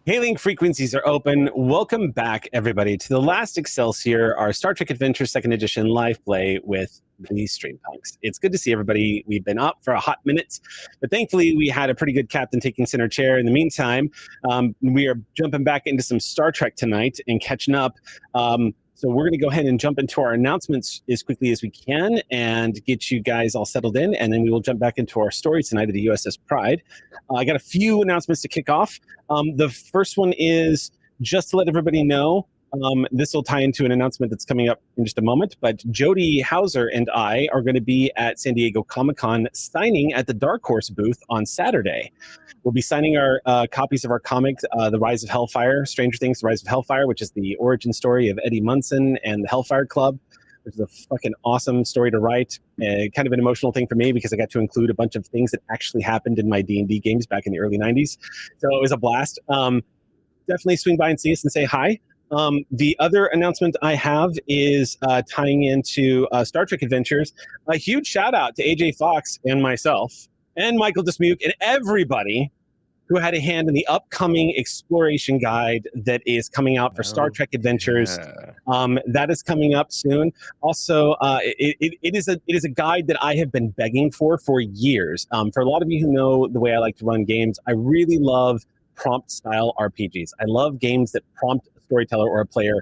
Hailing frequencies are open. Welcome back, everybody, to the Last Excelsior, our Star Trek Adventure 2nd Edition live play with the StreamPunks. It's good to see everybody. We've been up for a hot minute, but thankfully we had a pretty good captain taking center chair. In the meantime, we are jumping back into some Star Trek tonight and catching up. So we're going to go ahead and jump into our announcements as quickly as we can and get you guys all settled in, and then we will jump back into our story tonight of the USS Pride. I got a few announcements to kick off. The first one is just to let everybody know, this will tie into an announcement that's coming up in just a moment, but Jody Hauser and I are going to be at San Diego Comic-Con signing at the Dark Horse booth on Saturday. We'll be signing our copies of our comic, The Rise of Hellfire, Stranger Things, The Rise of Hellfire, which is the origin story of Eddie Munson and the Hellfire Club, which is a fucking awesome story to write. Kind of an emotional thing for me because I got to include a bunch of things that actually happened in my D&D games back in the early 90s. So it was a blast. Definitely swing by and see us and say hi. The other announcement I have is tying into Star Trek Adventures. A huge shout out to AJ Fox and myself and Michael Dismuke and everybody who had a hand in the upcoming exploration guide that is coming out for Star Trek Adventures. That is coming up soon. Also, it is a guide that I have been begging for years. For a lot of you who know the way I like to run games, I really love prompt-style RPGs. I love games that prompt a storyteller or a player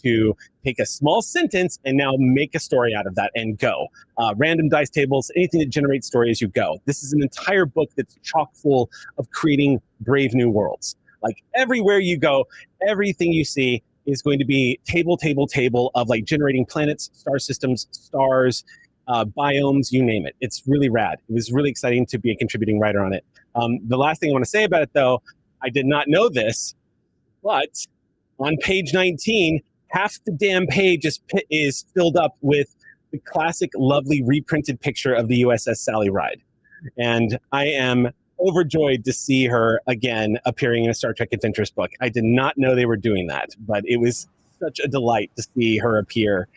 to take a small sentence and now make a story out of that and go. Random dice tables, anything that generates story as you go. This is an entire book that's chock full of creating brave new worlds. Like everywhere you go, everything you see is going to be table of like generating planets, star systems, stars, biomes, you name it. It's really rad. It was really exciting to be a contributing writer on it. The last thing I want to say about it, though, I did not know this, but on page 19, half the damn page is filled up with the classic, lovely reprinted picture of the USS Sally Ride. And I am overjoyed to see her again appearing in a Star Trek Adventures book. I did not know they were doing that, but it was such a delight to see her appear.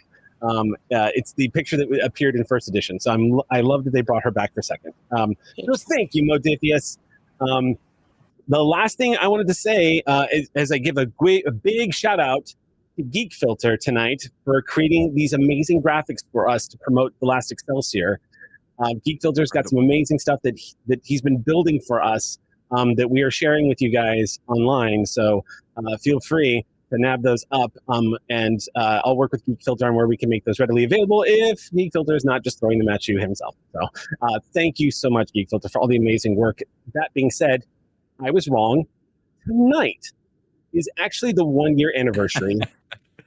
It's the picture that appeared in first edition, so I love that they brought her back for second. So thank you, Modiphius. The last thing I wanted to say is, as I give a big shout out to Geek Filter tonight for creating these amazing graphics for us to promote The Last Excelsior. Geek Filter's got some amazing stuff that he's been building for us that we are sharing with you guys online. So feel free to nab those up, and I'll work with Geek Filter on where we can make those readily available if Geek Filter is not just throwing them at you himself. So thank you so much, Geek Filter, for all the amazing work. That being said, I was wrong. Tonight is actually the 1-year anniversary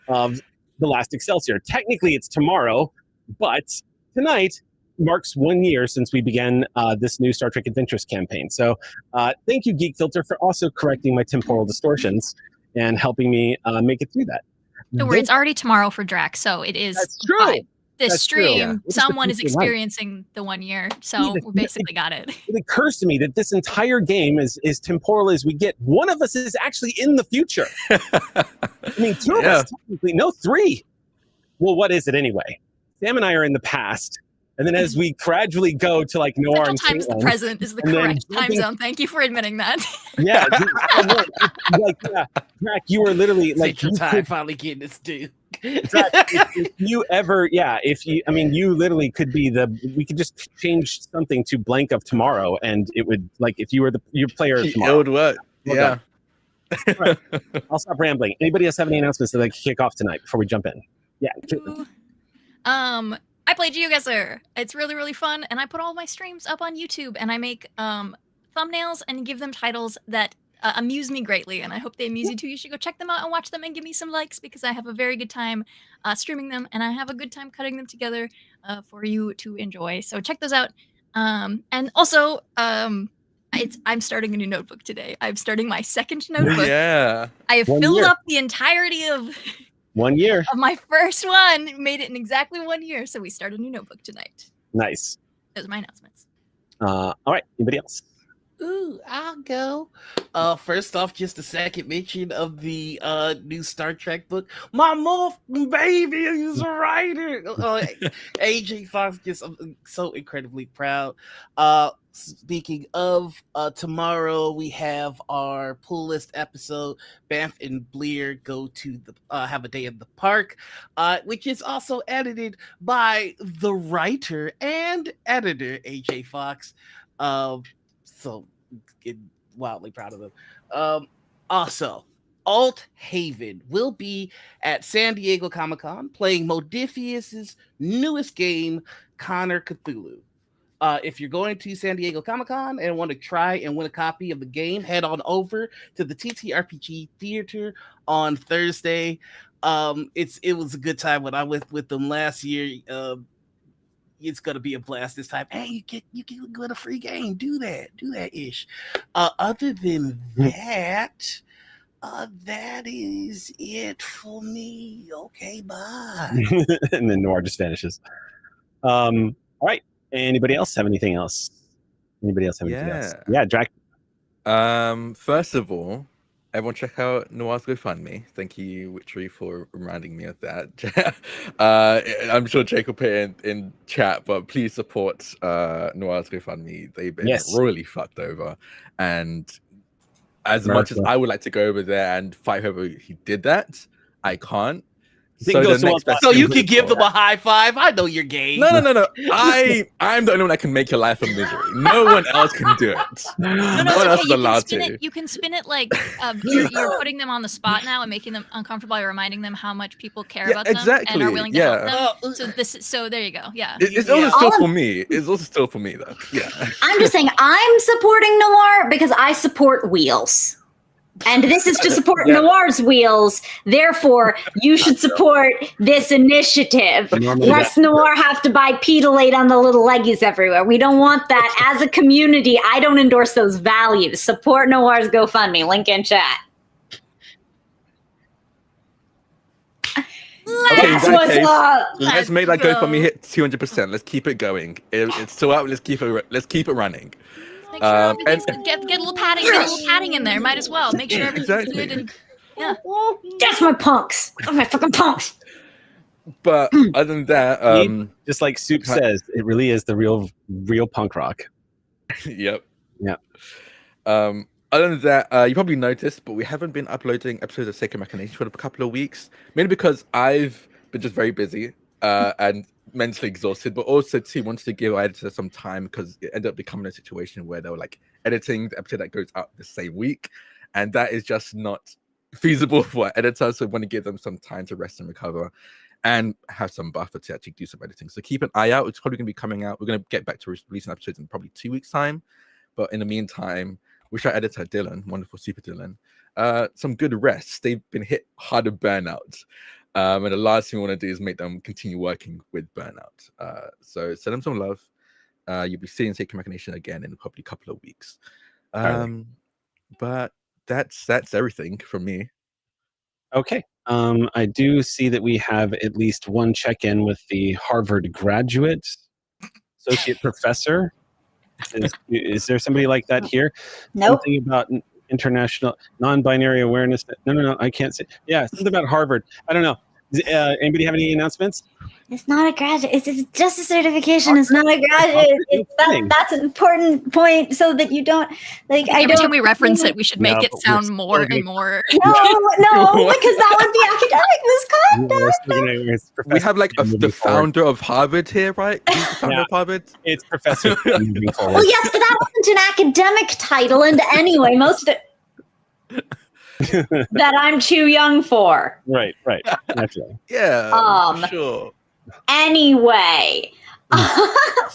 of The Last Excelsior. Technically, it's tomorrow, but tonight marks 1 year since we began this new Star Trek Adventures campaign. So thank you, Geek Filter, for also correcting my temporal distortions and helping me make it through that. Don't worry, it's already tomorrow for Drax, so it is. That's true. This stream, someone is experiencing the 1 year, so we basically got it. It occurs to me that this entire game is temporal as we get. One of us is actually in the future. I mean, two of us technically. No, three. Well, what is it anyway? Sam and I are in the past, and then as we gradually go to like Noir and times the present is the correct time zone. Thank you for admitting that. Yeah, Drac, you were literally like your time finally getting its due. Drac, if you ever, you literally could be we could just change something to blank of tomorrow, and it would, like, if you were your player of tomorrow. It would what? Yeah. Right. I'll stop rambling. Anybody else have any announcements that they can kick off tonight before we jump in? Yeah. I played GeoGuessr. It's really, really fun, and I put all my streams up on YouTube, and I make thumbnails and give them titles that amuse me greatly, and I hope they amuse you too. You should go check them out and watch them and give me some likes, because I have a very good time streaming them, and I have a good time cutting them together for you to enjoy. So check those out. And also, I'm starting a new notebook today. I'm starting my second notebook. Yeah. I have filled up the entirety of 1 year of my first one, made it in exactly 1 year. So we start a new notebook tonight. Nice. Those are my announcements. All right. Anybody else? Ooh, I'll go. First off, just a second mention of the new Star Trek book. My Morph baby is a writer. AJ Fox, just I'm so incredibly proud. Speaking of, tomorrow we have our pull list episode. Banff and Bleer go to the have a day in the park, which is also edited by the writer and editor AJ Fox. So wildly proud of them. Also, Alt Haven will be at San Diego Comic-Con playing Modifius's newest game, Connor Cthulhu. If you're going to San Diego Comic-Con and want to try and win a copy of the game, head on over to the ttrpg theater on Thursday. It was a good time when I went with them last year. It's gonna be a blast this time. Hey, you get a free game. Do that ish. Other than that, that is it for me. Okay, bye. And then Noir just vanishes. All right. Anybody else have anything else? Yeah, Drac. First of all, everyone check out Noir's GoFundMe. Thank you, Witchery, for reminding me of that. I'm sure Jake will put it in chat, but please support Noir's GoFundMe. They've been royally fucked over. And as much as I would like to go over there and fight whoever he did that, I can't. So you can give them a high five. I know your game. No. I'm the only one that can make your life a misery. No one else can do it. No, one else is okay. allowed to. You can spin it like you're putting them on the spot now and making them uncomfortable by reminding them how much people care about them and are willing to help them. So there you go. Yeah. It's also still for me. It's also still for me though. Yeah. I'm just saying I'm supporting Noir because I support Wheels. And this is to support Noir's Wheels. Therefore, you should support this initiative. Lest Noir have to buy pedalate on the little leggies everywhere. We don't want that. As a community, I don't endorse those values. Support Noir's GoFundMe. Link in chat. That's what's up. Let's make that GoFundMe hit 200%. Let's keep it going. It's still out. Let's keep it running. Make sure get a little padding in there. Might as well make sure everything's good. And that's my punks. That's my fucking punks. But other than that, just like Soup says, it really is the real punk rock. Yep. Yeah. Other than that, you probably noticed, but we haven't been uploading episodes of Sacred Machination for a couple of weeks, mainly because I've been just very busy and mentally exhausted, but also too wanted to give our editor some time because it ended up becoming a situation where they were like editing the episode that goes out the same week, and that is just not feasible for our editor. So we want to give them some time to rest and recover and have some buffer to actually do some editing. So keep an eye out. It's probably going to be coming out. We're going to get back to releasing episodes in probably 2 weeks time, but in the meantime, wish our editor Dylan, wonderful Super Dylan, some good rest. They've been hit hard with burnout. And the last thing we want to do is make them continue working with burnout. So send them some love. You'll be seeing Sacred Machination again in probably a couple of weeks. But that's everything from me. Okay. I do see that we have at least one check-in with the Harvard graduate, associate professor. Is there somebody like that here? Nope. Something about international non-binary awareness. No, I can't say. Yeah, something about Harvard. I don't know. Anybody have any announcements? It's not a graduate. It's just a certification. It's not a graduate. That's an important point, so that you don't like. Every time we reference it, we should make it sound more and more. No, because that would be academic misconduct. We have like the founder of Harvard here, right? Who's the founder of Harvard? It's Professor. Well, yes, but that wasn't an academic title, and anyway, most of it. That I'm too young for. Right. Naturally. Yeah. Sure. Anyway, I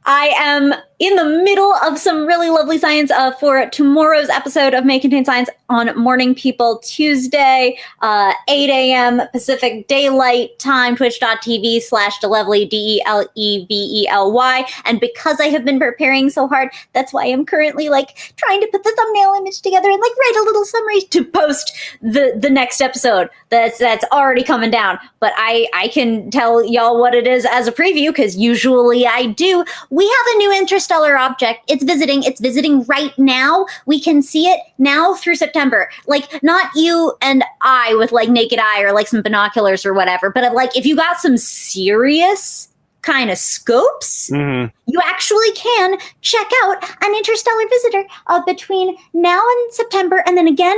am in the middle of some really lovely science for tomorrow's episode of May Contain Science on Morning People Tuesday, 8 a.m. Pacific Daylight Time, twitch.tv/Delevely, DELEVELY. And because I have been preparing so hard, that's why I'm currently like trying to put the thumbnail image together and like write a little summary to post the next episode that's already coming down. But I can tell y'all what it is as a preview, because usually I do. We have a new interstellar object. It's visiting right now. We can see it now through September. Like, not you and I with like naked eye or like some binoculars or whatever, but like if you got some serious kind of scopes, you actually can check out an interstellar visitor between now and September, and then again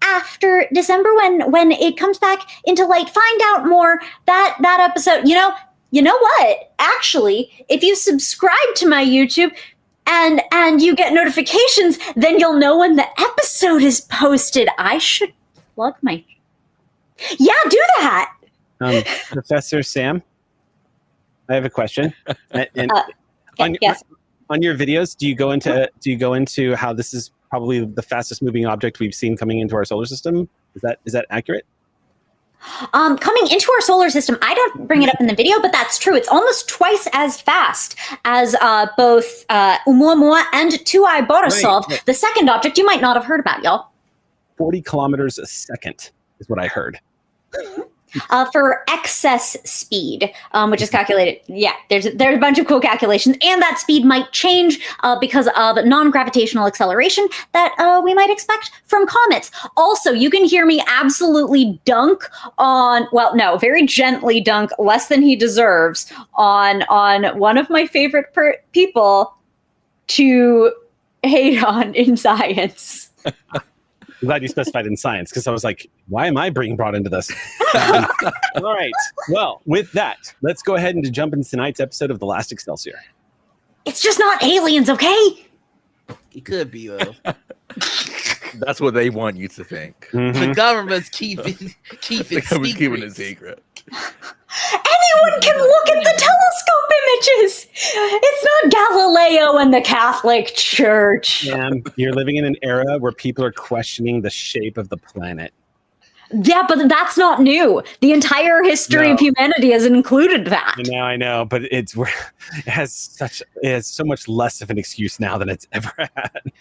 after December when it comes back into light. Find out more. That episode, you know what? Actually, if you subscribe to my YouTube and you get notifications, then you'll know when the episode is posted. I should plug my... Yeah, do that! Professor Sam, I have a question. Yes. On your videos, do you go into how this is probably the fastest moving object we've seen coming into our solar system? Is that accurate? Coming into our solar system, I don't bring it up in the video, but that's true. It's almost twice as fast as both Oumuamua and Tuai Borisov, Right. the second object you might not have heard about, y'all. 40 kilometers a second is what I heard. For excess speed, which is calculated. Yeah, there's a bunch of cool calculations, and that speed might change because of non-gravitational acceleration that we might expect from comets. Also, you can hear me absolutely dunk on, well, no, very gently dunk, less than he deserves, on one of my favorite people to hate on in science. I'm glad you specified in science, because I was like, why am I being brought into this? All right. Well, with that, let's go ahead and jump into tonight's episode of The Last Excelsior. It's just not aliens, okay? It could be, though. That's what they want you to think. The government's keeping Keeping it secret. Anyone can look at the telescope images. It's not Galileo and the Catholic Church. And you're living in an era where people are questioning the shape of the planet. Yeah, but that's not new. The entire history of humanity has included that. I know, but it has so much less of an excuse now than it's ever had.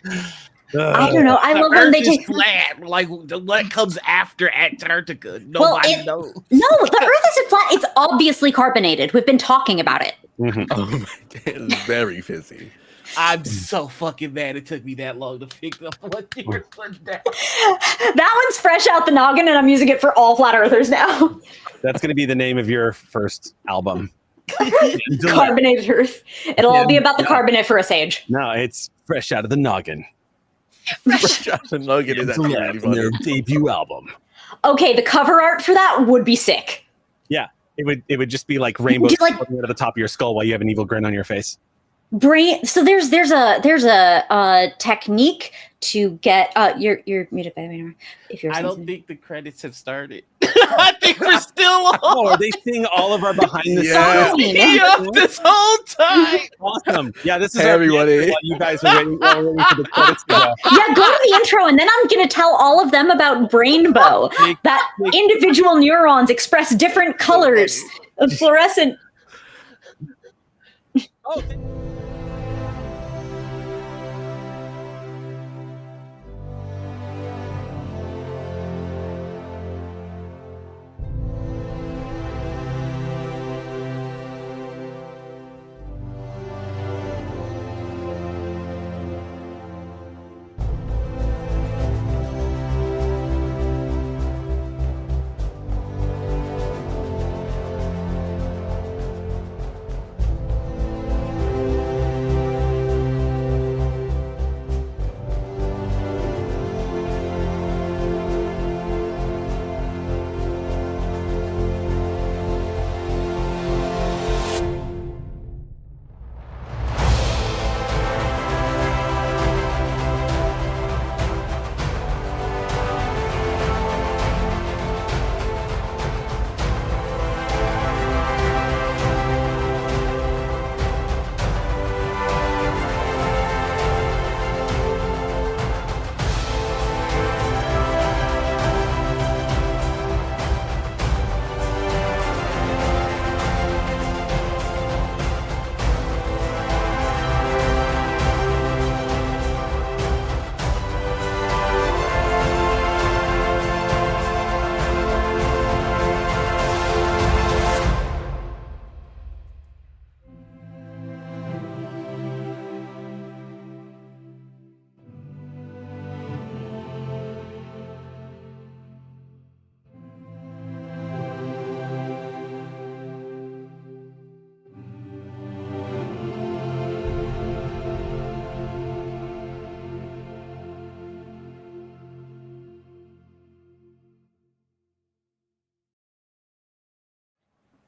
I don't know. I love when they take flat. Like what comes after Antarctica? Nobody knows. No, the Earth isn't flat. It's obviously carbonated. We've been talking about it. Mm-hmm. Oh my God, it's very fizzy. I'm so fucking mad it took me that long to figure out what you were putting down. That one's fresh out the noggin, and I'm using it for all flat earthers now. That's going to be the name of your first album. Carbonated Earth. It'll all be about the Carboniferous age. No, it's fresh out of the noggin. Fresh out of the nugget is actually really funny. Their debut album. Okay, the cover art for that would be sick. Yeah, it would just be like rainbows like, coming out of the top of your skull while you have an evil grin on your face. So there's a technique to get you're muted by the way. If you're I don't think the credits have started. I think we're still on. Oh, are they seeing all of our behind the scenes this whole time? Awesome. Yeah, this is everybody. While you guys are waiting for the credits to go. Yeah, go to the intro, and then I'm going to tell all of them about Brainbow. That individual neurons express different colors of fluorescent. Oh.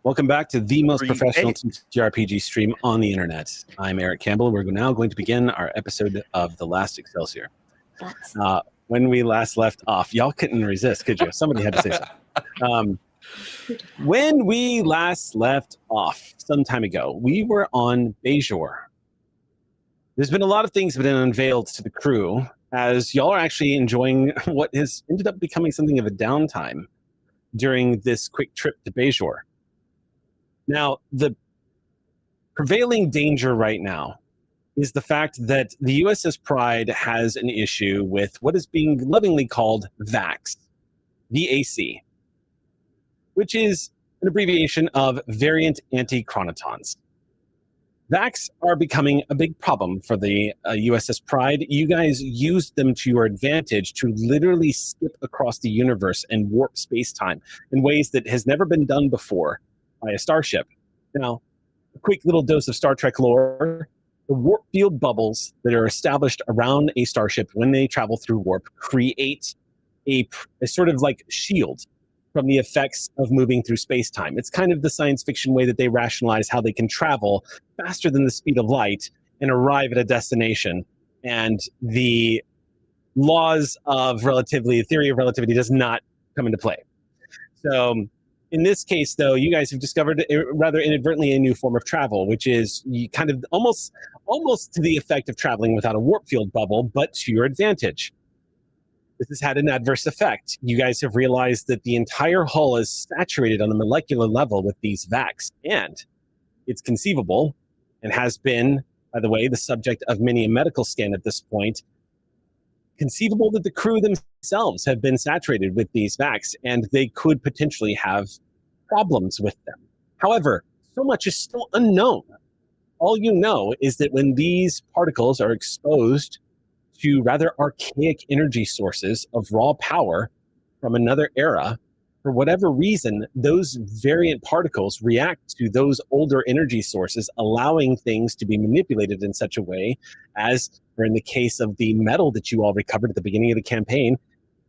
Welcome back to the most Create. professional ttrpg stream on the internet. I'm Eric Campbell. We're now going to begin our episode of The Last Excelsior. That's When we last left off, y'all couldn't resist, could you? Somebody had to say something. When we last left off some time ago, we were on Bejor. There's been a lot of things that have been unveiled to the crew as y'all are actually enjoying what has ended up becoming something of a downtime during this quick trip to Bejor. Now, the prevailing danger right now is the fact that the USS Pride has an issue with what is being lovingly called VAX, VAC, which is an abbreviation of Variant Anti-Chronotons. VAX are becoming a big problem for the USS Pride. You guys used them to your advantage to literally skip across the universe and warp space-time in ways that has never been done before by a starship. Now, a quick little dose of Star Trek lore. The warp field bubbles that are established around a starship when they travel through warp create a sort of like shield from the effects of moving through space-time. It's kind of the science fiction way that they rationalize how they can travel faster than the speed of light and arrive at a destination. And the laws of relativity, the theory of relativity, does not come into play. So in this case, though, you guys have discovered rather inadvertently a new form of travel, which is you kind of almost to the effect of traveling without a warp field bubble, but to your advantage. This has had an adverse effect. You guys have realized that the entire hull is saturated on a molecular level with these VACs, and it's conceivable, and has been, by the way, the subject of many a medical scan at this point, conceivable that the crew themselves have been saturated with these VACs, and they could potentially have problems with them. However, so much is still unknown. All you know is that when these particles are exposed to rather archaic energy sources of raw power from another era, for whatever reason, those variant particles react to those older energy sources, allowing things to be manipulated in such a way as, or in the case of the metal that you all recovered at the beginning of the campaign,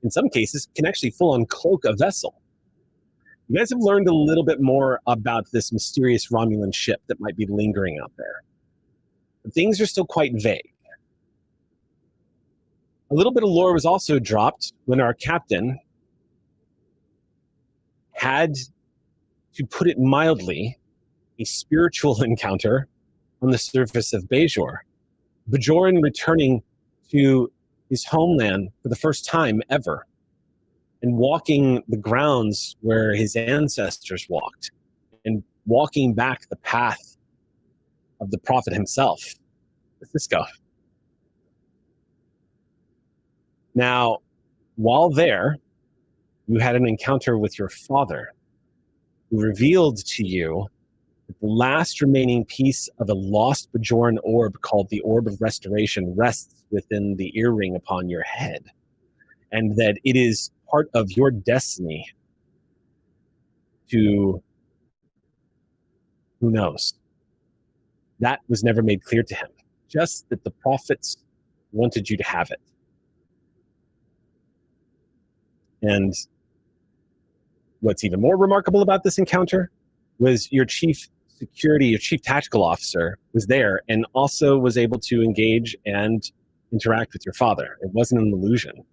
in some cases, can actually full-on cloak a vessel. You guys have learned a little bit more about this mysterious Romulan ship that might be lingering out there. But things are still quite vague. A little bit of lore was also dropped when our captain had, to put it mildly, a spiritual encounter on the surface of Bejor. Bajoran returning to his homeland for the first time ever and walking the grounds where his ancestors walked and walking back the path of the prophet himself. Cisco. Now, while there, you had an encounter with your father, who revealed to you that the last remaining piece of a lost Bajoran orb called the Orb of Restoration rests within the earring upon your head, and that it is part of your destiny to, who knows? That was never made clear to him, just that the prophets wanted you to have it. And what's even more remarkable about this encounter was your chief security, your chief tactical officer was there and also was able to engage and interact with your father. It wasn't an illusion.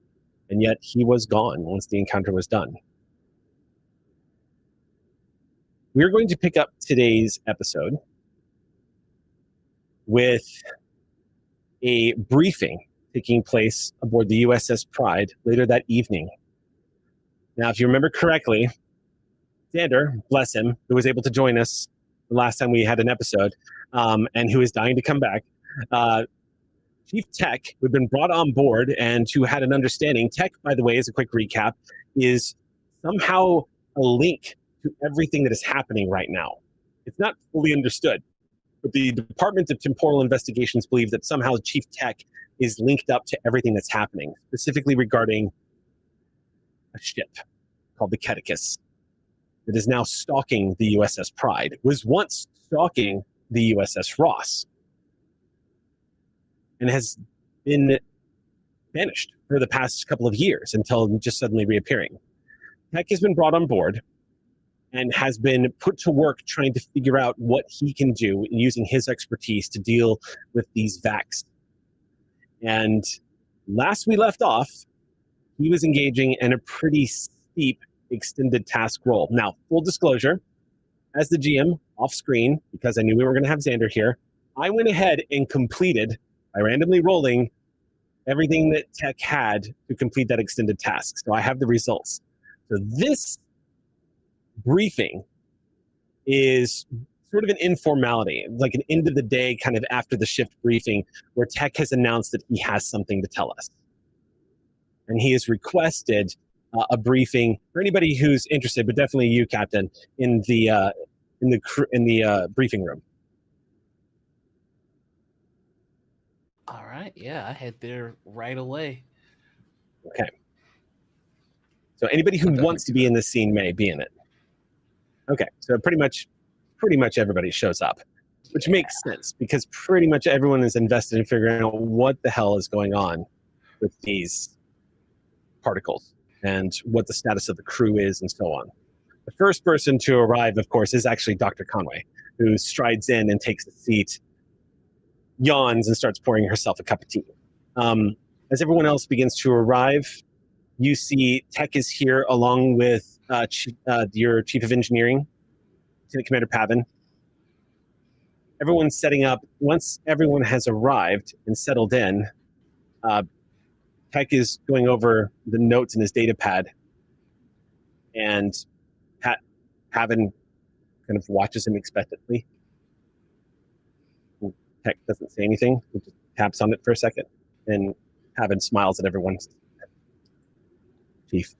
And yet he was gone once the encounter was done. We're going to pick up today's episode with a briefing taking place aboard the USS Pride later that evening. Now, if you remember correctly, Xander, bless him, who was able to join us the last time we had an episode, and who is dying to come back, Chief Tech, who'd been brought on board and who had an understanding. Tech, by the way, as a quick recap, is somehow a link to everything that is happening right now. It's not fully understood, but the Department of Temporal Investigations believe that somehow Chief Tech is linked up to everything that's happening, specifically regarding a ship called the Keticus that is now stalking the USS Pride, was once stalking the USS Ross, and has been vanished for the past couple of years until just suddenly reappearing. Tech has been brought on board and has been put to work trying to figure out what he can do using his expertise to deal with these vacs. And last we left off, he was engaging in a pretty steep extended task roll. Now, full disclosure, as the GM off screen, because I knew we were going to have Xander here, I went ahead and completed, by randomly rolling, everything that Tech had to complete that extended task. So I have the results. So this briefing is sort of an informality, like an end of the day kind of after the shift briefing where Tech has announced that he has something to tell us. And he has requested a briefing for anybody who's interested, but definitely you, Captain, in the briefing room. All right, yeah, I head there right away. Okay. So anybody who wants to be in this scene may be in it. Okay, so pretty much everybody shows up, which makes sense because pretty much everyone is invested in figuring out what the hell is going on with these particles and what the status of the crew is and so on. The first person to arrive, of course, is actually Dr. Conway, who strides in and takes a seat, yawns, and starts pouring herself a cup of tea. As everyone else begins to arrive, you see Tech is here along with your Chief of Engineering, Lieutenant Commander Pavin. Everyone's setting up. Once everyone has arrived and settled in, Tech is going over the notes in his data pad, and Pavin kind of watches him expectantly. Tech doesn't say anything. He just taps on it for a second, and Pavin smiles at everyone. Chief.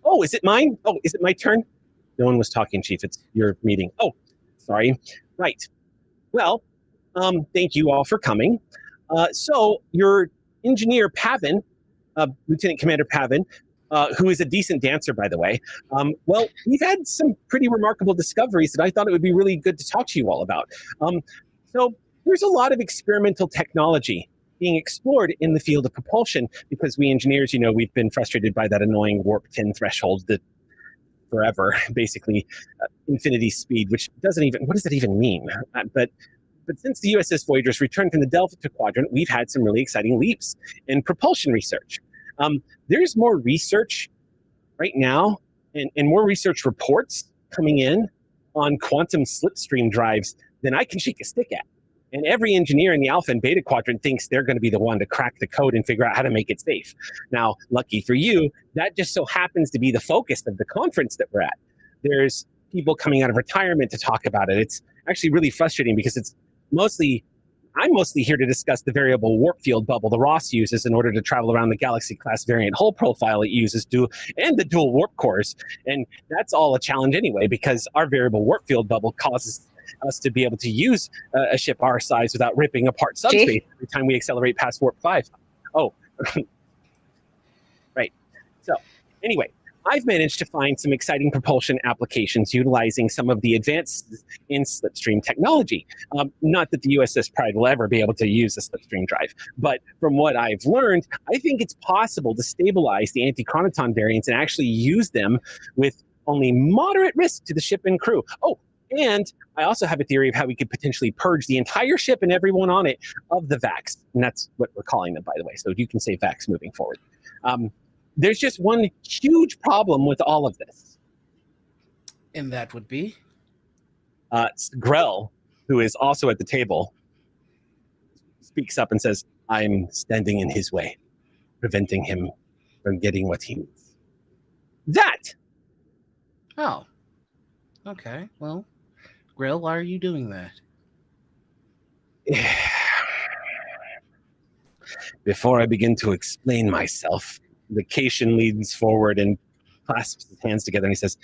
Oh, is it mine? Oh, is it my turn? No one was talking, Chief. It's your meeting. Oh, sorry. Right. Well, thank you all for coming. So your engineer, Pavin, Lieutenant Commander Pavin, who is a decent dancer, by the way, well, we've had some pretty remarkable discoveries that I thought it would be really good to talk to you all about. So there's a lot of experimental technology being explored in the field of propulsion because we engineers, we've been frustrated by that annoying warp 10 threshold that forever, basically infinity speed, which doesn't even, what does that even mean? But since the USS Voyager's return from the Delta Quadrant, we've had some really exciting leaps in propulsion research. There's more research right now and more research reports coming in on quantum slipstream drives than I can shake a stick at. And every engineer in the Alpha and Beta Quadrant thinks they're going to be the one to crack the code and figure out how to make it safe. Now, lucky for you, that just so happens to be the focus of the conference that we're at. There's people coming out of retirement to talk about it. It's actually really frustrating because I'm mostly here to discuss the variable warp field bubble the Ross uses in order to travel around the Galaxy-class variant hull profile it uses and the dual warp cores. And that's all a challenge anyway, because our variable warp field bubble causes us to be able to use a ship our size without ripping apart subspace every time we accelerate past warp 5. Oh, right. So anyway, I've managed to find some exciting propulsion applications utilizing some of the advances in slipstream technology. Not that the USS Pride will ever be able to use a slipstream drive, but from what I've learned, I think it's possible to stabilize the anti-chronoton variants and actually use them with only moderate risk to the ship and crew. Oh, and I also have a theory of how we could potentially purge the entire ship and everyone on it of the vacs. And that's what we're calling them, by the way. So you can say vacs moving forward. There's just one huge problem with all of this. And that would be? Grell, who is also at the table, speaks up and says, I'm standing in his way, preventing him from getting what he needs. That! Oh. Okay, well, Grell, why are you doing that? Before I begin to explain myself, the Cation leans forward and clasps his hands together and he says,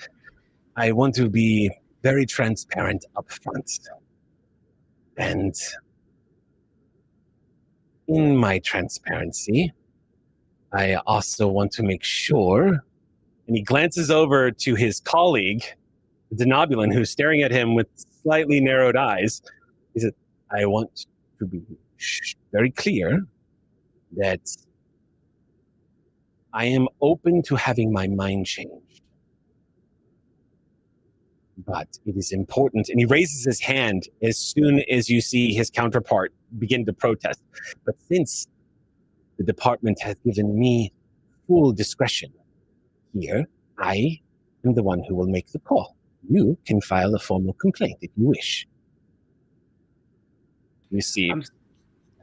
I want to be very transparent up front. And in my transparency, I also want to make sure, and he glances over to his colleague, Denobulin, who's staring at him with slightly narrowed eyes. He said, I want to be very clear that I am open to having my mind changed. but it is important. And he raises his hand as soon as you see his counterpart begin to protest. But since the department has given me full discretion here, I am the one who will make the call. You can file a formal complaint if you wish. You see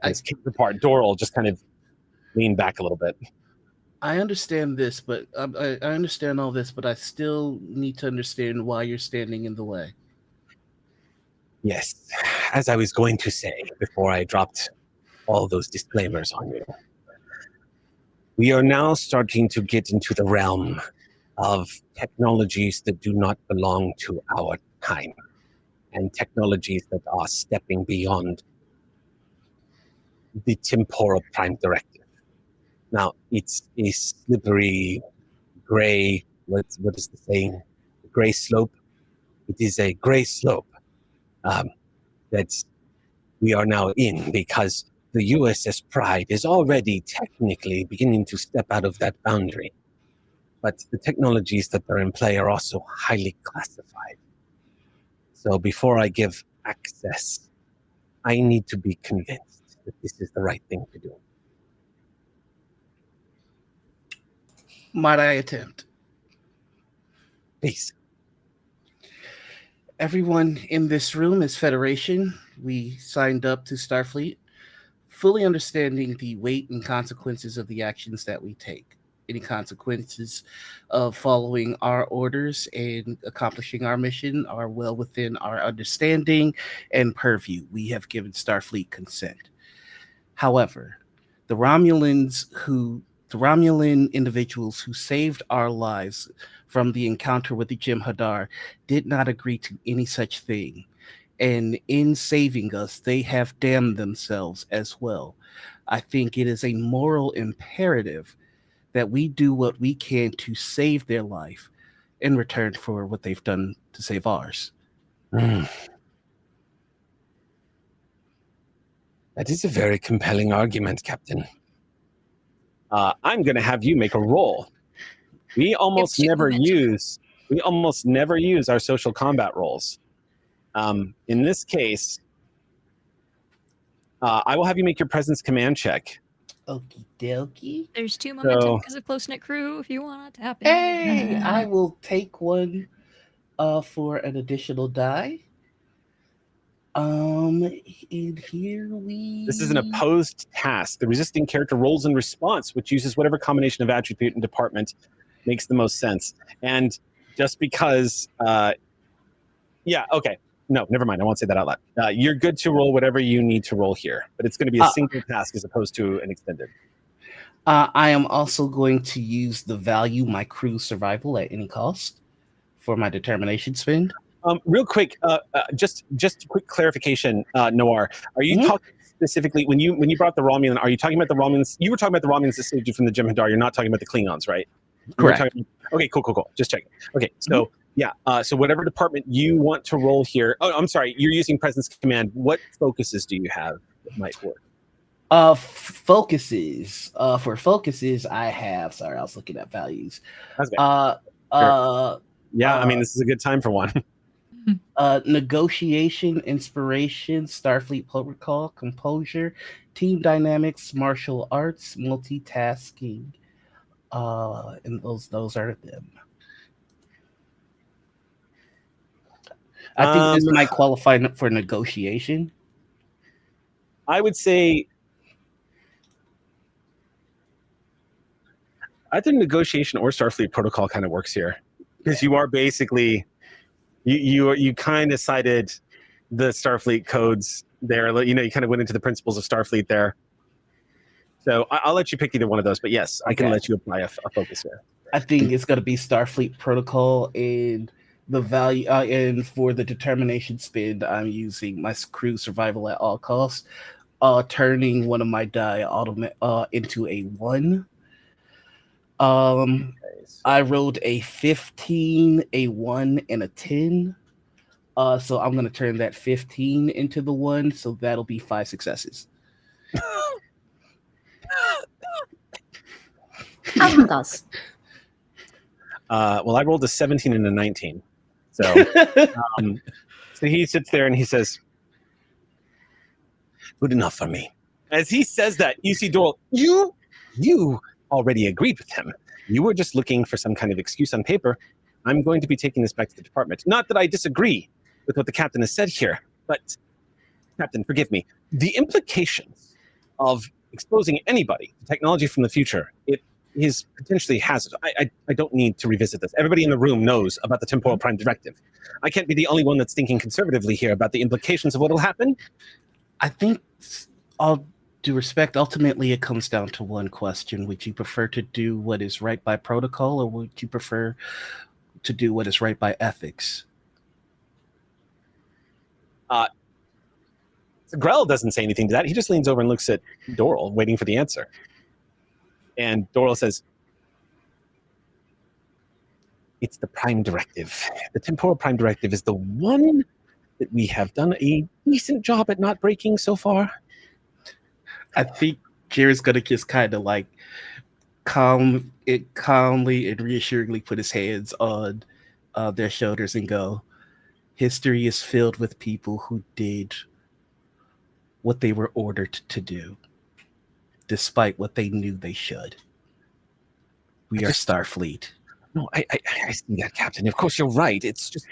his counterpart, Doral, just kind of lean back a little bit. I understand this, but I understand all this, but I still need to understand why you're standing in the way. Yes, as I was going to say before I dropped all those disclaimers on you, we are now starting to get into the realm of technologies that do not belong to our time, and technologies that are stepping beyond the temporal prime directive. Now, it's a slippery gray, what is the saying? Gray slope? It is a gray slope that we are now in, because the USS Pride is already technically beginning to step out of that boundary. But the technologies that are in play are also highly classified. So before I give access, I need to be convinced that this is the right thing to do. Might I attempt? Please. Everyone in this room is Federation. We signed up to Starfleet, fully understanding the weight and consequences of the actions that we take. Any consequences of following our orders and accomplishing our mission are well within our understanding and purview. We have given Starfleet consent. However, the Romulan individuals who saved our lives from the encounter with the Jem'Hadar did not agree to any such thing. And in saving us, they have damned themselves as well. I think it is a moral imperative that we do what we can to save their life in return for what they've done to save ours. That is a very compelling argument, Captain. I'm going to have you make a roll. We almost never use our social combat rolls. In this case, I will have you make your presence command check. Okie dokie. There's 2 momentum because of close-knit crew if you want to tap in. Hey, I will take one for an additional die. And here we... This is an opposed task. The resisting character rolls in response, which uses whatever combination of attribute and department makes the most sense. And just because... yeah, okay. No, never mind. I won't say that out loud. You're good to roll whatever you need to roll here, but it's going to be a single task as opposed to an extended. I am also going to use the value my crew survival at any cost for my determination spend. Real quick, just quick clarification, Noir. Are you talking specifically when you brought the Romulan? Are you talking about the Romulans? You were talking about the Romulans that saved you from the Jem'Hadar. You're not talking about the Klingons, right? Correct. Okay, cool. Just checking. Okay, so. Yeah, so whatever department you want to roll here. Oh, I'm sorry, you're using presence command. What focuses do you have that might work? Focuses. For focuses, I have. Sorry, I was looking at values. Okay. Sure. Yeah, I mean, this is a good time for one. Negotiation, inspiration, Starfleet protocol, composure, team dynamics, martial arts, multitasking. And those are them. I think this might qualify for negotiation. I would say either negotiation or Starfleet protocol kind of works here, because you are basically you kind of cited the Starfleet codes there. You know, you kind of went into the principles of Starfleet there. So I'll let you pick either one of those, but yes, I can let you apply a focus there. I think it's going to be Starfleet protocol, and the value and for the determination spend, I'm using my crew survival at all costs, turning one of my die into a 1. I rolled a 15, a 1, and a 10. So I'm going to turn that 15 into the 1, so that'll be 5 successes. As one does. Well, I rolled a 17 and a 19. So, so he sits there and he says, "Good enough for me." As he says that, you see Doral, you already agreed with him. You were just looking for some kind of excuse on paper. I'm going to be taking this back to the department. Not that I disagree with what the captain has said here, but Captain, forgive me. The implications of exposing anybody to technology from the future, it is potentially hazardous. I don't need to revisit this. Everybody in the room knows about the Temporal Prime Directive. I can't be the only one that's thinking conservatively here about the implications of what will happen. I think, all due respect, ultimately it comes down to one question. Would you prefer to do what is right by protocol, or would you prefer to do what is right by ethics? Grell doesn't say anything to that. He just leans over and looks at Doral, waiting for the answer. And Doral says, "It's the Prime Directive. The Temporal Prime Directive is the one that we have done a decent job at not breaking so far." I think Jared's gonna just kind of like calmly and reassuringly put his hands on their shoulders and go, "History is filled with people who did what they were ordered to do, despite what they knew they should. We are Starfleet." No, I see that, Captain. Of course, you're right. It's just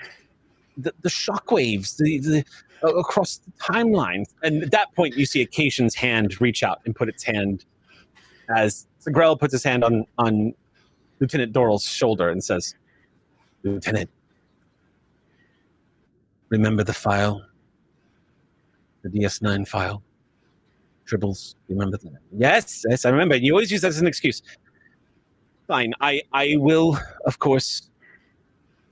the shockwaves, the across the timeline. And at that point, you see Acacian's hand reach out and put its hand as Grell puts his hand on Lieutenant Doral's shoulder and says, "Lieutenant, remember the file? The DS9 file? Tribbles, remember that?" Yes, I remember. You always use that as an excuse. Fine, I will, of course.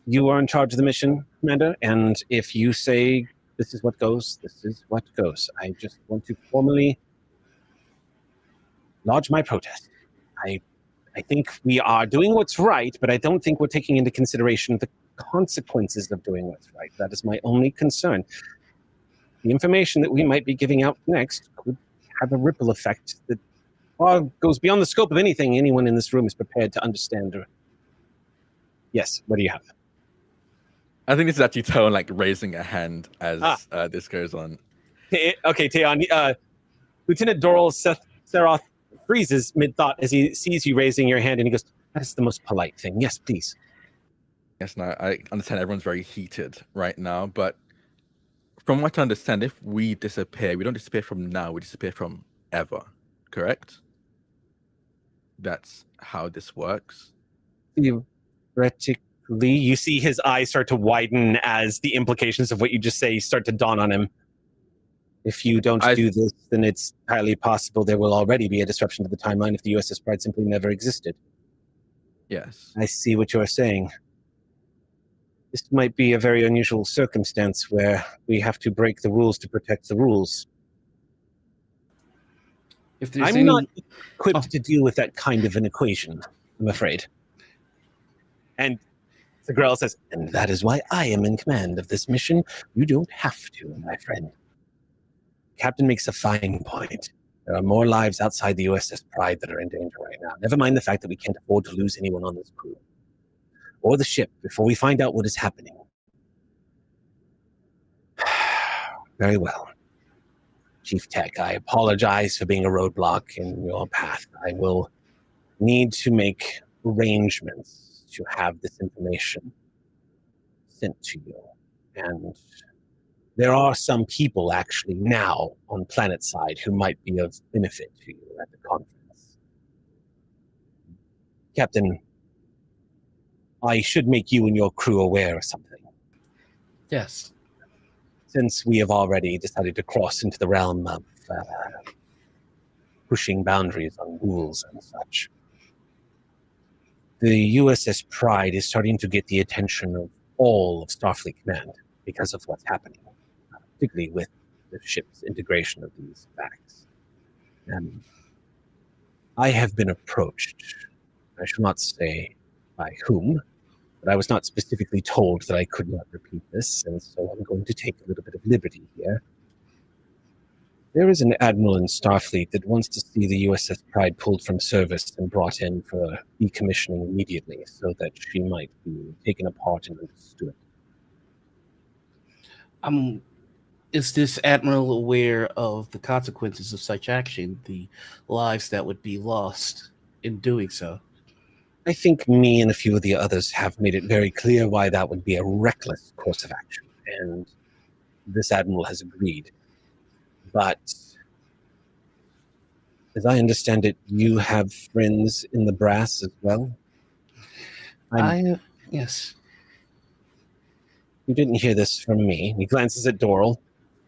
You are in charge of the mission, Commander, and if you say this is what goes, this is what goes. I just want to formally lodge my protest. I think we are doing what's right, but I don't think we're taking into consideration the consequences of doing what's right. That is my only concern. The information that we might be giving out next could have a ripple effect that goes beyond the scope of anything anyone in this room is prepared to understand. Yes, what do you have? I think this is actually Tone like raising a hand as this goes on. Okay, Teon. Lieutenant Doral Seroth freezes mid-thought as he sees you raising your hand, and he goes, "That is the most polite thing. Yes, please." Yes, no, I understand everyone's very heated right now, but from what I understand, if we disappear, we don't disappear from now, we disappear from ever, correct? That's how this works. Theoretically, you see his eyes start to widen as the implications of what you just say start to dawn on him. If you don't do this, then it's highly possible there will already be a disruption to the timeline if the USS Pride simply never existed. Yes. I see what you're saying. This might be a very unusual circumstance where we have to break the rules to protect the rules. I'm not equipped to deal with that kind of an equation, I'm afraid. And Grell says, "And that is why I am in command of this mission. You don't have to, my friend." Captain makes a fine point. There are more lives outside the USS Pride that are in danger right now. Never mind the fact that we can't afford to lose anyone on this crew. Or the ship before we find out what is happening. Very well. Chief Tech, I apologize for being a roadblock in your path. I will need to make arrangements to have this information sent to you. And there are some people actually now on planet side who might be of benefit to you at the conference. Captain, I should make you and your crew aware of something. Yes. Since we have already decided to cross into the realm of pushing boundaries on rules and such, the USS Pride is starting to get the attention of all of Starfleet Command because of what's happening, particularly with the ship's integration of these facts. And I have been approached, I shall not say by whom, but I was not specifically told that I could not repeat this, and so I'm going to take a little bit of liberty here. There is an admiral in Starfleet that wants to see the USS Pride pulled from service and brought in for decommissioning immediately so that she might be taken apart and understood. Is this admiral aware of the consequences of such action, the lives that would be lost in doing so? I think me and a few of the others have made it very clear why that would be a reckless course of action, and this admiral has agreed. But as I understand it, you have friends in the brass as well? Yes. You didn't hear this from me. He glances at Doral,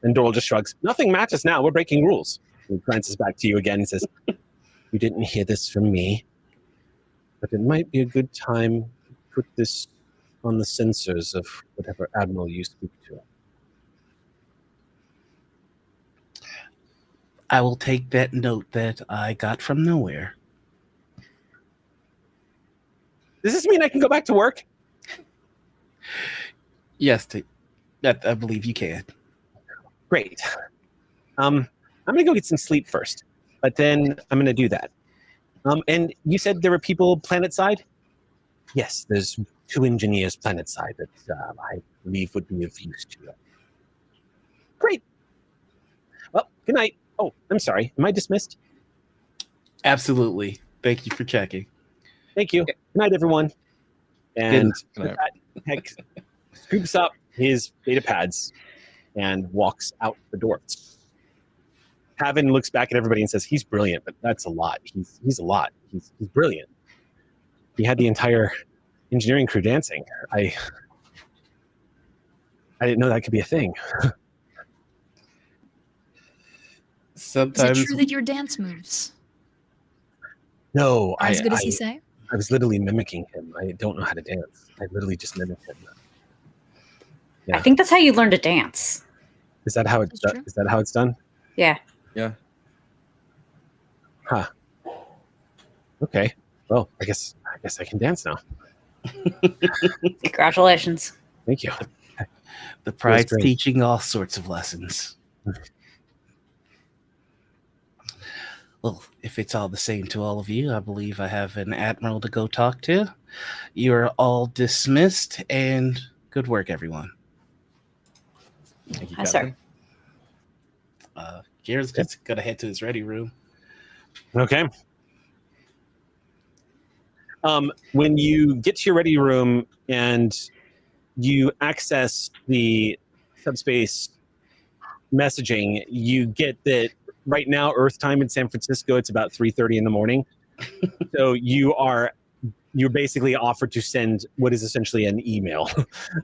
and Doral just shrugs. Nothing matters now. We're breaking rules. He glances back to you again and says, you didn't hear this from me, but it might be a good time to put this on the sensors of whatever admiral you speak to. I will take that note that I got from nowhere. Does this mean I can go back to work? Yes, that I believe you can. Great. I'm going to go get some sleep first, but then I'm going to do that. And you said there were people planet-side? Yes, there's 2 engineers planet-side that I believe would be of use to you. Great. Well, good night. Oh, I'm sorry. Am I dismissed? Absolutely. Thank you for checking. Thank you. Good night, everyone. And Good night. Heck scoops up his data pads and walks out the door. Pavan looks back at everybody and says, he's brilliant, but that's a lot. He's a lot. He's brilliant. He had the entire engineering crew dancing. I didn't know that could be a thing. Sometimes Is it true that your dance moves No, are as good as he say? I was literally mimicking him. I don't know how to dance. I literally just mimicked him. I think that's how you learn to dance. Is that how it's That's done? true. Is that how it's done? Yeah. Yeah. Huh. Okay. Well, I guess I can dance now. Congratulations. Thank you. the pride's great. teaching all sorts of lessons. Well, if it's all the same to all of you, I believe I have an admiral to go talk to. You are all dismissed, and good work, everyone. Thank you, Hi, sir. Captain. Jared's just gonna head to his ready room. Okay. When you get to your ready room and you access the subspace messaging, you get that right now, Earth time in San Francisco, it's about 3:30 in the morning. So you're basically offered to send what is essentially an email,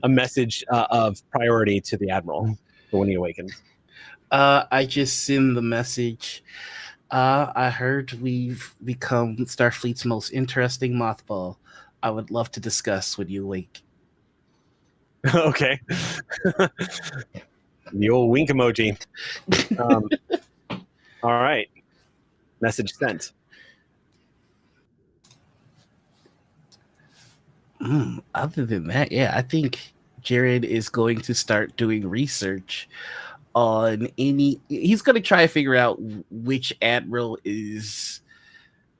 a message of priority to the admiral for when he awakens. I just send the message. I heard we've become Starfleet's most interesting mothball. I would love to discuss when you wake. Okay. The old wink emoji. All right. Message sent. Other than that, yeah, I think Jared is going to start doing research on he's going to try to figure out which admiral is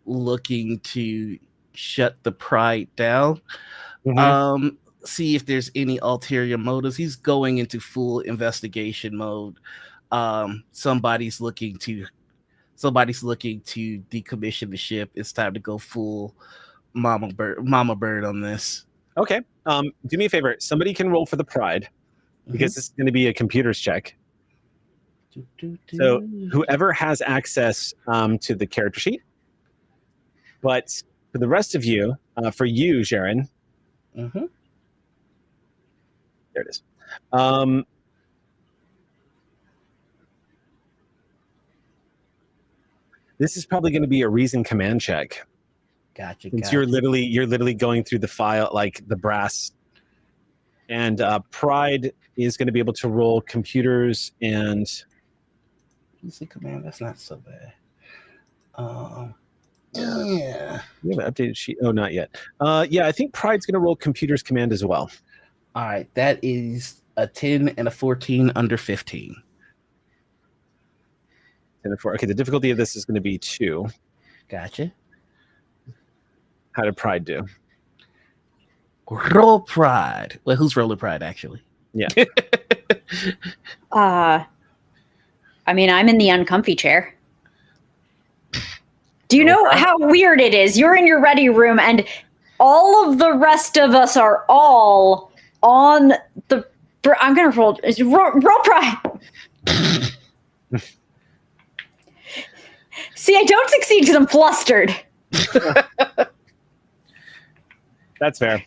looking to shut the Pride down. Mhm. See if there's any ulterior motives. He's going into full investigation mode. Somebody's looking to decommission the ship. It's time to go full mama bird on this. Okay. Do me a favor. Somebody can roll for the Pride because this is going to be a computer's check. So whoever has access to the character sheet. But for the rest of you, for you, Sharon, Mhm. there it is. This is probably going to be a reason command check. Gotcha. Since you're literally going through the file, like the brass. And Pride is going to be able to roll computers and PC command. That's not so bad. Yeah. we have an updated sheet. Oh, not yet. Yeah, I think Pride's going to roll computers command as well. All right. That is a 10 and a 14 under 15. 10 and 4. Okay, the difficulty of this is going to be 2. Gotcha. How did Pride do? Roll Pride. Well, who's rolling Pride actually? I mean, I'm in the uncomfy chair. Do you know how weird it is? You're in your ready room, and all of the rest of us are all on the. I'm gonna roll pride. See, I don't succeed because I'm flustered. That's fair.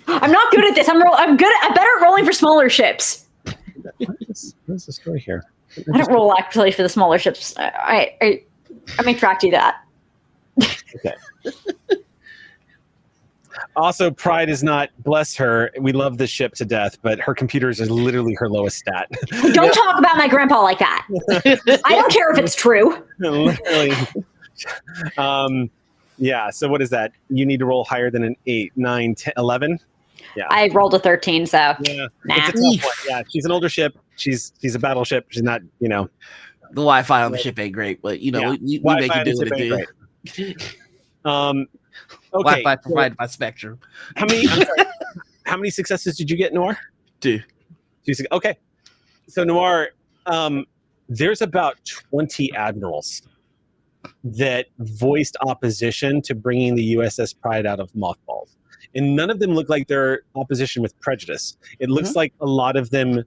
I'm not good at this. I'm better at rolling for smaller ships. What's the story here? I don't roll actually for the smaller ships. I may track do that. Okay. Also, Pride is not, bless her, we love this ship to death, but her computers are literally her lowest stat. Don't talk about my grandpa like that. I don't care if it's true. Literally. Yeah, so what is that? You need to roll higher than an 8, 9, 10, 11? Yeah. I rolled a 13, so Yeah. nah. It's a tough one. Yeah, she's an older ship. She's a battleship. She's not, The Wi-Fi on the ship ain't great, but we make you do what it do. Okay. Wi-Fi provided by Spectrum. How many successes did you get, Noir? 2. Okay. So Noir, there's about 20 admirals that voiced opposition to bringing the USS Pride out of mothballs. And none of them look like they're opposition with prejudice. It looks like a lot of them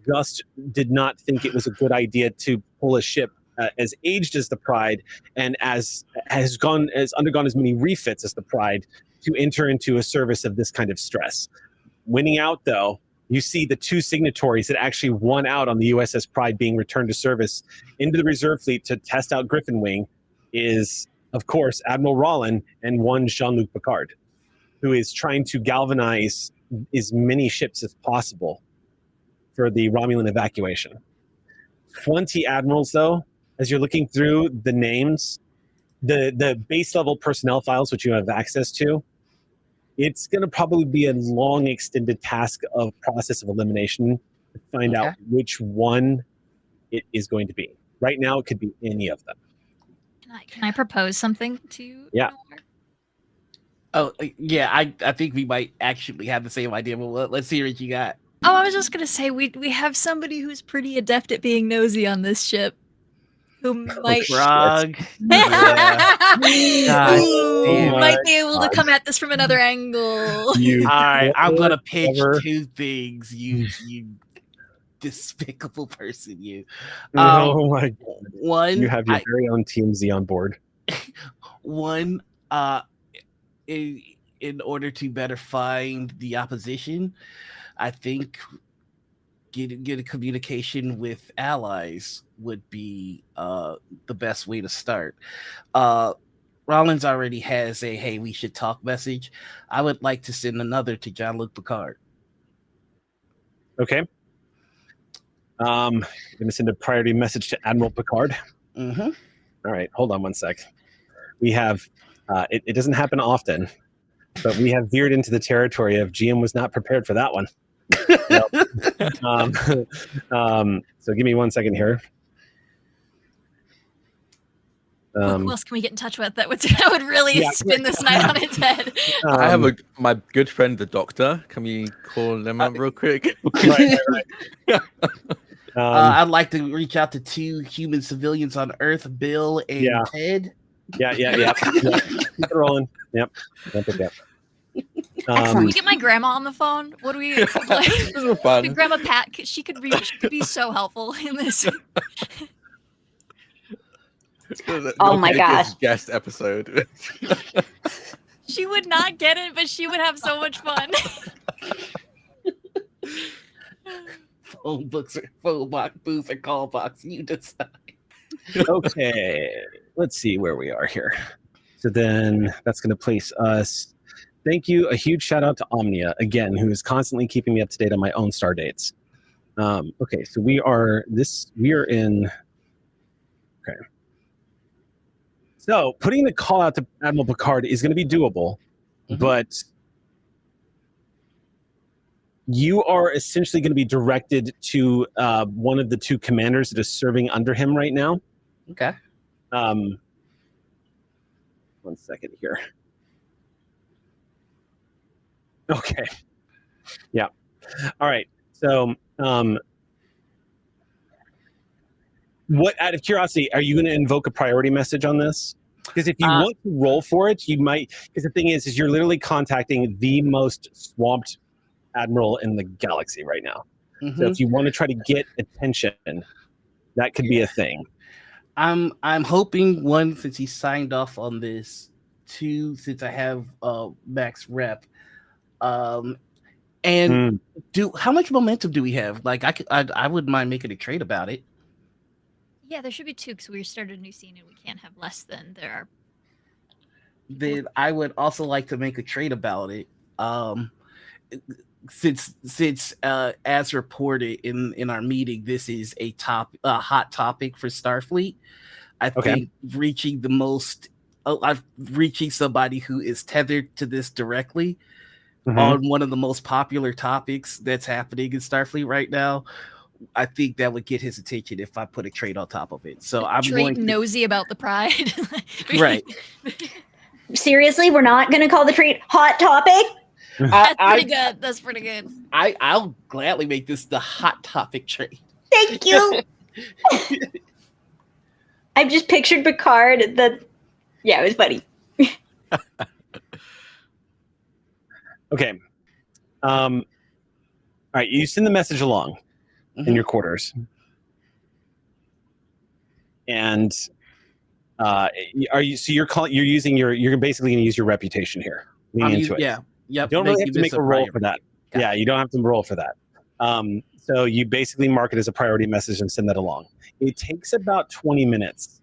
just did not think it was a good idea to pull a ship as aged as the Pride and has undergone as many refits as the Pride to enter into a service of this kind of stress. Winning out, though, you see the 2 signatories that actually won out on the USS Pride being returned to service into the reserve fleet to test out Griffin Wing is, of course, Admiral Rollin and one Jean-Luc Picard, who is trying to galvanize as many ships as possible for the Romulan evacuation. 20 admirals, though, as you're looking through the names, the base level personnel files, which you have access to, it's going to probably be a long, extended task of process of elimination to find out which one it is going to be. Right now, it could be any of them. Can I propose something to you? Yeah. Noir? Oh, yeah, I think we might actually have the same idea, but let's hear what you got. Oh, I was just gonna say we have somebody who's pretty adept at being nosy on this ship, who might Frog. might my be able to come at this from another angle. All right, I'm gonna pitch clever. 2 things. You despicable person, you. Oh my God. One, You have your very own TMZ on board. One, in order to better find the opposition, I think get a communication with allies would be the best way to start. Rollins already has a "Hey, we should talk" message. I would like to send another to Jean-Luc Picard. Okay. I'm going to send a priority message to Admiral Picard. Mm-hmm. All right, hold on one sec. We have, it doesn't happen often, but we have veered into the territory of GM was not prepared for that one. So give me 1 second here. Who else can we get in touch with that would really spin this night on its head? I have my good friend, the Doctor. Can we call them up real quick? Right. I'd like to reach out to 2 human civilians on Earth, Bill and Ted. Yeah. Keep it rolling. Yep. Can we get my grandma on the phone? What do we like? This is fun. Grandma Pat, she could be so helpful in this. Oh my gosh. Guest episode. She would not get it, but she would have so much fun. Phone books, phone box, booth, or call box. You decide. Okay, let's see where we are here. So then that's going to place us. Thank you. A huge shout out to Omnia again, who is constantly keeping me up to date on my own star dates. Okay, so we are in. Okay. So putting the call out to Admiral Picard is going to be doable, but you are essentially going to be directed to one of the 2 commanders that is serving under him right now. Okay. 1 second here. Okay. Yeah. All right. So, what, out of curiosity, are you going to invoke a priority message on this? Because if you want to roll for it, you might. Because the thing is you're literally contacting the most swamped admiral in the galaxy right now. So if you want to try to get attention, that could be a thing. I'm hoping, one, since he signed off on this, two, since I have max rep, and how much momentum do we have? Like I wouldn't mind making a trade about it. Yeah, there should be 2 because we started a new scene and we can't have less than there are. Then I would also like to make a trade about it. Since as reported in our meeting, this is a hot topic for Starfleet. I think reaching somebody who is tethered to this directly on one of the most popular topics that's happening in Starfleet right now, I think that would get his attention if I put a trait on top of it. So I'm trait nosy about the pride. Right. Seriously, we're not going to call the trait hot topic? That's pretty good. That's pretty good. I'll gladly make this the hot topic trait. Thank you. I've just pictured Picard. Yeah, it was funny. Okay. All right, you send the message along in your quarters. And you're basically going to use your reputation here. Lean into it. Yeah. Yep. You don't really have to make a roll for that. Yeah, you don't have to roll for that. So you basically mark it as a priority message and send that along. It takes about 20 minutes.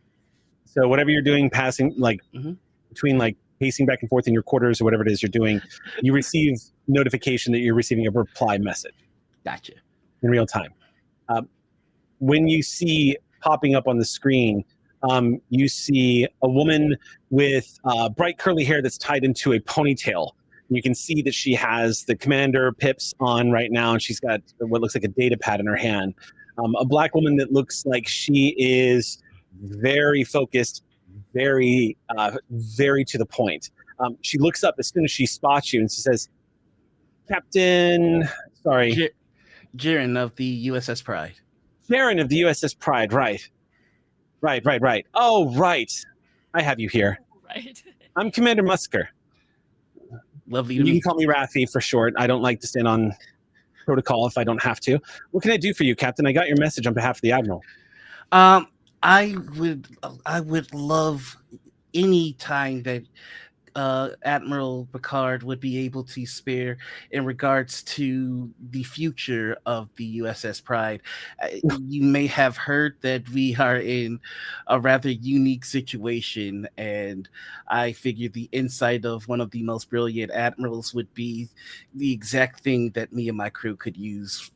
So whatever you're doing, passing between pacing back and forth in your quarters or whatever it is you're doing, you receive notification that you're receiving a reply message. Gotcha. In real time. When you see popping up on the screen, you see a woman with bright curly hair that's tied into a ponytail. You can see that she has the commander pips on right now, and she's got what looks like a data pad in her hand. A black woman that looks like she is very focused, very to the point. She looks up as soon as she spots you, and she says, "Captain, sorry, Jaren of the USS Pride." Jaren of the USS Pride, right. Oh, right. I have you here. Right. I'm Commander Musker. Lovely. You can call me Rafi for short. I don't like to stand on protocol if I don't have to. What can I do for you, Captain? I got your message on behalf of the Admiral. I would love any time that Admiral Picard would be able to spare in regards to the future of the USS Pride. You may have heard that we are in a rather unique situation, and I figured the insight of one of the most brilliant admirals would be the exact thing that me and my crew could use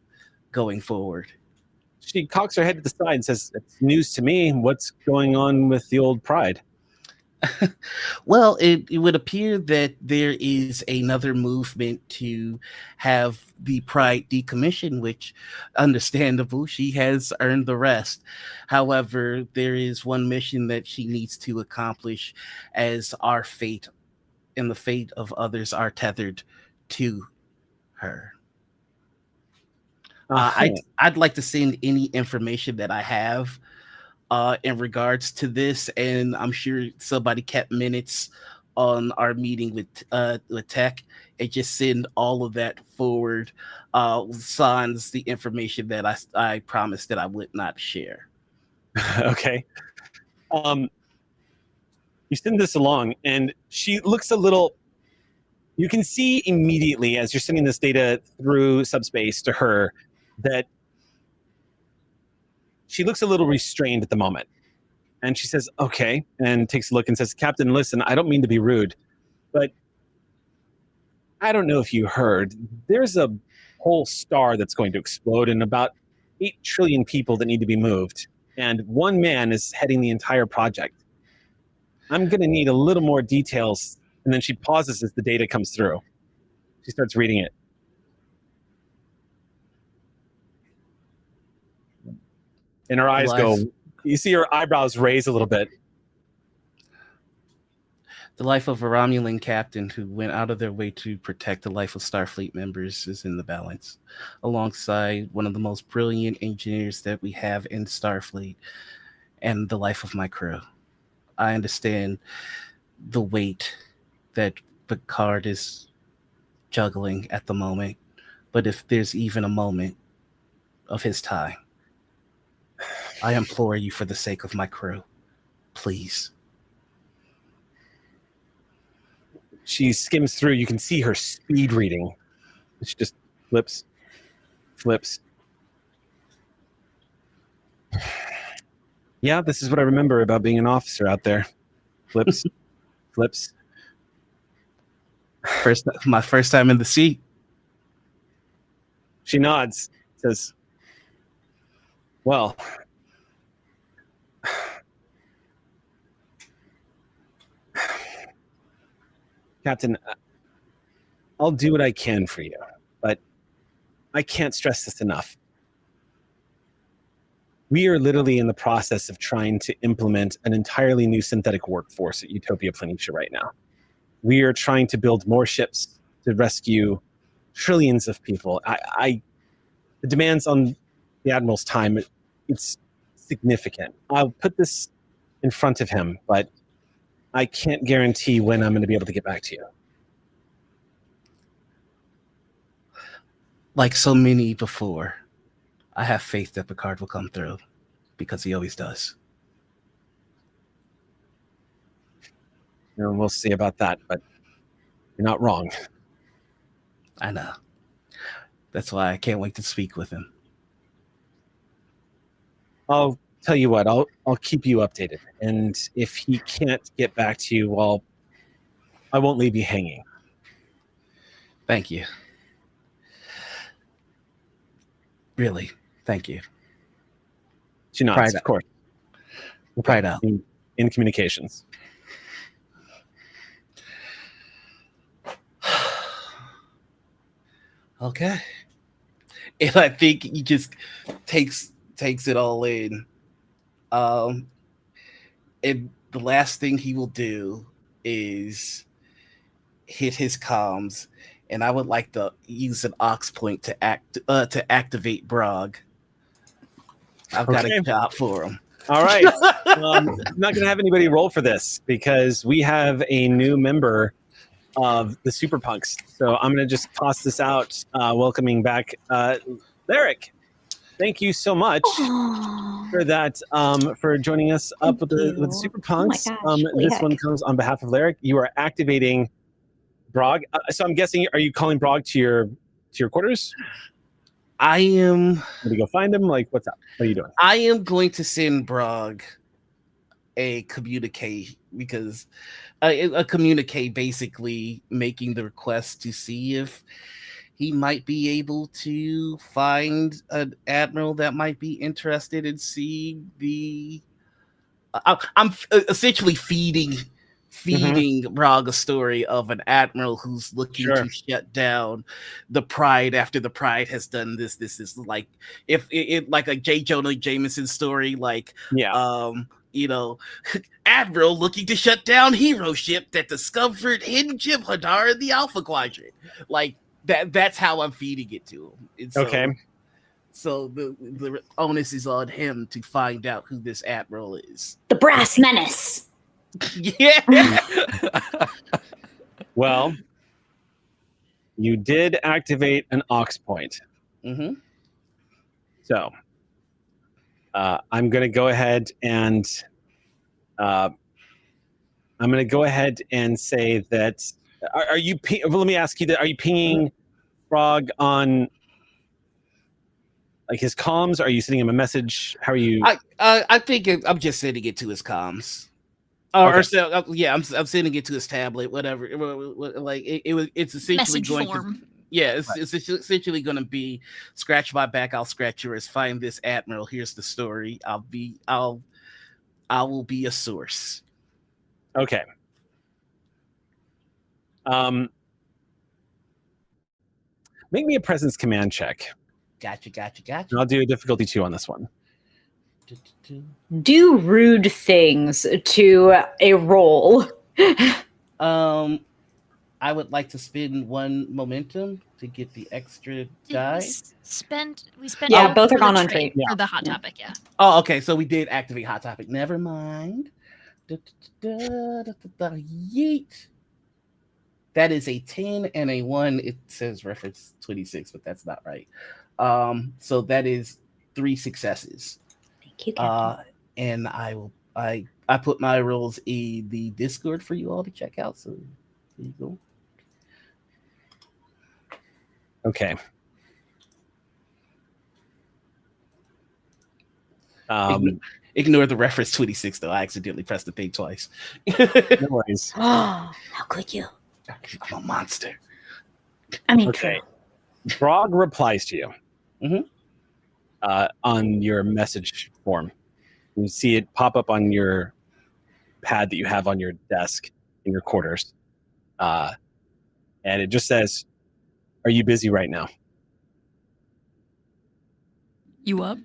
going forward. She cocks her head to the side and says, "It's news to me. What's going on with the old Pride?" Well, it would appear that there is another movement to have the Pride decommissioned, which, understandable, she has earned the rest. However, there is one mission that she needs to accomplish, as our fate and the fate of others are tethered to her. I'd like to send any information that I have in regards to this, and I'm sure somebody kept minutes on our meeting with Tech, and just send all of that forward, sans the information that I promised that I would not share. Okay. You send this along, and she looks a little. You can see immediately as you're sending this data through subspace to her that she looks a little restrained at the moment. And she says, "Okay," and takes a look and says, "Captain, listen, I don't mean to be rude, but I don't know if you heard, there's a whole star that's going to explode and about 8 trillion people that need to be moved. And one man is heading the entire project. I'm going to need a little more details." And then she pauses as the data comes through. She starts reading it. And her eyes go, you see her eyebrows raise a little bit. The life of a Romulan captain who went out of their way to protect the life of Starfleet members is in the balance, alongside one of the most brilliant engineers that we have in Starfleet and the life of my crew. I understand the weight that Picard is juggling at the moment, but if there's even a moment of his time, I implore you for the sake of my crew, please. She skims through. You can see her speed reading. She just flips. Yeah, this is what I remember about being an officer out there. Flips. My first time in the seat. She nods, says, well, Captain, I'll do what I can for you, but I can't stress this enough. We are literally in the process of trying to implement an entirely new synthetic workforce at Utopia Planitia right now. We are trying to build more ships to rescue trillions of people. The demands on the Admiral's time, it's significant. I'll put this in front of him, but I can't guarantee when I'm going to be able to get back to you. Like so many before, I have faith that Picard will come through, because he always does. And we'll see about that, but you're not wrong. I know. That's why I can't wait to speak with him. I'll tell you what, I'll keep you updated. And if he can't get back to you, well, I won't leave you hanging. Thank you. Really, thank you. She nods, Pride of course. Pride out. In communications. Okay. And I think he just takes it all in. And the last thing he will do is hit his comms, and I would like to use an aux point to activate Brog. I've got a job for him. All right. I'm not going to have anybody roll for this because we have a new member of the StreamPunks. So I'm going to just toss this out, welcoming back Lyric. Thank you so much for that, for joining us up with the StreamPunks. This one comes on behalf of Lyric. You are activating Brog. So I'm guessing, are you calling Brog to your quarters? I am. Did you go find him? Like, what's up? What are you doing? I am going to send Brog a communique, because a communique basically making the request to see if he might be able to find an admiral that might be interested in seeing the. I'm essentially feeding Brog a story of an admiral who's looking to shut down the Pride after the Pride has done this. This is like if it like a J. Jonah Jameson story, like Admiral looking to shut down hero ship that discovered hidden Jib Hadar in the Alpha Quadrant. Like that's how I'm feeding it to him. So the onus is on him to find out who this admiral is. The Brass Menace. Yeah. Well, you did activate an aux point. Mm-hmm. So I'm going to go ahead and say that. Are you? Let me ask you that. Are you pinging Frog on like his comms? Are you sending him a message? How are you? I think I'm just sending it to his comms. I'm sending it to his tablet, whatever. Like it's essentially message going form. It's essentially going to be scratch my back, I'll scratch yours. Find this admiral. Here's the story. I will be a source. Okay. Make me a presence command check. Gotcha. I'll do a difficulty 2 on this one. Do rude things to a roll. I would like to spend 1 momentum to get the extra Did we die. spent Yeah, both both are for the gone on trade trade. for the hot Yeah. topic. Yeah. Oh, okay. So we did activate Hot Topic. Never mind. Yeet. That is a 10 and a 1. It says reference 26, but that's not right. So that is 3 successes. Thank you, Captain. And I put my rolls in the Discord for you all to check out. So there you go. Okay. Ignore the reference 26 though. I accidentally pressed the thing twice. No worries. How could you? I'm a monster. I mean, Okay. Brog replies to you on your message form. You see it pop up on your pad that you have on your desk in your quarters. And it just says, "Are you busy right now?" You up?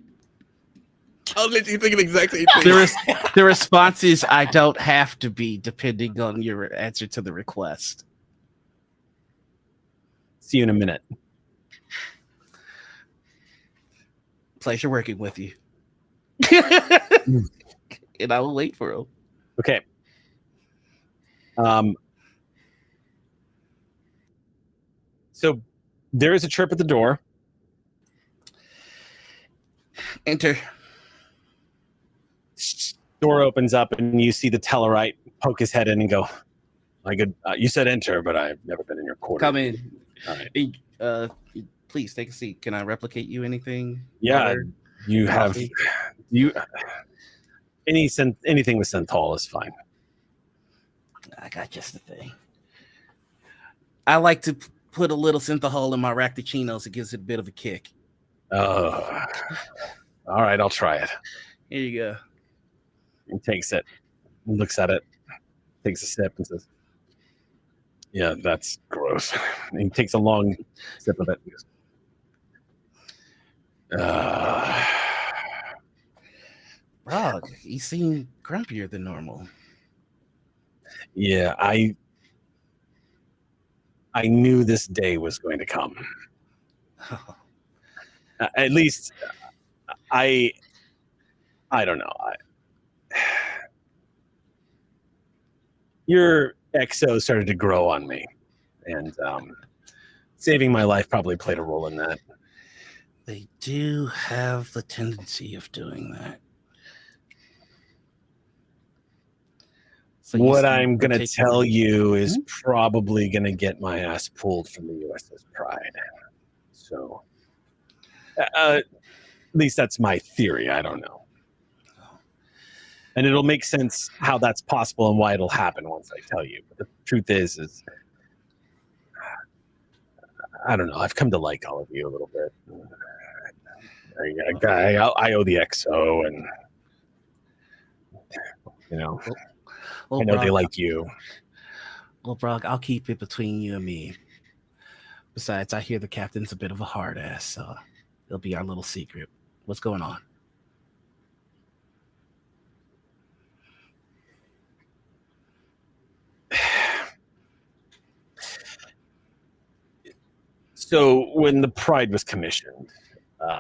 I was literally thinking exactly. The response is, I don't have to be, depending on your answer to the request. See you in a minute. Pleasure working with you. And I will wait for him. Okay. So there is a chirp at the door. Enter. Door opens up and you see the Tellarite poke his head in and go, "My good, you said enter, but I've never been in your quarters." Come in. All right. Please take a seat. Can I replicate you anything? Yeah, Water? you have Coffee? anything with Synthol is fine. I got just the thing. I like to put a little synthahol in my ractachinos. It gives it a bit of a kick. Oh, all right, I'll try it. Here you go. He takes it, looks at it, takes a sip, and says, "Yeah, that's gross." And he takes a long sip of it. And goes, Rog, you seem grumpier than normal. "Yeah, I knew this day was going to come. At least, I don't know. Your XO started to grow on me, and saving my life probably played a role in that." They do have the tendency of doing that. So What I'm going to take- tell you is probably going to get my ass pulled from the USS Pride. So, at least that's my theory. I don't know. And it'll make sense how that's possible and why it'll happen once I tell you. But the truth is I don't know. I've come to like all of you a little bit. I owe the XO, and you know, Well, I know they Brock, like you. Well, Brock, I'll keep it between you and me. Besides, I hear the captain's a bit of a hard ass, so it'll be our little secret. What's going on? So when the Pride was commissioned,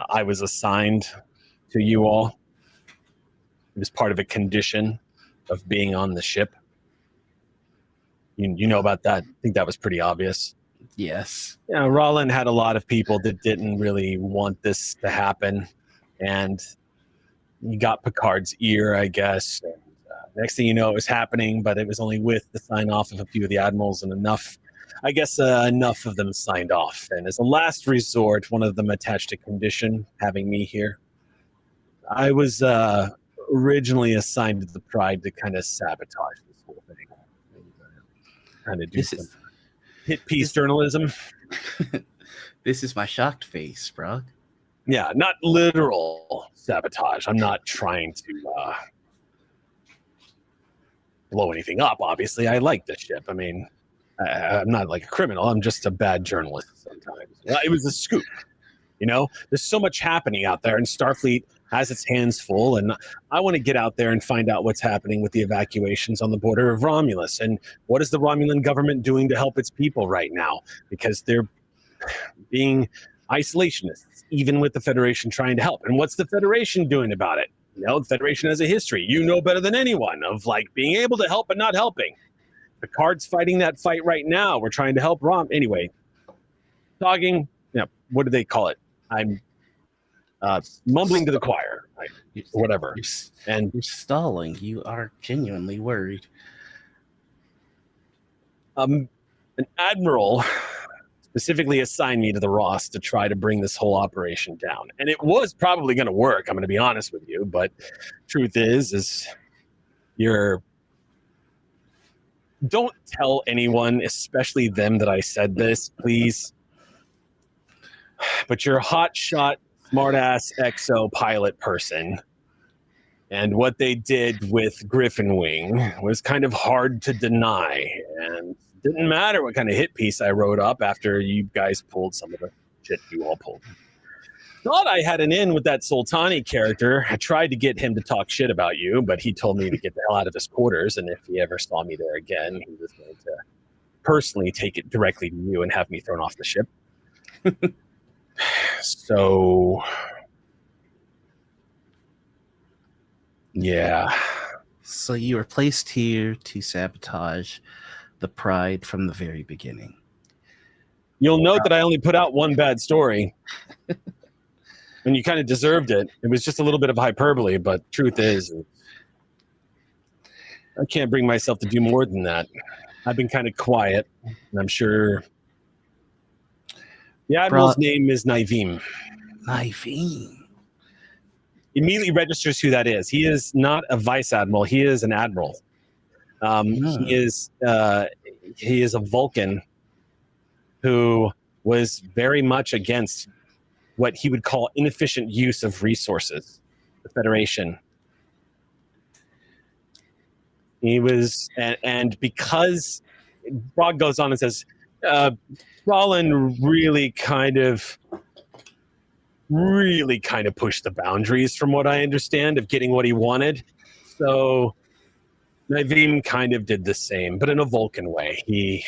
I was assigned to you all. It was part of a condition of being on the ship. You know about that? I think that was pretty obvious. Yes. You know, Rollin had a lot of people that didn't really want this to happen, and you got Picard's ear, I guess. And, next thing you know, it was happening, but it was only with the sign off of a few of the admirals, and enough of them signed off. And as a last resort, one of them attached a condition having me here. I was originally assigned to the Pride to kind of sabotage this whole thing. Kind of do some hit piece journalism. This is my shocked face, Brock. Yeah, not literal sabotage. I'm not trying to blow anything up, obviously. I like this ship. I mean, I'm not like a criminal. I'm just a bad journalist sometimes. It was a scoop. You know, there's so much happening out there in Starfleet. has its hands full, and I want to get out there and find out what's happening with the evacuations on the border of Romulus, and what is the Romulan government doing to help its people right now, because they're being isolationists, even with the Federation trying to help. And what's the Federation doing about it? You know, the Federation has a history. You know better than anyone of like being able to help but not helping. The Card's fighting that fight right now. We're trying to help Rom. Anyway, talking. Yeah, what do they call it? I'm mumbling to the choir, whatever. And You're stalling. You are genuinely worried. an admiral specifically assigned me to the Ross to try to bring this whole operation down. And it was probably going to work, I'm going to be honest with you. But truth is don't tell anyone, especially them, that I said this, please. But you're a hotshot, smartass exo pilot person. And what they did with Griffin Wing was kind of hard to deny. And didn't matter what kind of hit piece I wrote up after you guys pulled some of the shit you all pulled. Thought I had an in with that Sultani character. I tried to get him to talk shit about you, but he told me to get the hell out of his quarters, and if he ever saw me there again, he was going to personally take it directly to you and have me thrown off the ship. So, yeah. So you were placed here to sabotage the Pride from the very beginning. You'll note that I only put out one bad story. And you kind of deserved it. It was just a little bit of hyperbole, but truth is, I can't bring myself to do more than that. I've been kind of quiet, and I'm sure the Admiral's name is Naivim. Naivim. Immediately registers who that is. He is not a vice admiral. He is an admiral. He is a Vulcan who was very much against what he would call inefficient use of resources, the Federation. He was, and because Brog goes on and says, Rollin really kind of pushed the boundaries from what I understand of getting what he wanted. So Naivim kind of did the same, but in a Vulcan way. He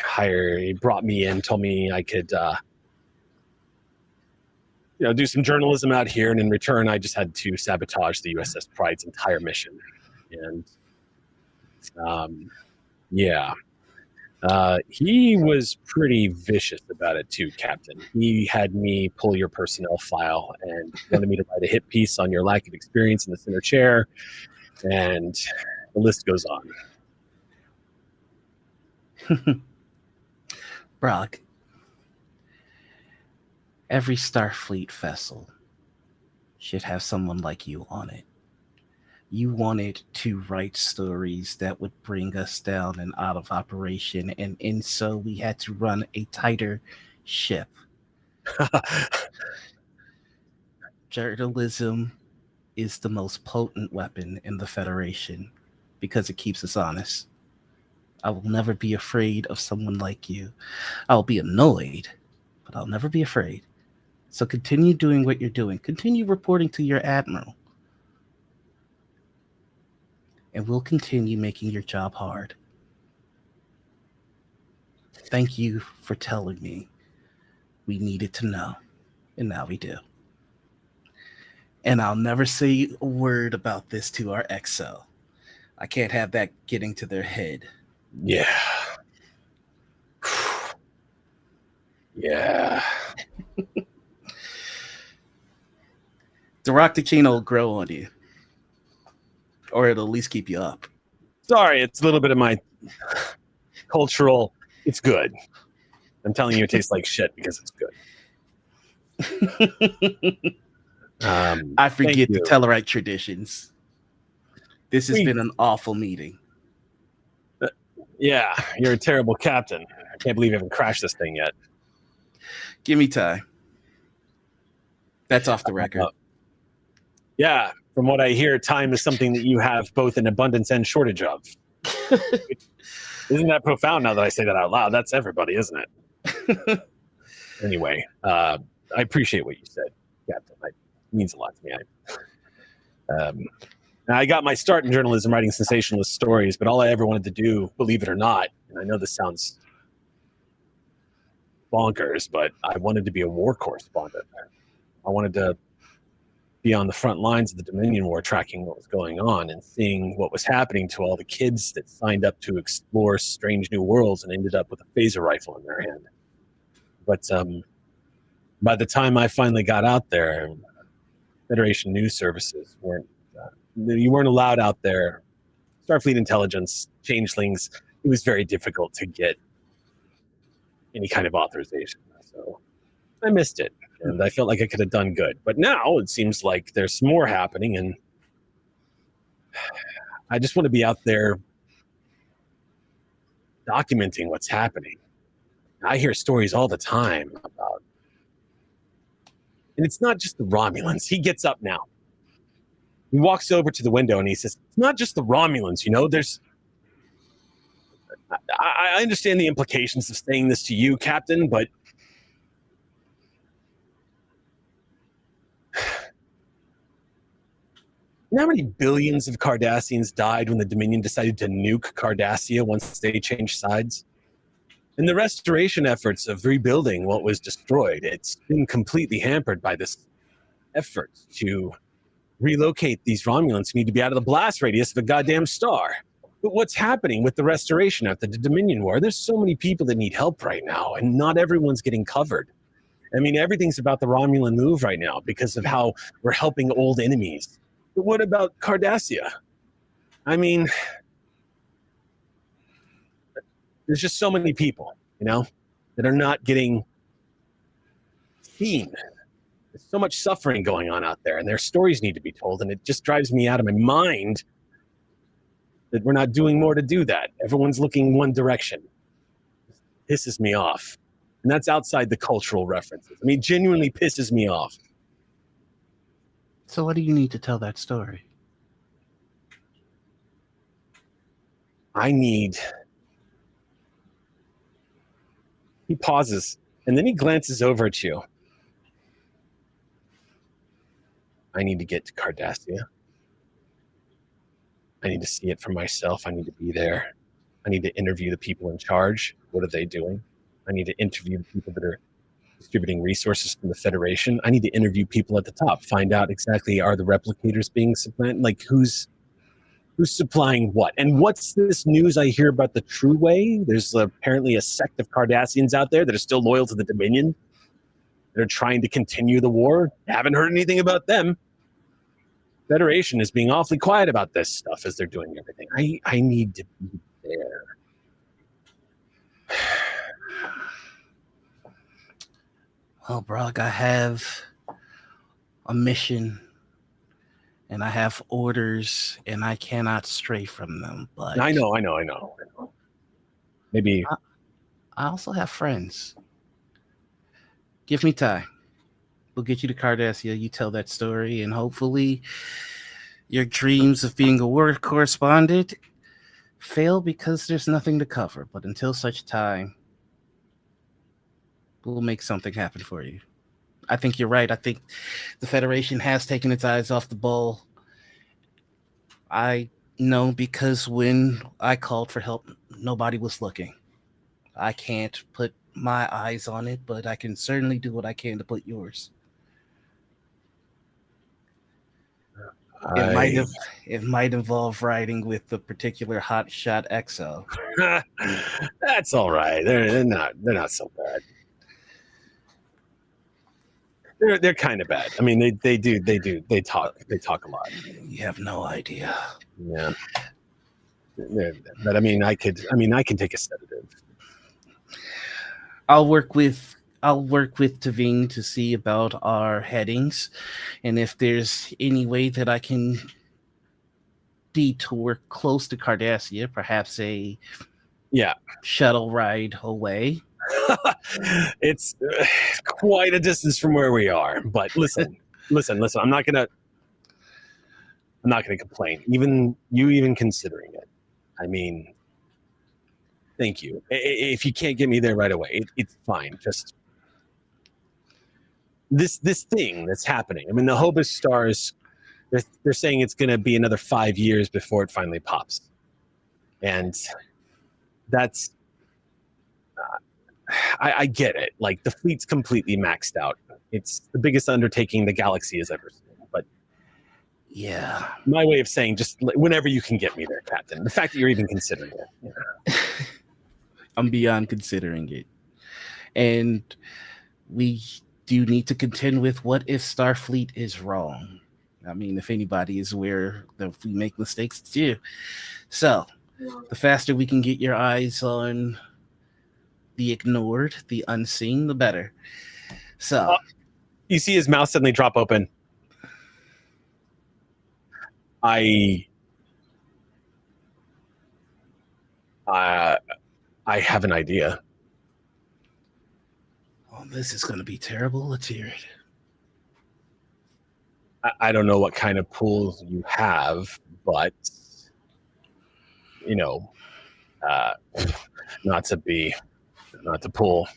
brought me in, told me I could do some journalism out here, and in return, I just had to sabotage the USS Pride's entire mission. And he was pretty vicious about it too, Captain. He had me pull your personnel file and wanted me to write a hit piece on your lack of experience in the center chair, and the list goes on. Brock, every Starfleet vessel should have someone like you on it. You wanted to write stories that would bring us down and out of operation, and in so we had to run a tighter ship. Journalism is the most potent weapon in the Federation because it keeps us honest. I will never be afraid of someone like you. I'll be annoyed, but I'll never be afraid. So continue doing what you're doing. Continue reporting to your admiral. And we'll continue making your job hard. Thank you for telling me we needed to know, and now we do. And I'll never say a word about this to our XO. I can't have that getting to their head. Yeah. Yeah. The Rock-Ticino will grow on you. Or it'll at least keep you up. Sorry, it's a little bit of my cultural. It's good. I'm telling you, it tastes like shit because it's good. I forget the Tellarite traditions. This has been an awful meeting. Yeah, you're a terrible captain. I can't believe you haven't crashed this thing yet. Give me time. That's off the record. Yeah, from what I hear, time is something that you have both in abundance and shortage of. Isn't that profound now that I say that out loud? That's everybody, isn't it? Anyway, I appreciate what you said, Captain. It means a lot to me. Now, I got my start in journalism writing sensationalist stories, but all I ever wanted to do, believe it or not, and I know this sounds bonkers, but I wanted to be a war correspondent. I wanted to be on the front lines of the Dominion War, tracking what was going on and seeing what was happening to all the kids that signed up to explore strange new worlds and ended up with a phaser rifle in their hand. But by the time I finally got out there, Federation news services you weren't allowed out there. Starfleet intelligence, changelings, it was very difficult to get any kind of authorization. So I missed it, and I felt like I could have done good. But now it seems like there's more happening, and I just want to be out there documenting what's happening. I hear stories all the time about, and it's not just the Romulans. He gets up now. He walks over to the window and he says, it's not just the Romulans, you know, I understand the implications of saying this to you, Captain, but you know how many billions of Cardassians died when the Dominion decided to nuke Cardassia once they changed sides? And the restoration efforts of rebuilding what was destroyed, it's been completely hampered by this effort to relocate these Romulans who need to be out of the blast radius of a goddamn star. But what's happening with the restoration after the Dominion War? There's so many people that need help right now, and not everyone's getting covered. I mean, everything's about the Romulan move right now because of how we're helping old enemies. But what about Cardassia? I mean, there's just so many people, you know, that are not getting seen. There's so much suffering going on out there, and their stories need to be told, and it just drives me out of my mind that we're not doing more to do that. Everyone's looking one direction. It pisses me off. And that's outside the cultural references. I mean, genuinely pisses me off. So what do you need to tell that story? He pauses, and then he glances over at you. I need to get to Cardassia. I need to see it for myself. I need to be there. I need to interview the people in charge. What are they doing? I need to interview the people that are distributing resources from the Federation. I need to interview people at the top, find out exactly, are the replicators being supplanted? Like, who's supplying what? And what's this news I hear about the True Way? There's apparently a sect of Cardassians out there that are still loyal to the Dominion. They're trying to continue the war. Haven't heard anything about them. Federation is being awfully quiet about this stuff as they're doing everything. I need to be there. Well, Brock, I have a mission and I have orders and I cannot stray from them. But I know. Maybe I also have friends. Give me time. We'll get you to Cardassia. You tell that story, and hopefully your dreams of being a war correspondent fail because there's nothing to cover. But until such time, we'll make something happen for you. I think you're right. I think the Federation has taken its eyes off the ball. I know because when I called for help, nobody was looking. I can't put my eyes on it, but I can certainly do what I can to put yours. It might involve riding with the particular hotshot XO. That's all right. They're not so bad. They're kind of bad. I mean, they talk a lot. You have no idea. Yeah. But I mean, I can take a sedative. I'll work with Tavine to see about our headings, and if there's any way that I can detour close to Cardassia, perhaps a shuttle ride away. It's quite a distance from where we are, but listen. I'm not gonna complain. Even considering it. I mean, thank you. If you can't get me there right away, it's fine. Just this thing that's happening. I mean, the Hobus stars, they're saying it's going to be another 5 years before it finally pops, and that's I get it. Like, the fleet's completely maxed out. It's the biggest undertaking the galaxy has ever seen. But Yeah. my way of saying, just whenever you can get me there, Captain. The fact that you're even considering it. I'm beyond considering it. And we do need to contend with what if Starfleet is wrong. I mean, if anybody is aware that if we make mistakes, it's you. So, the faster we can get your eyes on the ignored, the unseen, the better. So, You see his mouth suddenly drop open. I have an idea. oh, this is going to be terrible. Let's hear it. I don't know what kind of pools you have, but not to pull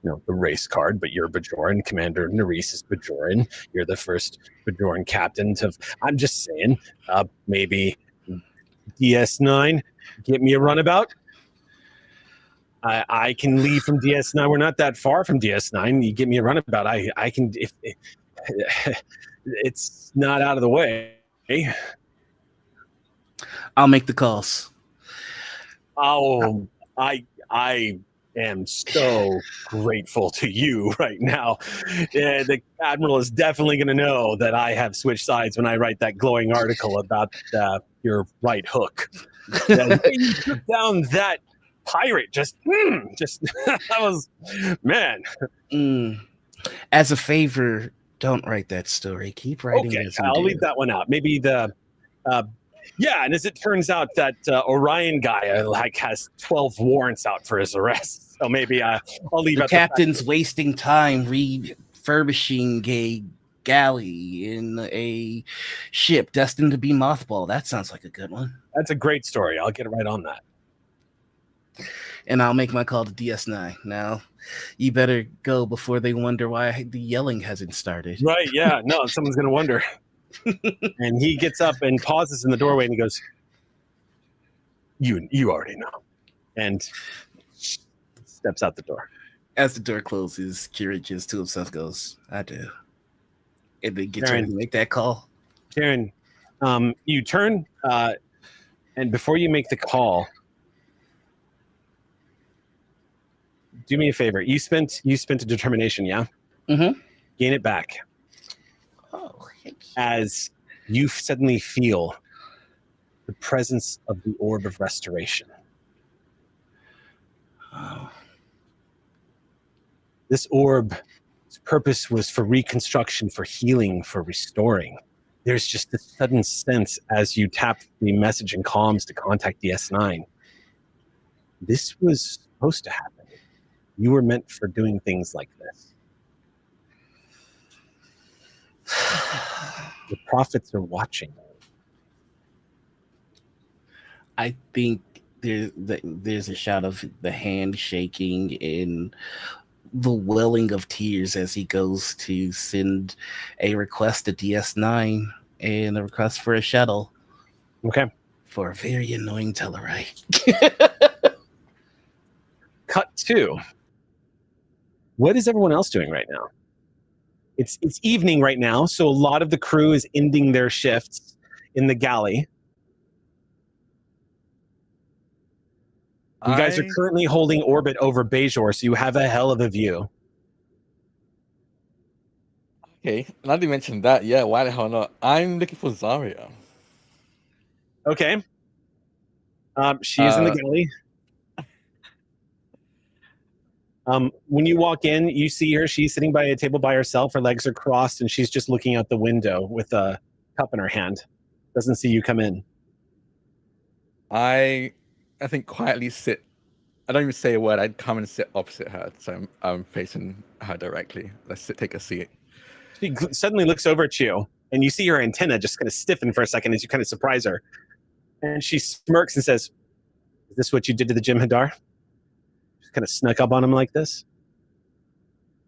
the race card, but you're Bajoran. Commander Nerys is Bajoran. You're the first Bajoran captain to. I'm just saying, maybe DS9, get me a runabout. I can leave from DS9. We're not that far from DS9. You get me a runabout. I can if it's not out of the way. I'll make the calls. Oh, I am so grateful to you right now. The Admiral is definitely going to know that I have switched sides when I write that glowing article about your right hook. The way you took down that pirate, just that was, man. As a favor, don't write that story. Keep writing Okay, as you I'll do. leave that one out. Maybe yeah, and as it turns out, that Orion guy has 12 warrants out for his arrest. So maybe I'll leave The out captain's wasting time refurbishing a galley in a ship destined to be mothballed. That sounds like a good one. That's a great story. I'll get right on that. And I'll make my call to DS9. Now, you better go before they wonder why the yelling hasn't started. Right, yeah. No, someone's going to wonder. And he gets up and pauses in the doorway and he goes, you already know. And steps out the door. As the door closes, Kira just to himself goes, I do. And then gets ready to make that call. Karen, you turn, and before you make the call, do me a favor. You spent a determination, yeah? Mm-hmm. Gain it back. Oh, thank you. As you suddenly feel the presence of the orb of restoration. Oh. This orb's purpose was for reconstruction, for healing, for restoring. There's just this sudden sense as you tap the message in comms to contact DS9. This was supposed to happen. You were meant for doing things like this. The prophets are watching. I think there's a shot of the hand shaking and the welling of tears as he goes to send a request to DS9 and a request for a shuttle. Okay. For a very annoying Tellarite. Cut to. What is everyone else doing right now? It's evening right now, so a lot of the crew is ending their shifts in the galley. You guys are currently holding orbit over Bajor, so you have a hell of a view. Okay, now that you mentioned that, yeah, why the hell not? I'm looking for Zarya. Okay. She is in the galley. When you walk in, you see her. She's sitting by a table by herself. Her legs are crossed, and she's just looking out the window with a cup in her hand. Doesn't see you come in. I think quietly sit. I don't even say a word. I'd come and sit opposite her, so I'm facing her directly. Let's take a seat. She suddenly looks over at you, and you see her antenna just kind of stiffen for a second as you kind of surprise her. And she smirks and says, "Is this what you did to the Jim Hadar? Just kind of snuck up on him like this?"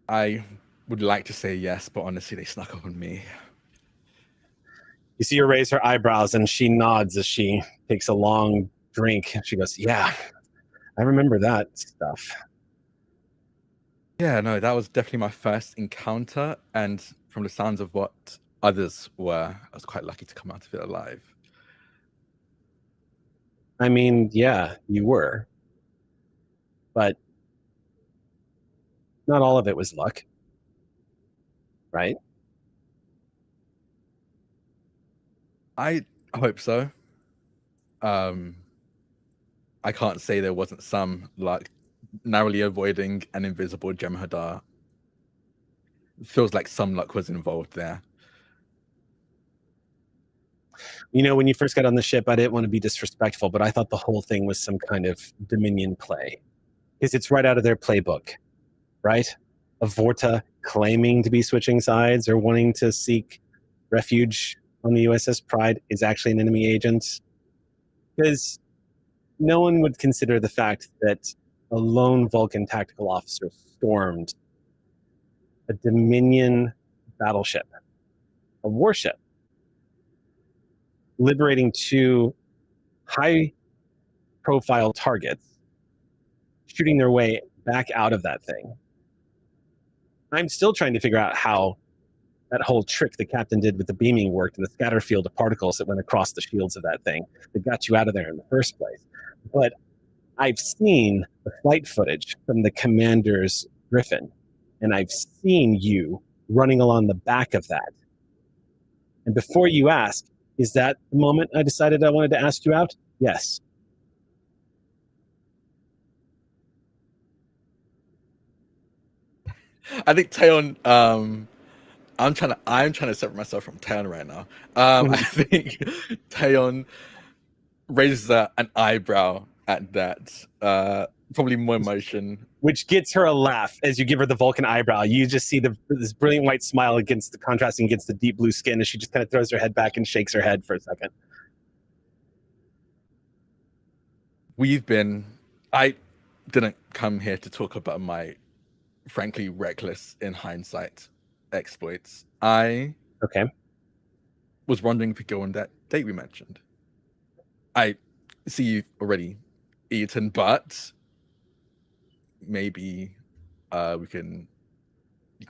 I would like to say yes, but honestly, they snuck up on me. You see her raise her eyebrows, and she nods as she takes a long drink. She goes, "Yeah, I remember that stuff." Yeah, no, that was definitely my first encounter, and from the sounds of what others were, I was quite lucky to come out of it alive. I mean, yeah, you were. But not all of it was luck. Right? I hope so. I can't say there wasn't some luck. Narrowly avoiding an invisible Jem'Hadar feels like some luck was involved there. You know, when you first got on the ship, I didn't want to be disrespectful, but I thought the whole thing was some kind of Dominion play. Because it's right out of their playbook, right? A Vorta claiming to be switching sides or wanting to seek refuge on the USS Pride is actually an enemy agent. Because no one would consider the fact that a lone Vulcan tactical officer stormed a Dominion battleship, a warship, liberating 2 high-profile targets, shooting their way back out of that thing. I'm still trying to figure out how that whole trick the captain did with the beaming worked and the scatter field of particles that went across the shields of that thing that got you out of there in the first place. But I've seen the flight footage from the commander's Griffin, and I've seen you running along the back of that. And before you ask, is that the moment I decided I wanted to ask you out? Yes. I think Taeyeon, I'm trying to separate myself from Taeyeon right now. I think Taeyeon raises an eyebrow at that. Probably more emotion. Which gets her a laugh as you give her the Vulcan eyebrow. You just see this brilliant white smile against the contrasting against the deep blue skin as she just kind of throws her head back and shakes her head for a second. I didn't come here to talk about my frankly reckless in hindsight exploits. I was wondering if we go on that date we mentioned. I see you've already eaten, but maybe you can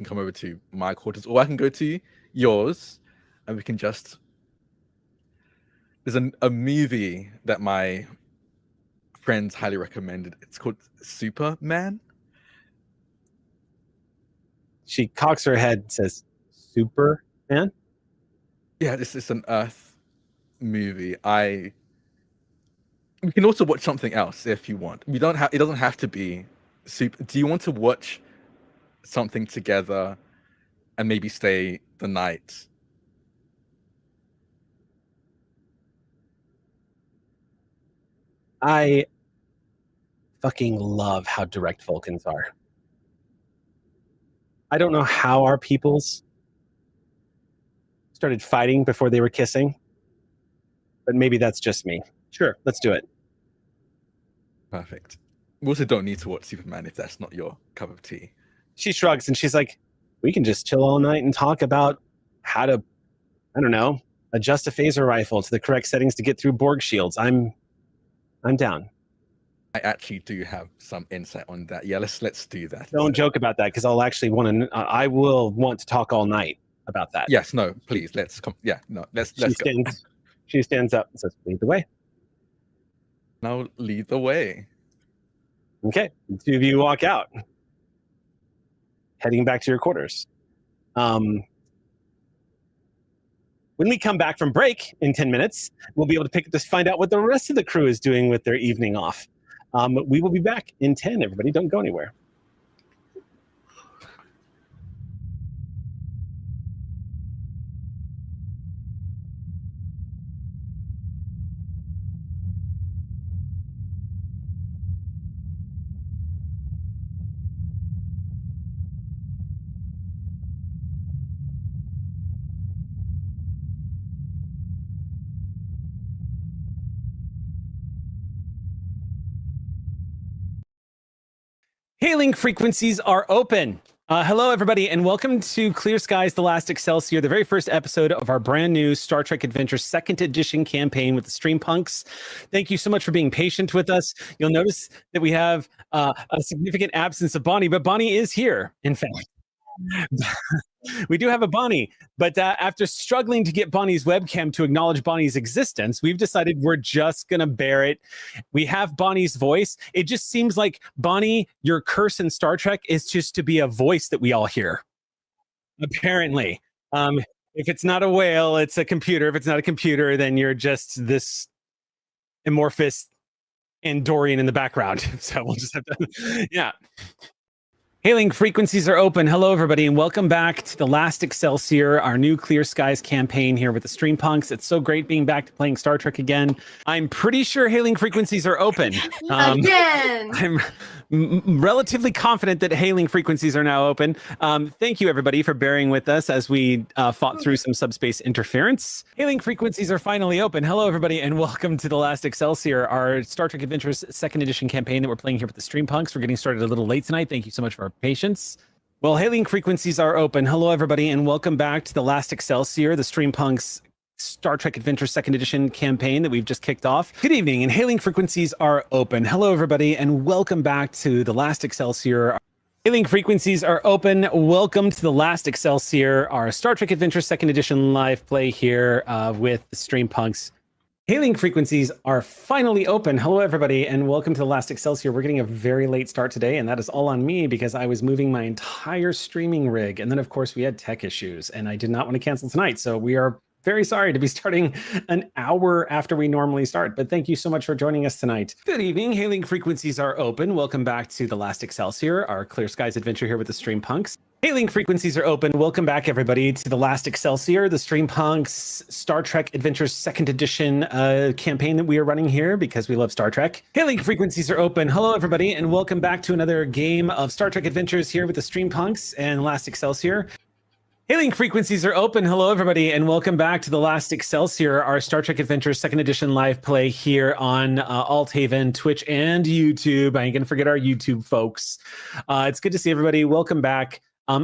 come over to my quarters, or I can go to yours, and we can just. There's a movie that my friends highly recommended. It's called Superman. She cocks her head and says, "Superman?" Yeah, this is an Earth movie. We can also watch something else if you want. We don't have. It doesn't have to be super. Do you want to watch something together and maybe stay the night? I fucking love how direct Vulcans are. I don't know how our peoples started fighting before they were kissing, but maybe that's just me. Sure, let's do it. Perfect. We also don't need to watch Superman if that's not your cup of tea. She shrugs and she's like, we can just chill all night and talk about how to, I don't know, adjust a phaser rifle to the correct settings to get through Borg shields. I'm down. I actually do have some insight on that. Yeah, let's do that. Don't joke about that because I'll actually I will want to talk all night about that. Yes, no, please, let's come. Yeah, no, let's go. She stands up and says, lead the way. Now lead the way. Okay, the 2 of you walk out, heading back to your quarters. When we come back from break in 10 minutes, we'll be able to find out what the rest of the crew is doing with their evening off. We will be back in 10, everybody. Don't go anywhere. Hailing frequencies are open. Hello, everybody, and welcome to Clear Skies: The Last Excelsior, the very first episode of our brand new Star Trek Adventure 2nd Edition campaign with the StreamPunks. Thank you so much for being patient with us. You'll notice that we have a significant absence of Bonnie, but Bonnie is here, in fact. We do have a Bonnie, but after struggling to get Bonnie's webcam to acknowledge Bonnie's existence, we've decided we're just going to bear it. We have Bonnie's voice. It just seems like, Bonnie, your curse in Star Trek is just to be a voice that we all hear. Apparently. If it's not a whale, it's a computer. If it's not a computer, then you're just this amorphous Andorian in the background. So we'll just have to, yeah. Hailing frequencies are open. Hello, everybody, and welcome back to the Last Excelsior, our new Clear Skies campaign here with the StreamPunks. It's so great being back to playing Star Trek again. I'm pretty sure hailing frequencies are open. Again! I'm relatively confident that hailing frequencies are now open. Thank you, everybody, for bearing with us as we fought through some subspace interference. Hailing frequencies are finally open. Hello, everybody, and welcome to the Last Excelsior, our Star Trek Adventures 2nd Edition campaign that we're playing here with the StreamPunks. We're getting started a little late tonight. Thank you so much for our patience. Well, hailing frequencies are open. Hello, everybody, and welcome back to the Last Excelsior, the StreamPunks Star Trek Adventure 2nd Edition campaign that we've just kicked off. Good evening, and hailing frequencies are open. Hello, everybody, and welcome back to the Last Excelsior. Hailing frequencies are open. Welcome to the Last Excelsior, our Star Trek Adventure 2nd Edition live play here with the StreamPunks. Hailing frequencies are finally open. Hello, everybody, and welcome to the Last Excelsior. We're getting a very late start today, and that is all on me because I was moving my entire streaming rig. And then, of course, we had tech issues, and I did not want to cancel tonight. So we are very sorry to be starting an hour after we normally start, but thank you so much for joining us tonight. Good evening. Hailing frequencies are open. Welcome back to the Last Excelsior, our Clear Skies adventure here with the StreamPunks. Hailing frequencies are open. Welcome back, everybody, to the Last Excelsior, the StreamPunks Star Trek Adventures 2nd Edition campaign that we are running here because we love Star Trek. Hailing frequencies are open. Hello, everybody, and welcome back to another game of Star Trek Adventures here with the StreamPunks and Last Excelsior. Hailing frequencies are open. Hello, everybody, and welcome back to the Last Excelsior, our Star Trek Adventures 2nd Edition live play here on Althaven, Twitch, and YouTube. I ain't gonna forget our YouTube folks. It's good to see everybody. Welcome back.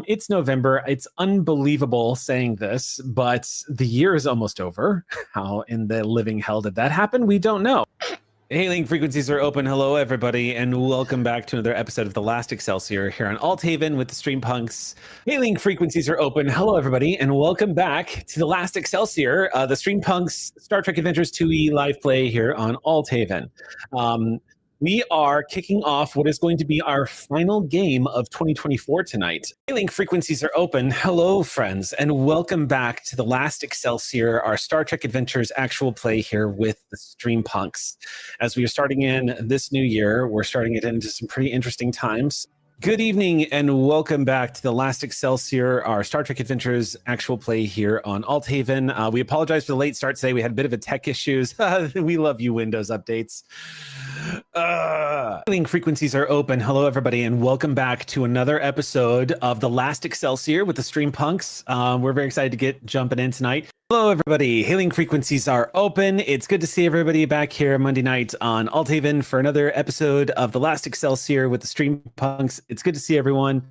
It's November. It's unbelievable saying this, but the year is almost over. How in the living hell did that happen? We don't know. Hailing frequencies are open. Hello, everybody, and welcome back to another episode of The Last Excelsior here on Althaven with the StreamPunks. Hailing frequencies are open. Hello, everybody, and welcome back to The Last Excelsior, the StreamPunks Star Trek Adventures 2E live play here on Althaven. We are kicking off what is going to be our final game of 2024 tonight. Hailing frequencies are open. Hello, friends, and welcome back to the Last Excelsior, our Star Trek Adventures actual play here with the StreamPunks. As we are starting in this new year, we're starting it into some pretty interesting times. Good evening, and welcome back to the Last Excelsior, our Star Trek Adventures actual play here on Althaven. We apologize for the late start today. We had a bit of a tech issues. We love you, Windows updates. Hailing frequencies are open. Hello, everybody, and welcome back to another episode of the Last Excelsior with the StreamPunks. We're very excited to get jumping in tonight. Hello, everybody. Hailing frequencies are open. It's good to see everybody back here Monday night on Althaven for another episode of the Last Excelsior with the StreamPunks. It's good to see everyone.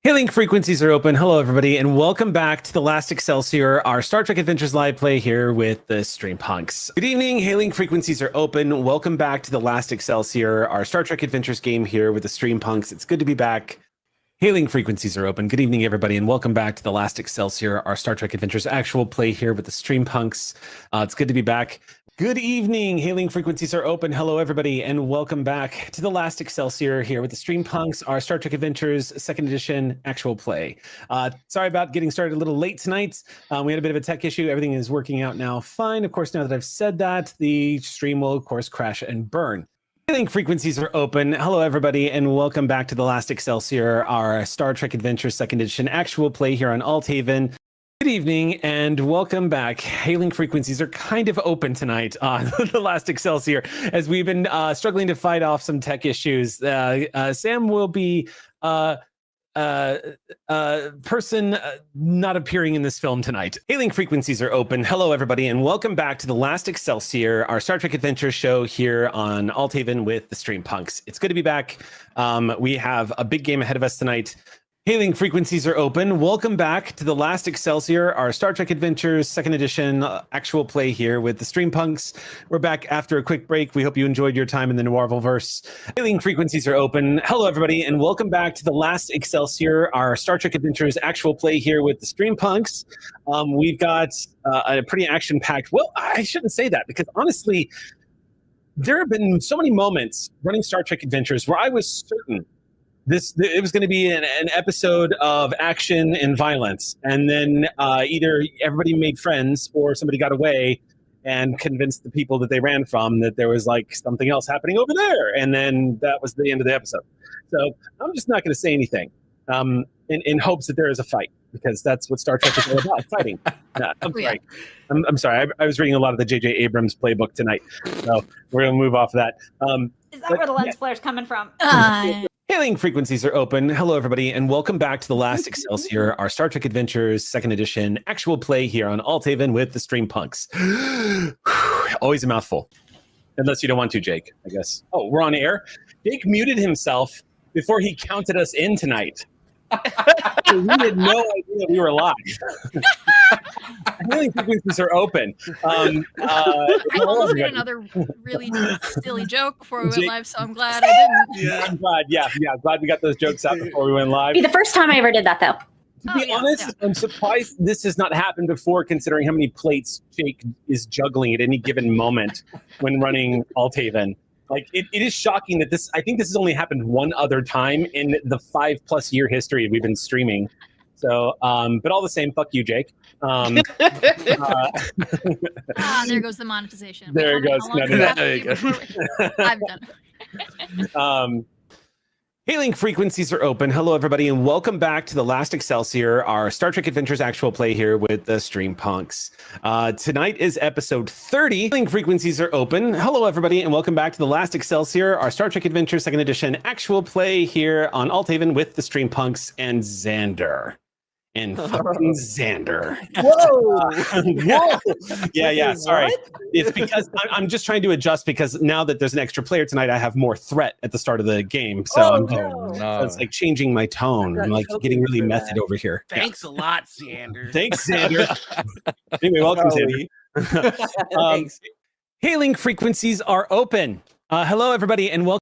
Hailing frequencies are open. Hello, everybody, and welcome back to the Last Excelsior, our Star Trek Adventures live play here with the StreamPunks. Good evening. Hailing frequencies are open. Welcome back to the Last Excelsior, our Star Trek Adventures game here with the StreamPunks. It's good to be back. Hailing frequencies are open. Good evening, everybody, and welcome back to the Last Excelsior, our Star Trek Adventures actual play here with the StreamPunks. It's good to be back. Good evening. Hailing frequencies are open. Hello, everybody, and welcome back to the Last Excelsior here with the StreamPunks, our Star Trek Adventures 2nd Edition actual play. Sorry about getting started a little late tonight. We had a bit of a tech issue. Everything is working out now fine. Of course, now that I've said that, the stream will, of course, crash and burn. Hailing frequencies are open. Hello, everybody, and welcome back to the Last Excelsior, our Star Trek Adventure 2nd Edition actual play here on Althaven. Good evening, and welcome back. Hailing frequencies are kind of open tonight on the Last Excelsior, as we've been struggling to fight off some tech issues. Sam will be person not appearing in this film tonight. Hailing frequencies are open. Hello, everybody, and welcome back to the Last Excelsior, our Star Trek Adventure show here on Althaven with the StreamPunks. It's good to be back. We have a big game ahead of us tonight. Hailing frequencies are open. Welcome back to the Last Excelsior, our Star Trek Adventures 2nd Edition actual play here with the StreamPunks. We're back after a quick break. We hope you enjoyed your time in the Noirville-verse. Hailing frequencies are open. Hello, everybody, and welcome back to the Last Excelsior, our Star Trek Adventures actual play here with the StreamPunks. We've got a pretty action-packed... Well, I shouldn't say that, because honestly, there have been so many moments running Star Trek Adventures where I was certain it was going to be an episode of action and violence, and then either everybody made friends or somebody got away and convinced the people that they ran from that there was like something else happening over there, and then that was the end of the episode. So I'm just not going to say anything in hopes that there is a fight, because that's what Star Trek is all about, fighting. I'm sorry. I'm sorry. I was reading a lot of the J.J. Abrams playbook tonight, so we're going to move off of that. Is that where the lens flare's coming from? Hailing frequencies are open. Hello, everybody, and welcome back to the Last Excelsior, our Star Trek Adventures 2nd Edition actual play here on Althaven with the StreamPunks. Always a mouthful. Unless you don't want to, Jake, I guess. Oh, we're on air? Jake muted himself before he counted us in tonight. So we had no idea we were live. Hailing frequencies are open. I almost made another really silly joke before we went live, so I'm glad I didn't. Yeah, I'm glad. Yeah, glad we got those jokes out before we went live. Be the first time I ever did that, though. To be honest, I'm surprised this has not happened before, considering how many plates Jake is juggling at any given moment when running Althaven. Like, it is shocking that I think this has only happened one other time in the 5+ year history we've been streaming. So, but all the same, fuck you, Jake. There goes the monetization. There Wait, goes. There you go. I'm done. Hailing frequencies are open. Hello, everybody, and welcome back to the Last Excelsior, our Star Trek Adventures actual play here with the StreamPunks. Tonight is episode 30. Hailing frequencies are open. Hello, everybody, and welcome back to the Last Excelsior, our Star Trek Adventures 2nd Edition actual play here on Althaven with the StreamPunks and Xander. And fucking Xander. Whoa! Yeah. Sorry. It's because I'm just trying to adjust, because now that there's an extra player tonight, I have more threat at the start of the game. So so it's like changing my tone. I'm like getting really method over here. Thanks a lot, Xander. Thanks, Xander. Anyway, welcome, Xander. Hailing frequencies are open. Hello, everybody, and welcome.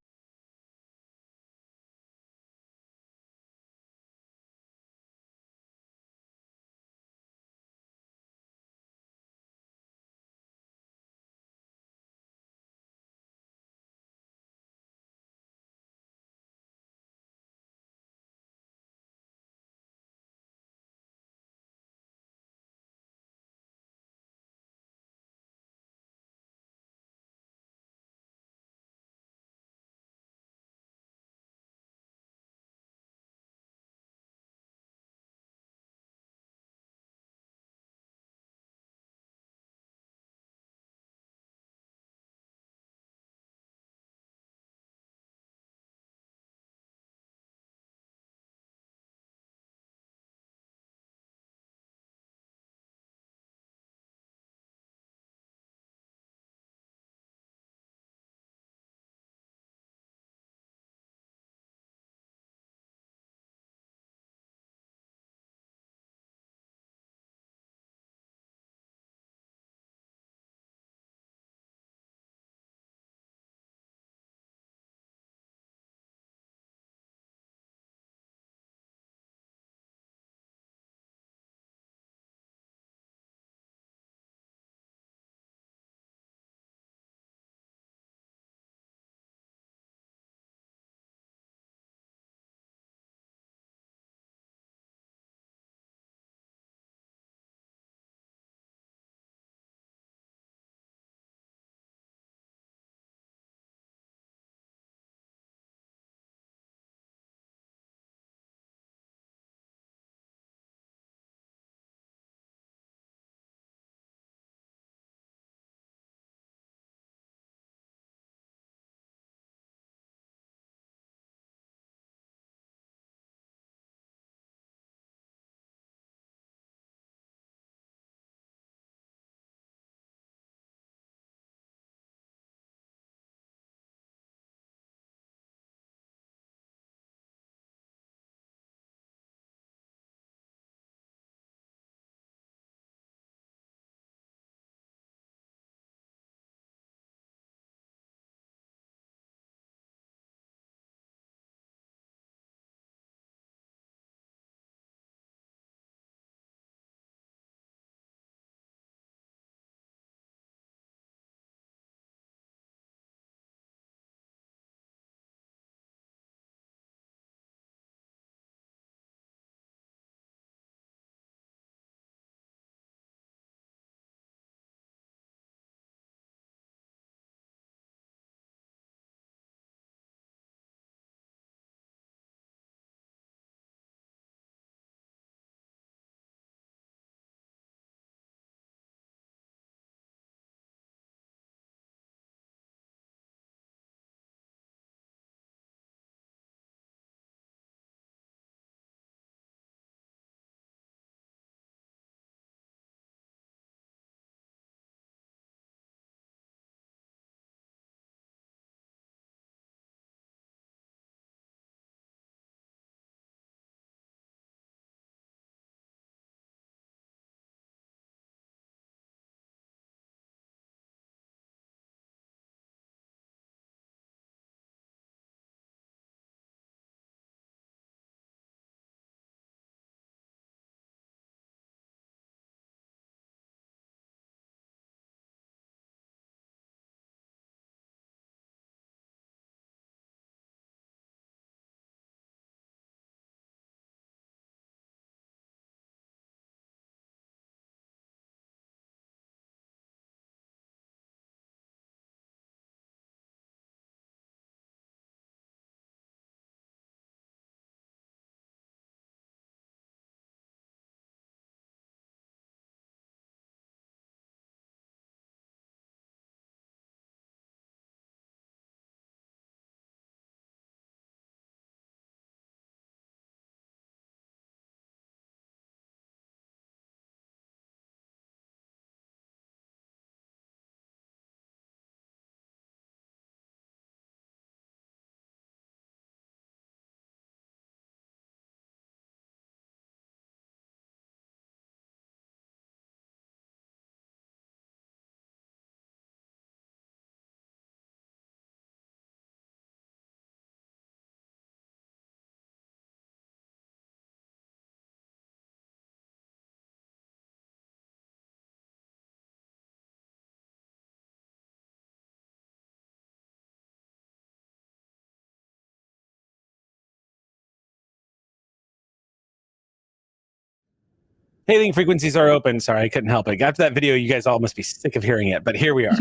Hailing frequencies are open. Sorry, I couldn't help it. After that video, you guys all must be sick of hearing it, but here we are.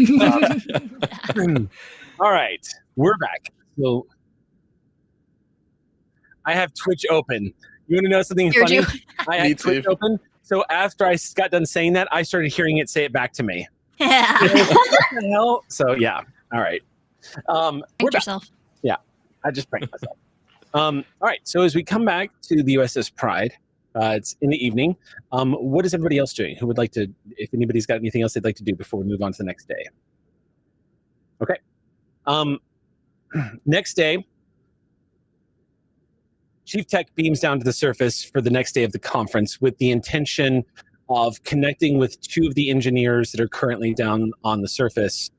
All right, we're back. So I have Twitch open. You want to know something funny? I had Twitch open. So after I got done saying that, I started hearing it say it back to me. Yeah. What the hell? So yeah. All right. Prank yourself. Yeah, I just pranked myself. All right. So as we come back to the USS Pride, it's in the evening. What is everybody else doing? Who would like to? If anybody's got anything else they'd like to do before we move on to the next day. Okay. Next day, Chief Tech beams down to the surface for the next day of the conference with the intention of connecting with two of the engineers that are currently down on the surface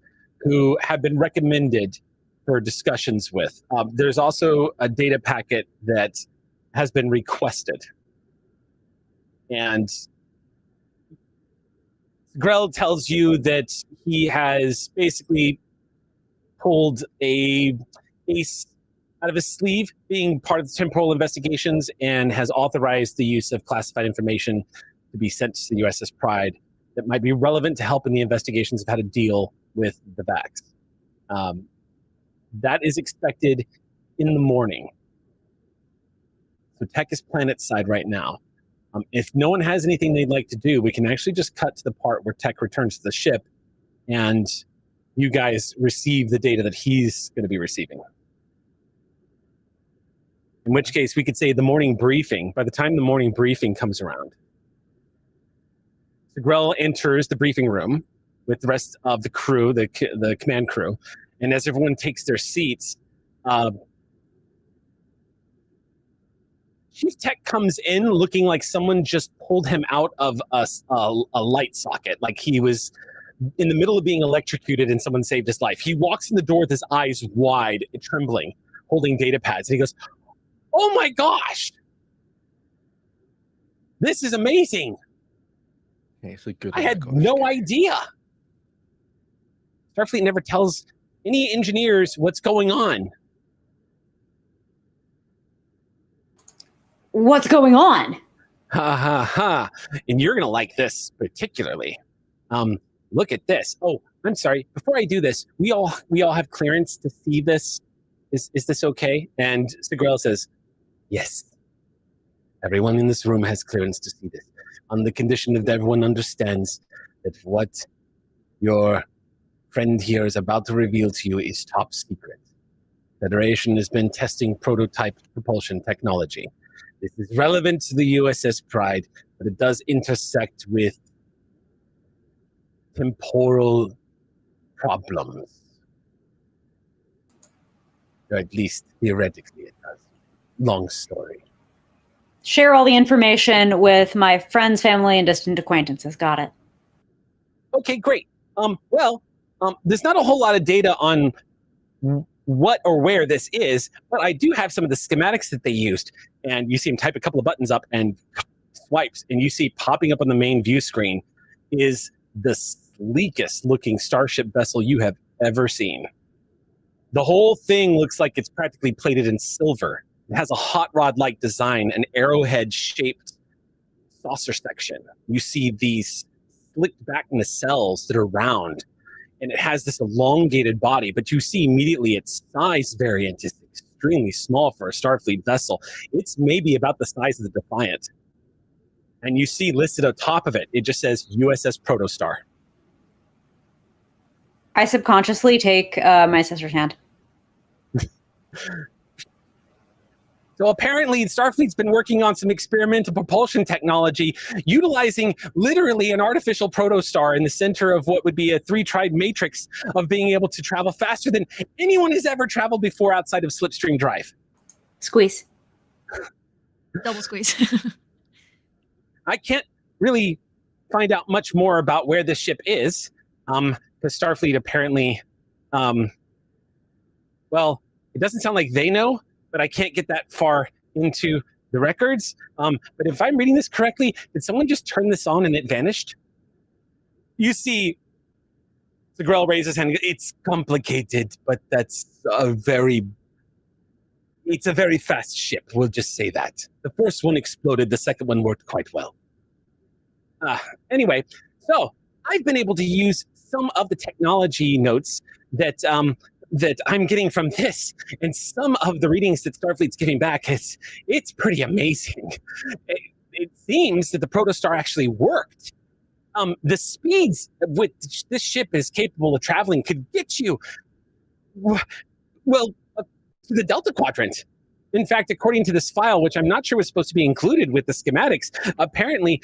who have been recommended for discussions with. There's also a data packet that has been requested. And Grell tells you that he has basically pulled a ace out of his sleeve, being part of the temporal investigations, and has authorized the use of classified information to be sent to the USS Pride that might be relevant to help in the investigations of how to deal with the Vax. That is expected in the morning. So Tech is planetside right now. If no one has anything they'd like to do, we can actually just cut to the part where Tech returns to the ship and you guys receive the data that he's going to be receiving. In which case, we could say the morning briefing, by the time the morning briefing comes around, Grell enters the briefing room with the rest of the crew, the command crew, and as everyone takes their seats, Chief Tech comes in looking like someone just pulled him out of a light socket, like he was in the middle of being electrocuted and someone saved his life. He walks in the door with his eyes wide, trembling, holding data pads, and he goes, "Oh my gosh, this is amazing. Okay, so good. I had no idea. Starfleet never tells any engineers what's going on." What's going on? Ha ha ha. And you're going to like this particularly. Look at this. Oh, I'm sorry. Before I do this, we all have clearance to see this. Is this okay? And Sigrel says, "Yes. Everyone in this room has clearance to see this, on the condition that everyone understands that what your friend here is about to reveal to you is top secret. Federation has been testing prototype propulsion technology. This is relevant to the USS Pride, but it does intersect with temporal problems. Or at least theoretically it does. Long story. Share all the information with my friends, family, and distant acquaintances. Got it. Okay, great. There's not a whole lot of data on what or where this is, but I do have some of the schematics that they used. And you see him type a couple of buttons up and swipes, and you see popping up on the main view screen is the sleekest looking starship vessel you have ever seen. The whole thing looks like it's practically plated in silver. It has a hot rod-like design, an arrowhead-shaped saucer section. You see these slicked back nacelles that are round, and it has this elongated body, but you see immediately its size variant is extremely small for a Starfleet vessel. It's maybe about the size of the Defiant. And you see listed on top of it, it just says USS Protostar. I subconsciously take my sister's hand. So apparently Starfleet's been working on some experimental propulsion technology utilizing literally an artificial protostar in the center of what would be a three-tried matrix of being able to travel faster than anyone has ever traveled before outside of Slipstream Drive. Squeeze. Double squeeze. I can't really find out much more about where this ship is, because Starfleet apparently, it doesn't sound like they know, but I can't get that far into the records. But if I'm reading this correctly, did someone just turn this on and it vanished? You see, Sigrel raises his hand. It's complicated, but it's a very fast ship. We'll just say that. The first one exploded. The second one worked quite well. Anyway, so I've been able to use some of the technology notes that that I'm getting from this, and some of the readings that Starfleet's giving back. It's pretty amazing. It seems that the protostar actually worked. The speeds with this ship is capable of traveling could get you, well, to the Delta Quadrant. In fact, according to this file, which I'm not sure was supposed to be included with the schematics, apparently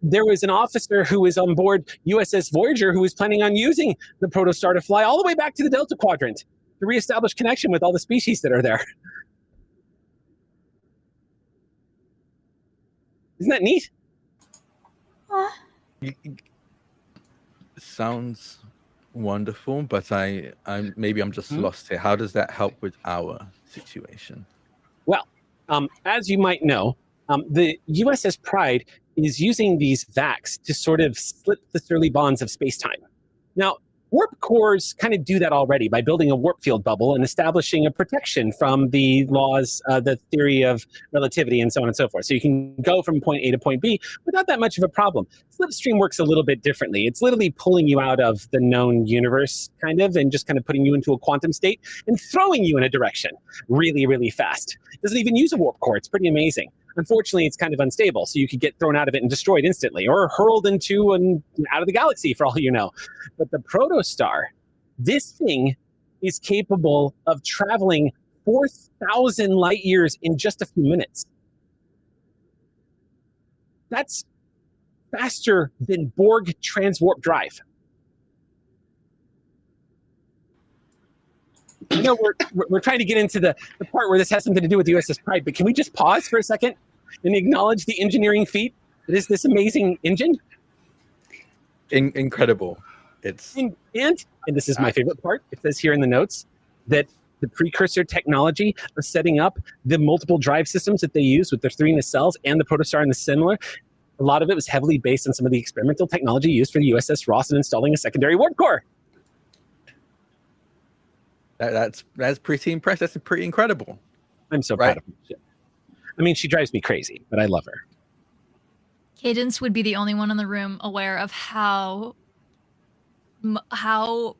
there was an officer who was on board USS Voyager who was planning on using the protostar to fly all the way back to the Delta Quadrant to reestablish connection with all the species that are there. Isn't that neat? Sounds wonderful, but I'm just lost here. How does that help with our situation? Well, as you might know, the USS Pride is using these VACs to sort of slip the surly bonds of space-time. Now, warp cores kind of do that already by building a warp field bubble and establishing a protection from the laws, the theory of relativity, and so on and so forth. So you can go from point A to point B without that much of a problem. Slipstream works a little bit differently. It's literally pulling you out of the known universe, kind of, and just kind of putting you into a quantum state and throwing you in a direction really, really fast. It doesn't even use a warp core. It's pretty amazing. Unfortunately, it's kind of unstable, so you could get thrown out of it and destroyed instantly, or hurled into and out of the galaxy, for all you know. But the protostar, this thing is capable of traveling 4,000 light years in just a few minutes. That's faster than Borg transwarp drive. I know we're trying to get into the part where this has something to do with the USS Pride, but can we just pause for a second and acknowledge the engineering feat that is this amazing engine? Incredible. It's and this is my favorite part. It says here in the notes that the precursor technology of setting up the multiple drive systems that they use with their 3 nacelles and the protostar and the similar, a lot of it was heavily based on some of the experimental technology used for the USS Ross in installing a secondary warp core. That's pretty impressive. That's pretty incredible. I'm so proud of her. I mean, she drives me crazy, but I love her. Cadence would be the only one in the room aware of how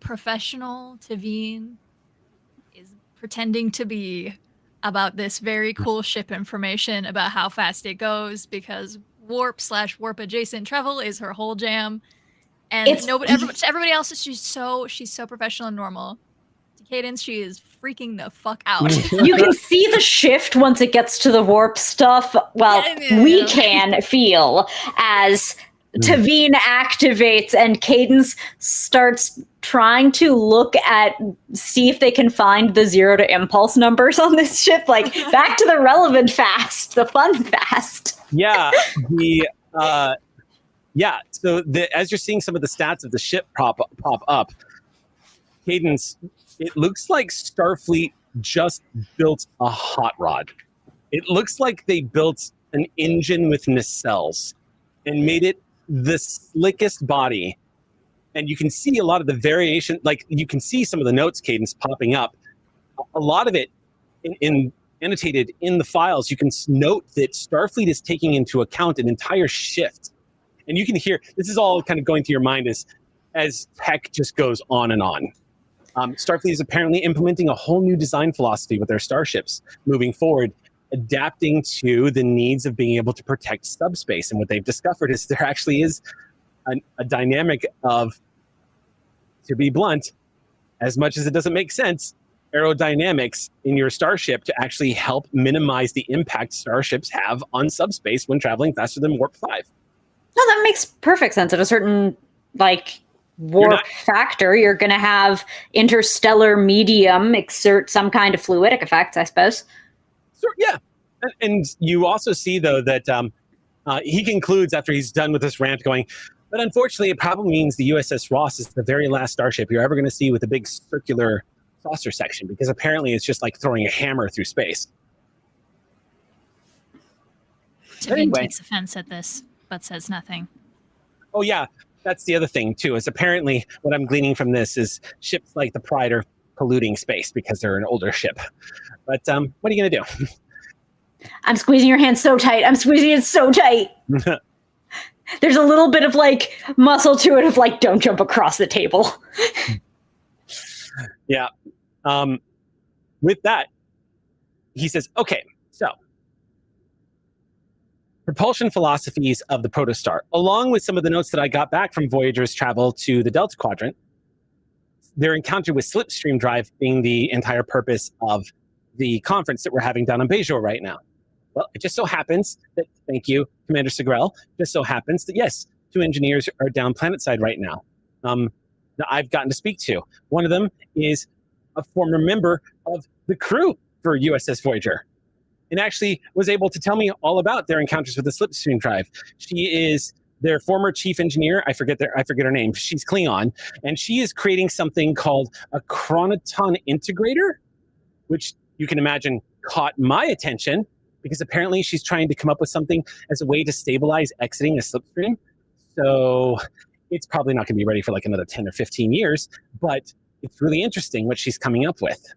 professional Tavine is pretending to be about this very cool ship information about how fast it goes, because warp/warp adjacent travel is her whole jam. And everybody else, she's so professional and normal. Cadence, she is freaking the fuck out. You can see the shift once it gets to the warp stuff. Well, we can feel as Tavine activates and Cadence starts trying to see if they can find the 0 to impulse numbers on this ship. Like, back to the relevant fast, the fun fast. Yeah. So as you're seeing some of the stats of the ship pop up, Cadence, it looks like Starfleet just built a hot rod. It looks like they built an engine with nacelles and made it the slickest body. And you can see a lot of the variation, like you can see some of the notes, Cadence, popping up. A lot of it annotated in the files. You can note that Starfleet is taking into account an entire shift. And you can hear, this is all kind of going through your mind as tech just goes on and on. Starfleet is apparently implementing a whole new design philosophy with their starships moving forward, adapting to the needs of being able to protect subspace. And what they've discovered is there actually is a dynamic of, to be blunt, as much as it doesn't make sense, aerodynamics in your starship to actually help minimize the impact starships have on subspace when traveling faster than warp 5. No, that makes perfect sense. At a certain, warp factor, you're going to have interstellar medium exert some kind of fluidic effect, I suppose. Sure, yeah. And you also see, though, that he concludes after he's done with this rant going, but unfortunately, it probably means the USS Ross is the very last starship you're ever going to see with a big circular saucer section, because apparently it's just like throwing a hammer through space. Tavine takes offense at this, but says nothing. Oh, yeah. That's the other thing, too, is apparently what I'm gleaning from this is ships like the Pride are polluting space because they're an older ship. But what are you going to do? I'm squeezing your hand so tight. I'm squeezing it so tight. There's a little bit of like muscle to it of like, don't jump across the table. Yeah. With that, he says, okay, so propulsion philosophies of the protostar, along with some of the notes that I got back from Voyager's travel to the Delta Quadrant, their encounter with slipstream drive being the entire purpose of the conference that we're having down on Bejor right now. Well, it just so happens that, thank you, Commander Segrel, just so happens that, yes, 2 engineers are down planetside right now that I've gotten to speak to. One of them is a former member of the crew for USS Voyager, and actually was able to tell me all about their encounters with the slipstream drive. She is their former chief engineer. I forget her name. She's Klingon, and she is creating something called a chronoton integrator, which you can imagine caught my attention because apparently she's trying to come up with something as a way to stabilize exiting a slipstream. So it's probably not going to be ready for like another 10 or 15 years, but it's really interesting what she's coming up with.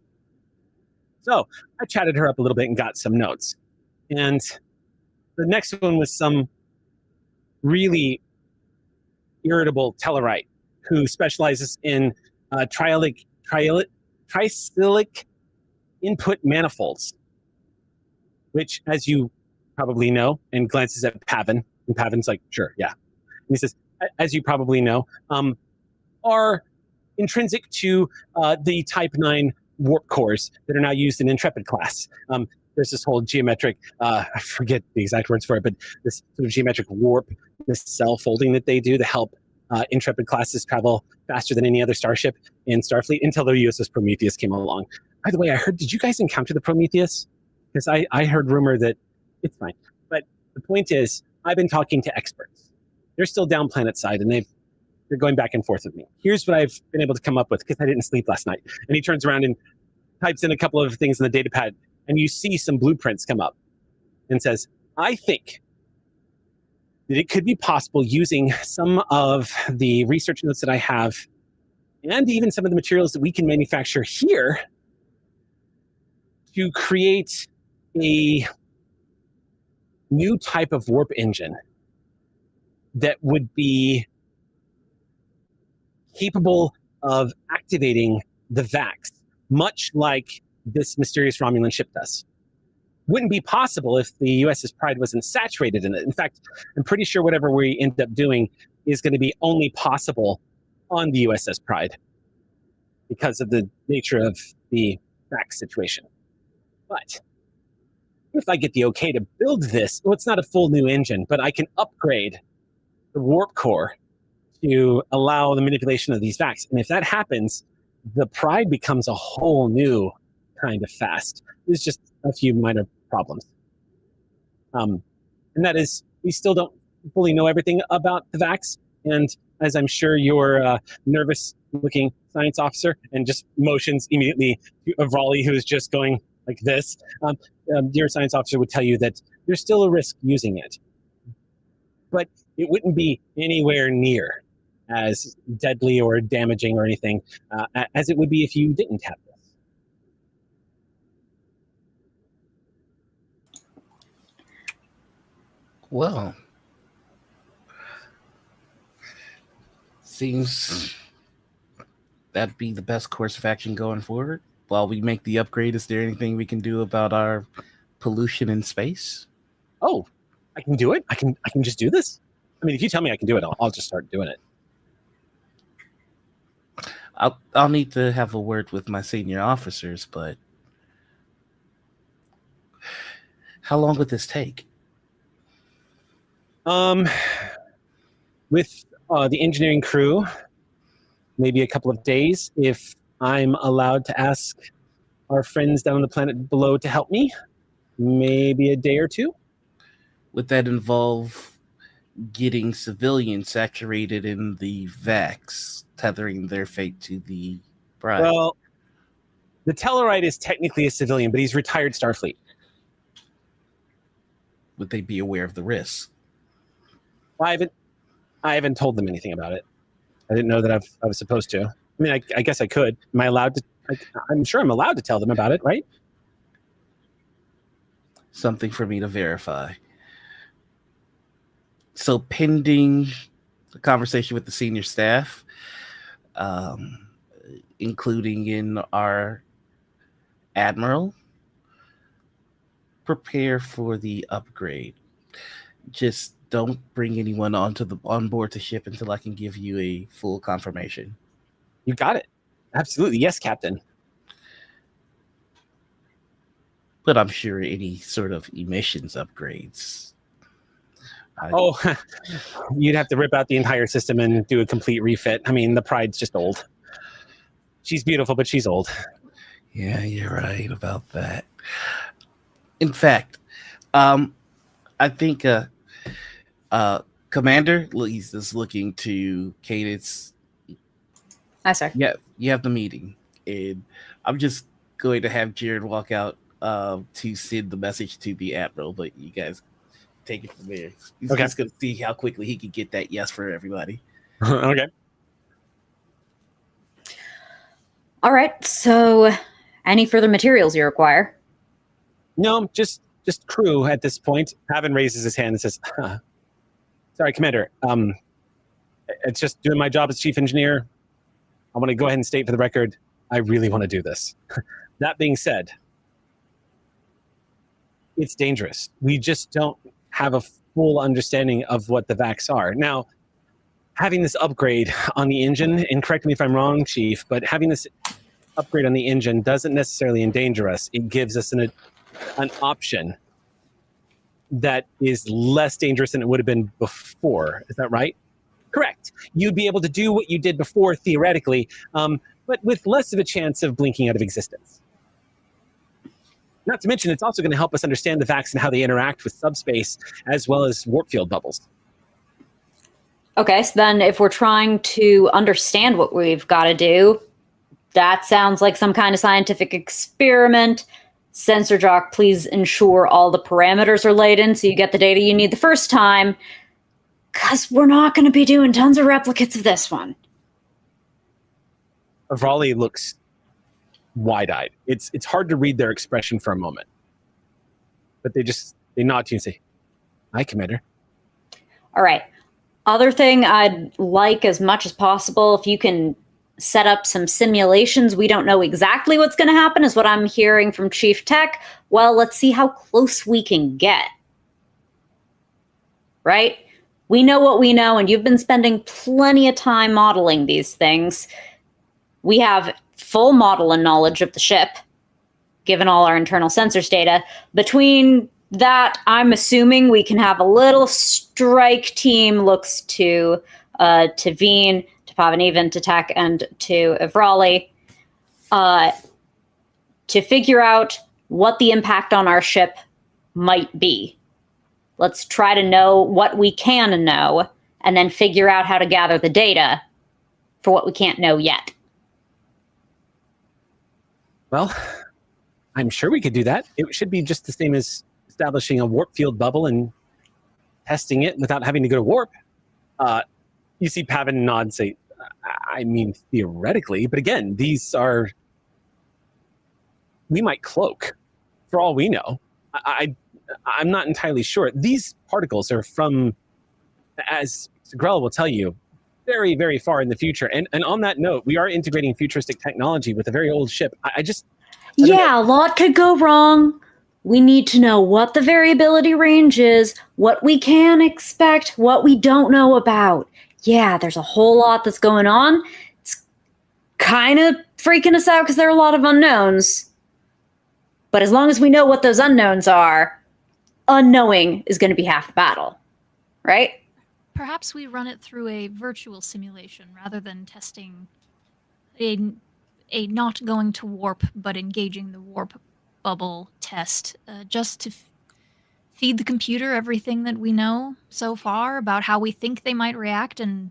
So I chatted her up a little bit and got some notes. And the next one was some really irritable Tellarite who specializes in tricyclic input manifolds, which, as you probably know, and glances at Pavin, and Pavin's like, sure, yeah. And he says, as you probably know, are intrinsic to the Type 9 warp cores that are now used in Intrepid class. There's this whole geometric, I forget the exact words for it, but this sort of geometric warp, this cell folding that they do to help Intrepid classes travel faster than any other starship in Starfleet until the USS Prometheus came along. By the way, I heard, did you guys encounter the Prometheus? Because I heard rumor that it's fine. But the point is, I've been talking to experts. They're still down planet side, and they're going back and forth with me. Here's what I've been able to come up with, because I didn't sleep last night. And he turns around and types in a couple of things in the data pad, and you see some blueprints come up and says, I think that it could be possible using some of the research notes that I have and even some of the materials that we can manufacture here to create a new type of warp engine that would be capable of activating the VAX, much like this mysterious Romulan ship does. Wouldn't be possible if the USS Pride wasn't saturated in it. In fact, I'm pretty sure whatever we end up doing is going to be only possible on the USS Pride because of the nature of the VAX situation. But if I get the okay to build this, well, it's not a full new engine, but I can upgrade the warp core to allow the manipulation of these VAX. And if that happens, the Pride becomes a whole new kind of fast. There's just a few minor problems. And that is, we still don't fully know everything about the VAX. And as I'm sure your nervous-looking science officer and just motions immediately of Raleigh, who is just going like this, your science officer would tell you that there's still a risk using it. But it wouldn't be anywhere near as deadly or damaging or anything as it would be if you didn't have this. Well, seems that'd be the best course of action going forward. While we make the upgrade, is there anything we can do about our pollution in space? Oh, I can do it? I can just do this? I mean, if you tell me I can do it, I'll just start doing it. I'll need to have a word with my senior officers, but how long would this take? With the engineering crew, maybe a couple of days if I'm allowed to ask our friends down on the planet below to help me. Maybe a day or two. Would that involve getting civilians saturated in the VAX, tethering their fate to the Pride? Well, the Tellarite is technically a civilian, but he's retired Starfleet. Would they be aware of the risks? I haven't told them anything about it. I didn't know that I was supposed to. I mean, I guess I could. Am I allowed to? I'm sure I'm allowed to tell them about it, right? Something for me to verify. So pending a conversation with the senior staff, including in our admiral, prepare for the upgrade. Just don't bring anyone on board the ship until I can give you a full confirmation. You got it. Absolutely. Yes, Captain. But I'm sure any sort of emissions upgrades. Oh, you'd have to rip out the entire system and do a complete refit. I mean, the Pride's just old. She's beautiful, but she's old. Yeah, you're right about that. In fact, I think Commander is looking to Cadence. Hi, sir. Yeah, you have the meeting, and I'm just going to have Jared walk out to send the message to the admiral. But you guys take it from there. He's just going to see how quickly he can get that yes for everybody. Okay. All right. So, any further materials you require? No, just crew at this point. Pavan raises his hand and says, sorry, Commander. It's just doing my job as chief engineer. I want to go ahead and state for the record, I really want to do this. That being said, it's dangerous. We just don't have a full understanding of what the vacs are. Now, having this upgrade on the engine, and correct me if I'm wrong, Chief, but having this upgrade on the engine doesn't necessarily endanger us. It gives us an option that is less dangerous than it would have been before. Is that right? Correct. You'd be able to do what you did before, theoretically, but with less of a chance of blinking out of existence. Not to mention, it's also going to help us understand the vacs and how they interact with subspace, as well as warp field bubbles. Okay, so then if we're trying to understand what we've got to do, that sounds like some kind of scientific experiment. Sensor Jock, please ensure all the parameters are laid in so you get the data you need the first time, because we're not going to be doing tons of replicates of this one. Raleigh looks wide-eyed. It's hard to read their expression for a moment. But they nod to you and say, "Hi, Commander." All right. Other thing I'd like as much as possible, if you can set up some simulations. We don't know exactly what's going to happen, is what I'm hearing from Chief Tech. Well, let's see how close we can get. Right? We know what we know, and you've been spending plenty of time modeling these things. We have full model and knowledge of the ship, given all our internal sensors data. Between that, I'm assuming we can have a little strike team looks to Veen, to Pavanivan, to Tech, and to Evrali to figure out what the impact on our ship might be. Let's try to know what we can know, and then figure out how to gather the data for what we can't know yet. Well, I'm sure we could do that. It should be just the same as establishing a warp field bubble and testing it without having to go to warp. You see Pavan nod and say, I mean, theoretically, but again, we might cloak for all we know. I'm not entirely sure. These particles are from, as Grell will tell you, very, very far in the future. And on that note, we are integrating futuristic technology with a very old ship. I don't know. A lot could go wrong. We need to know what the variability range is, what we can expect, what we don't know about. Yeah, there's a whole lot that's going on. It's kind of freaking us out because there are a lot of unknowns. But as long as we know what those unknowns are, unknowing is going to be half the battle, right? Perhaps we run it through a virtual simulation rather than testing a not going to warp but engaging the warp bubble test, just to feed the computer everything that we know so far about how we think they might react and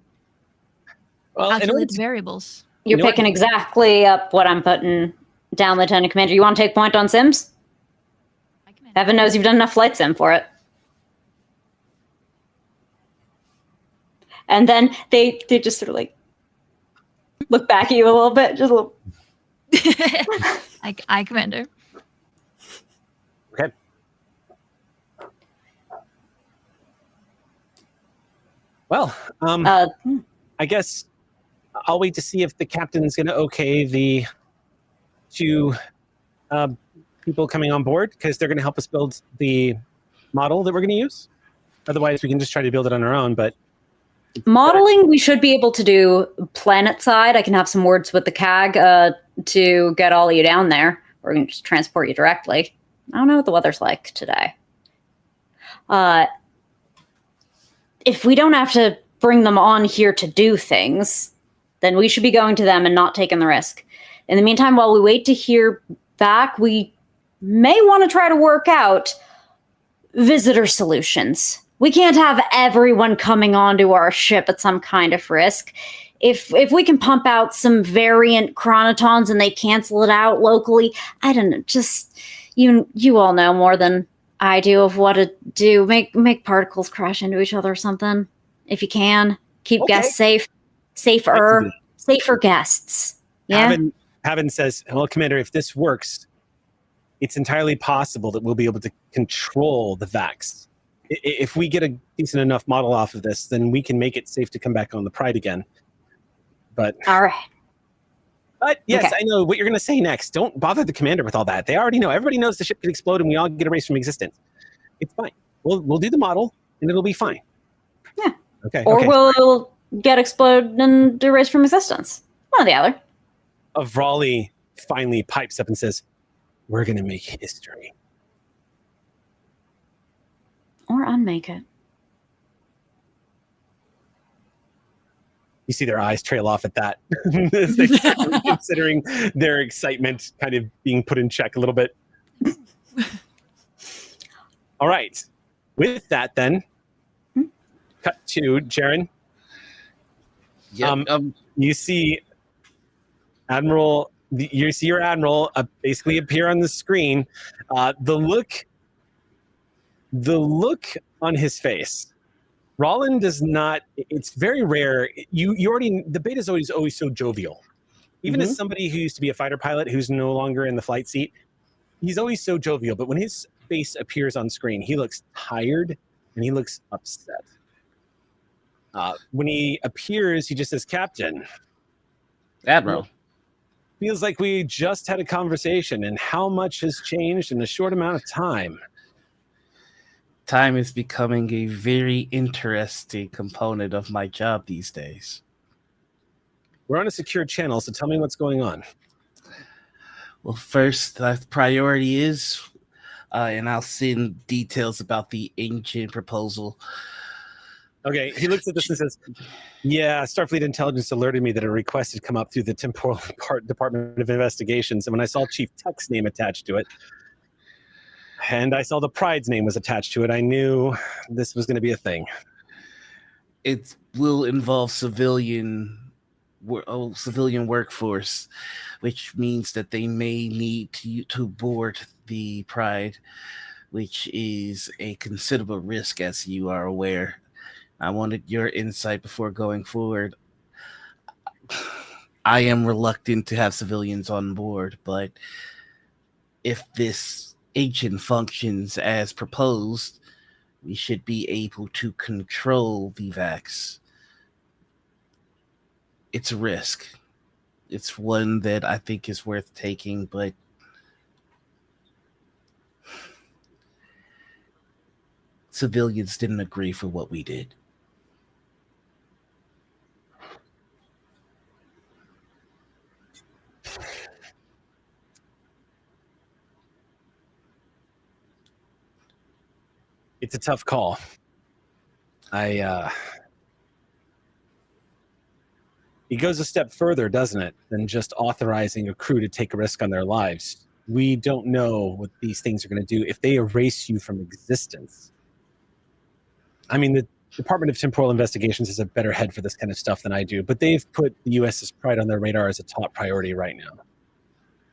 calculate the variables. You're picking exactly up what I'm putting down, Lieutenant Commander. You want to take point on sims? Heaven knows you've done enough flight sim for it. And then they just sort of like look back at you a little bit, just a little. I Commander. Okay. Well, I guess I'll wait to see if the captain's going to okay the two people coming on board, because they're going to help us build the model that we're going to use. Otherwise, we can just try to build it on our own. But modeling, we should be able to do planet side. I can have some words with the CAG to get all of you down there. Or we can just transport you directly. I don't know what the weather's like today. If we don't have to bring them on here to do things, then we should be going to them and not taking the risk. In the meantime, while we wait to hear back, we may want to try to work out visitor solutions. We can't have everyone coming onto our ship at some kind of risk. If we can pump out some variant chronotons and they cancel it out locally, I don't know, just you all know more than I do of what to do. Make particles crash into each other or something. If you can. Keep guests safe. Safer guests. Yeah. Haven says, well, Commander, if this works, it's entirely possible that we'll be able to control the Vax. If we get a decent enough model off of this, then we can make it safe to come back on the Pride again. But all right. But yes, okay. I know what you're going to say next. Don't bother the commander with all that. They already know. Everybody knows the ship could explode and we all get erased from existence. It's fine. We'll do the model and it'll be fine. Yeah. Okay. Or we'll get exploded and erased from existence. One or the other. Vrali finally pipes up and says, "We're going to make history." Or unmake it. You see their eyes trail off at that, considering their excitement kind of being put in check a little bit. All right. With that, then, cut to Jaren. Yep. You see Admiral. You see your admiral basically appear on the screen. The look on his face. Rollin does not. It's very rare. You already. The beta is always so jovial. Even as somebody who used to be a fighter pilot who's no longer in the flight seat, he's always so jovial. But when his face appears on screen, he looks tired and he looks upset. When he appears, he just says, "Captain, Admiral." Feels like we just had a conversation, and how much has changed in a short amount of time." Time is becoming a very interesting component of my job these days. We're on a secure channel, so tell me what's going on. Well, first, the priority is, and I'll send details about the ancient proposal. Okay, he looks at this and says, "Yeah, Starfleet Intelligence alerted me that a request had come up through the Temporal Department of Investigations, and when I saw Chief Tech's name attached to it, and I saw the Pride's name was attached to it, I knew this was going to be a thing." It will involve civilian workforce, which means that they may need to board the Pride, which is a considerable risk, as you are aware. I wanted your insight before going forward. I am reluctant to have civilians on board, but if this agent functions as proposed, we should be able to control the Vax. It's a risk. It's one that I think is worth taking, but civilians didn't agree for what we did. It's a tough call. It goes a step further, doesn't it, than just authorizing a crew to take a risk on their lives. We don't know what these things are going to do if they erase you from existence. I mean, the Department of Temporal Investigations is a better head for this kind of stuff than I do, but they've put the USS Pride on their radar as a top priority right now.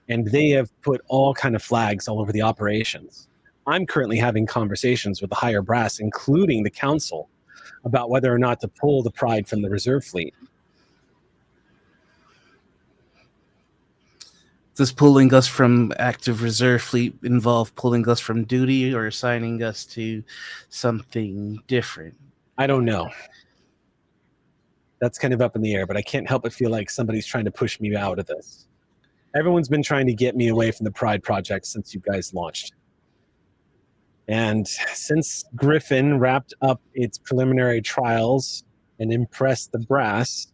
And they have put all kind of flags all over the operations. I'm currently having conversations with the higher brass, including the council, about whether or not to pull the Pride from the reserve fleet. Does pulling us from active reserve fleet involve pulling us from duty or assigning us to something different? I don't know. that's kind of up in the air, but I can't help but feel like somebody's trying to push me out of this. Everyone's been trying to get me away from the Pride Project since you guys launched. And since Griffin wrapped up its preliminary trials and impressed the brass,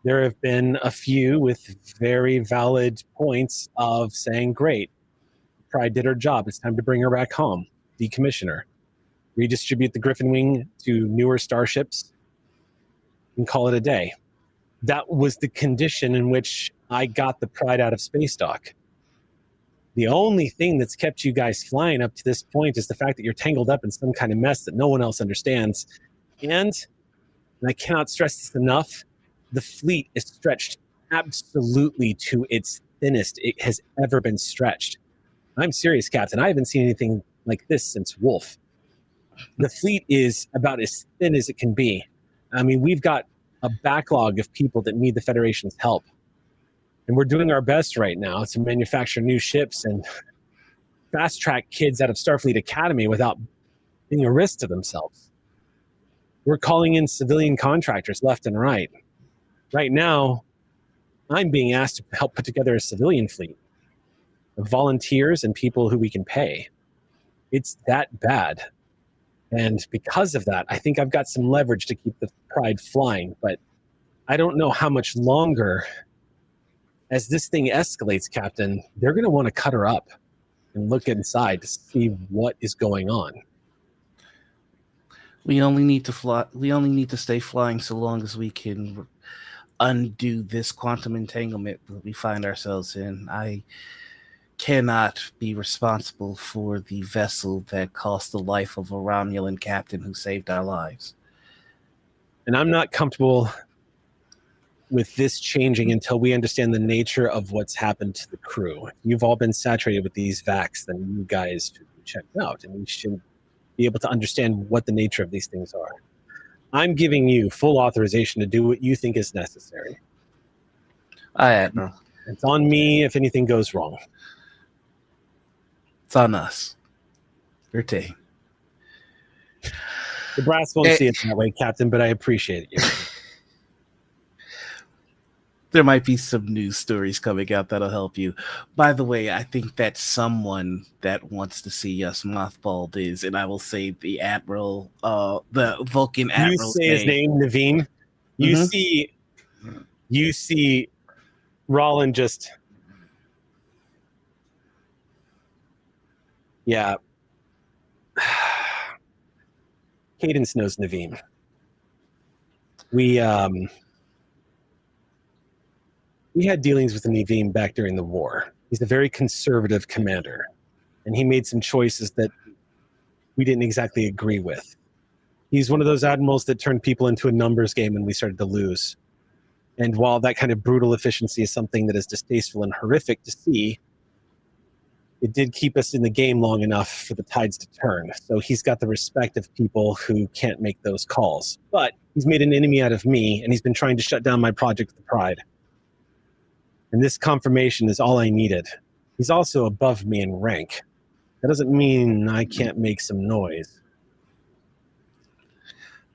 there have been a few with very valid points of saying, great, Pride did her job. It's time to bring her back home, decommission her, redistribute the Griffin wing to newer starships, and call it a day. That was the condition in which I got the Pride out of space dock. The only thing that's kept you guys flying up to this point is the fact that you're tangled up in some kind of mess that no one else understands. And I cannot stress this enough, the fleet is stretched absolutely to its thinnest it has ever been stretched. I'm serious, Captain. I haven't seen anything like this since Wolf. The fleet is about as thin as it can be. I mean, we've got a backlog of people that need the Federation's help. And we're doing our best right now to manufacture new ships and fast-track kids out of Starfleet Academy without being a risk to themselves. We're calling in civilian contractors left and right. Right now, I'm being asked to help put together a civilian fleet of volunteers and people who we can pay. It's that bad. And because of that, I think I've got some leverage to keep the Pride flying, but I don't know how much longer. As this thing escalates, Captain, they're going to want to cut her up and look inside to see what is going on. We only need to fly. We only need to stay flying so long as we can undo this quantum entanglement that we find ourselves in. I cannot be responsible for the vessel that cost the life of a Romulan captain who saved our lives. And I'm not comfortable with this changing until we understand the nature of what's happened to the crew. You've all been saturated with these vacs, then you guys should be checked out, and you should be able to understand what the nature of these things are. I'm giving you full authorization to do what you think is necessary. Aye, Admiral. It's on me if anything goes wrong. It's on us. Your team. The brass won't see it that way, Captain, but I appreciate it. There might be some news stories coming out that'll help you. By the way, I think that someone that wants to see us mothballed is, and I will say the Admiral, the Vulcan Admiral. You say his name, Naveem. You see Rollin just, yeah. Cadence knows Naveem. We had dealings with Naveem back during the war. He's a very conservative commander, and he made some choices that we didn't exactly agree with. He's one of those admirals that turned people into a numbers game when we started to lose. And while that kind of brutal efficiency is something that is distasteful and horrific to see, it did keep us in the game long enough for the tides to turn. So he's got the respect of people who can't make those calls. But he's made an enemy out of me, and he's been trying to shut down my project with the Pride. And this confirmation is all I needed. He's also above me in rank. That doesn't mean I can't make some noise.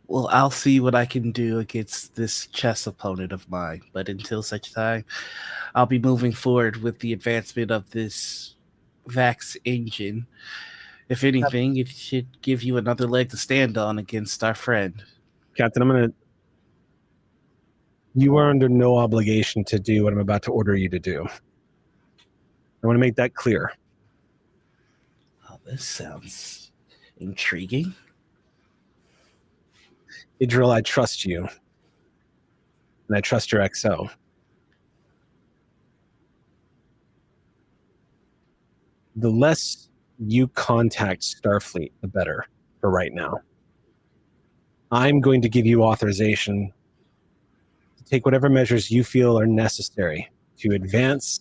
Well, I'll see what I can do against this chess opponent of mine. But until such time, I'll be moving forward with the advancement of this Vax engine. If anything, it should give you another leg to stand on against our friend. Captain, you are under no obligation to do what I'm about to order you to do. I want to make that clear. Oh, this sounds intriguing. Idril, I trust you. And I trust your XO. The less you contact Starfleet, the better for right now. I'm going to give you authorization to take whatever measures you feel are necessary to advance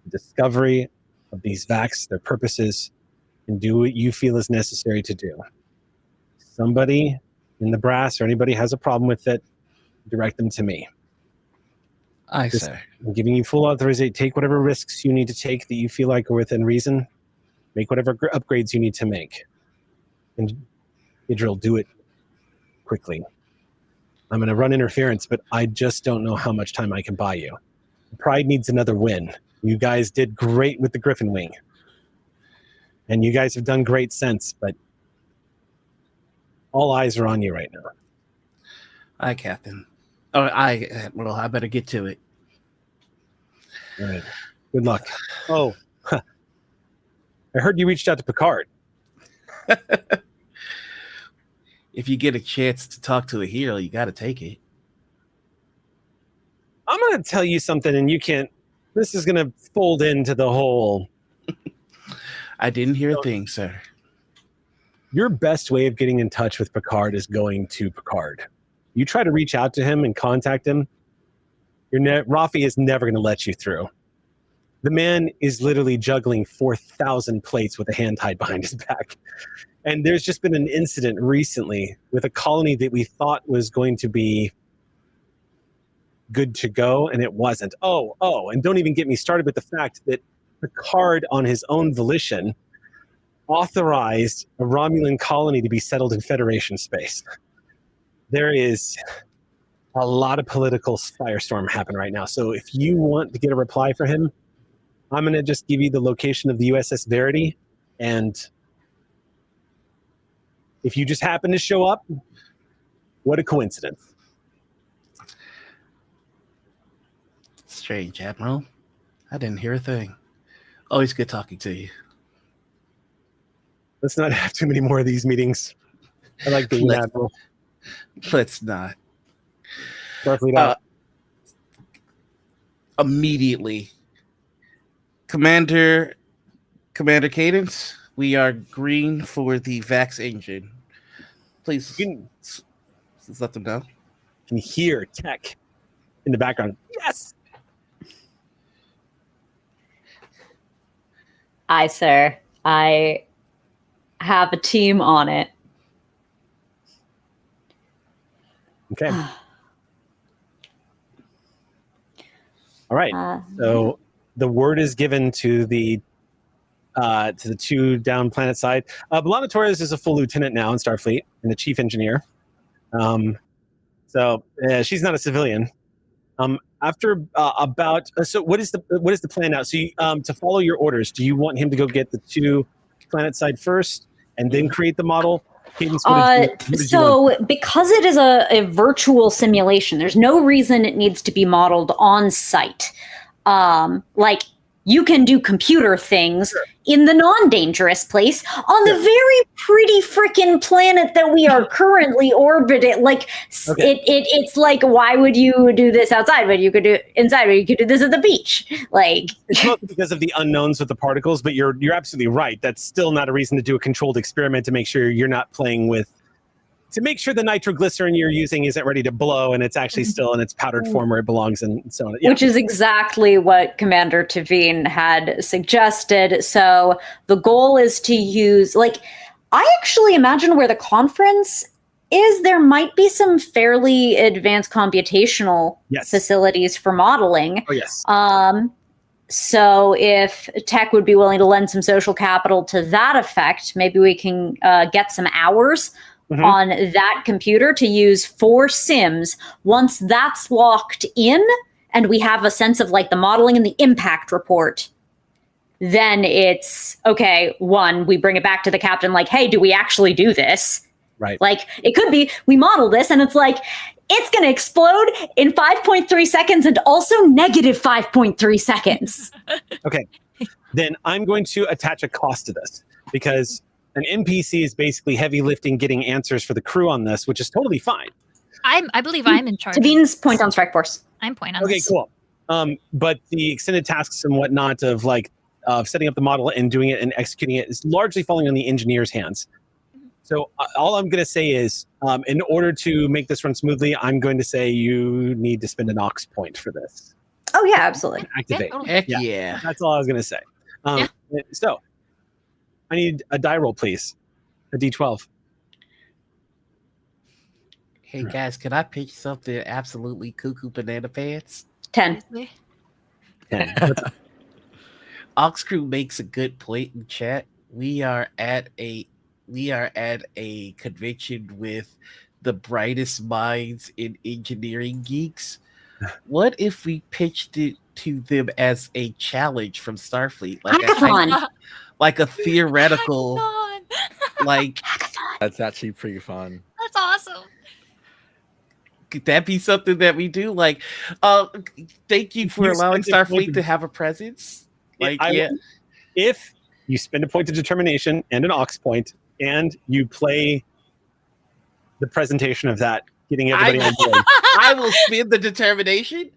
the discovery of these vacs, their purposes, and do what you feel is necessary to do. Somebody in the brass or anybody has a problem with it, direct them to me. I say. I'm giving you full authorization. Take whatever risks you need to take that you feel like are within reason. Make whatever upgrades you need to make. And Idril, do it quickly. I'm going to run interference, but I just don't know how much time I can buy you. Pride needs another win. You guys did great with the Griffin Wing. And you guys have done great since, but all eyes are on you right now. Hi, Captain. Oh, I better get to it. All right. Good luck. Oh, I heard you reached out to Picard. If you get a chance to talk to a hero, you got to take it. I'm going to tell you something, and you can't. This is going to fold into the whole. I didn't hear a thing, sir. Your best way of getting in touch with Picard is going to Picard. You try to reach out to him and contact him, Rafi is never going to let you through. The man is literally juggling 4,000 plates with a hand tied behind his back. And there's just been an incident recently with a colony that we thought was going to be good to go, and it wasn't. And don't even get me started with the fact that Picard, on his own volition, authorized a Romulan colony to be settled in Federation space. There is a lot of political firestorm happening right now. So if you want to get a reply for him, I'm going to just give you the location of the USS Verity, and if you just happen to show up, what a coincidence. Strange, Admiral. I didn't hear a thing. Always good talking to you. Let's not have too many more of these meetings. I like being Admiral. Let's not. Starfleet out. Immediately. Commander Cadence, we are green for the Vax engine. Please let them know. You can hear Tech in the background. Yes! Aye, sir. I have a team on it. Okay. All right. So the word is given to the two down planet side. Belana Torres is a full lieutenant now in Starfleet and the chief engineer. So she's not a civilian. After so what is the plan now? So you, to follow your orders, do you want him to go get the two planet side first and then create the model? Cadence, because it is a virtual simulation, there's no reason it needs to be modeled on site. Like, you can do computer things in the non-dangerous place on the very pretty freaking planet that we are currently orbiting. Like, it's like, why would you do this outside when you could do it inside, when you could do this at the beach? Like, it's mostly because of the unknowns with the particles, but you're absolutely right. That's still not a reason to do a controlled experiment to make sure you're not playing with, to make sure the nitroglycerin you're using isn't ready to blow and it's actually still in its powdered form where it belongs and so on. Yeah. Which is exactly what Commander Tavine had suggested. So the goal is to use, like, I actually imagine where the conference is, there might be some fairly advanced computational facilities for modeling. Oh, yes. So if Tech would be willing to lend some social capital to that effect, maybe we can get some hours on that computer to use for sims. Once that's locked in and we have a sense of like the modeling and the impact report, then it's okay. One, we bring it back to the captain like, hey, do we actually do this? Right. Like, it could be we model this and it's like, it's going to explode in 5.3 seconds and also negative 5.3 seconds. Okay. Then I'm going to attach a cost to this because an NPC is basically heavy lifting, getting answers for the crew on this, which is totally fine. I believe I'm in charge. Sabine's point on Strike Force. I'm point on this. Okay, cool. But the extended tasks and whatnot of like setting up the model and doing it and executing it is largely falling on the engineer's hands. So all I'm going to say is, in order to make this run smoothly, I'm going to say you need to spend an aux point for this. Oh yeah, absolutely. Activate. Yeah, totally. Heck yeah. That's all I was going to say. So I need a die roll, please. A D12. Hey guys, can I pitch something absolutely cuckoo banana pants? 10. 10. Ox Crew makes a good point in chat. We are at a convention with the brightest minds in engineering geeks, what if we pitched it to them as a challenge from Starfleet, Hackathon. like a theoretical, Hackathon. like That's actually pretty fun. That's awesome. could that be something that we do? Like, thank you for You allowing spent a point Starfleet of- to have a presence. Like, I- If you spend a point of determination and an aux point, and you play the presentation of that, getting everybody on board. I will spend the determination.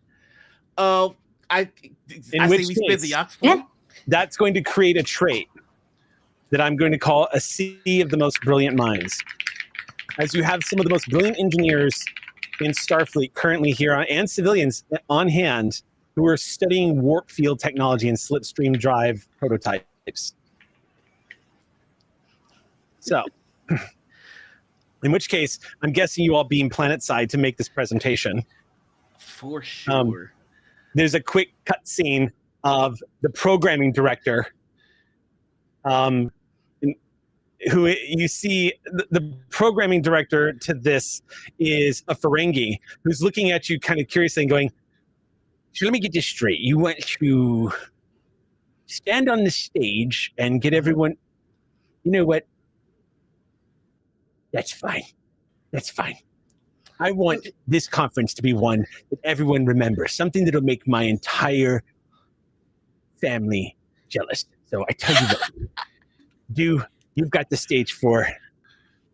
I In say which we spend case- the ox Yeah. point. That's going to create a trait that I'm going to call a sea of the most brilliant minds. As you have some of the most brilliant engineers in Starfleet currently here and civilians on hand who are studying warp field technology and slipstream drive prototypes. So, in which case, I'm guessing you all beam planet side to make this presentation. For sure. There's a quick cut scene of the programming director, who you see. The programming director to this is a Ferengi who's looking at you kind of curiously and going, so let me get this straight. You want to stand on the stage and get everyone, you know what? That's fine. That's fine. I want this conference to be one that everyone remembers, something that'll make my entire family jealous. So I tell you what, you've got the stage for,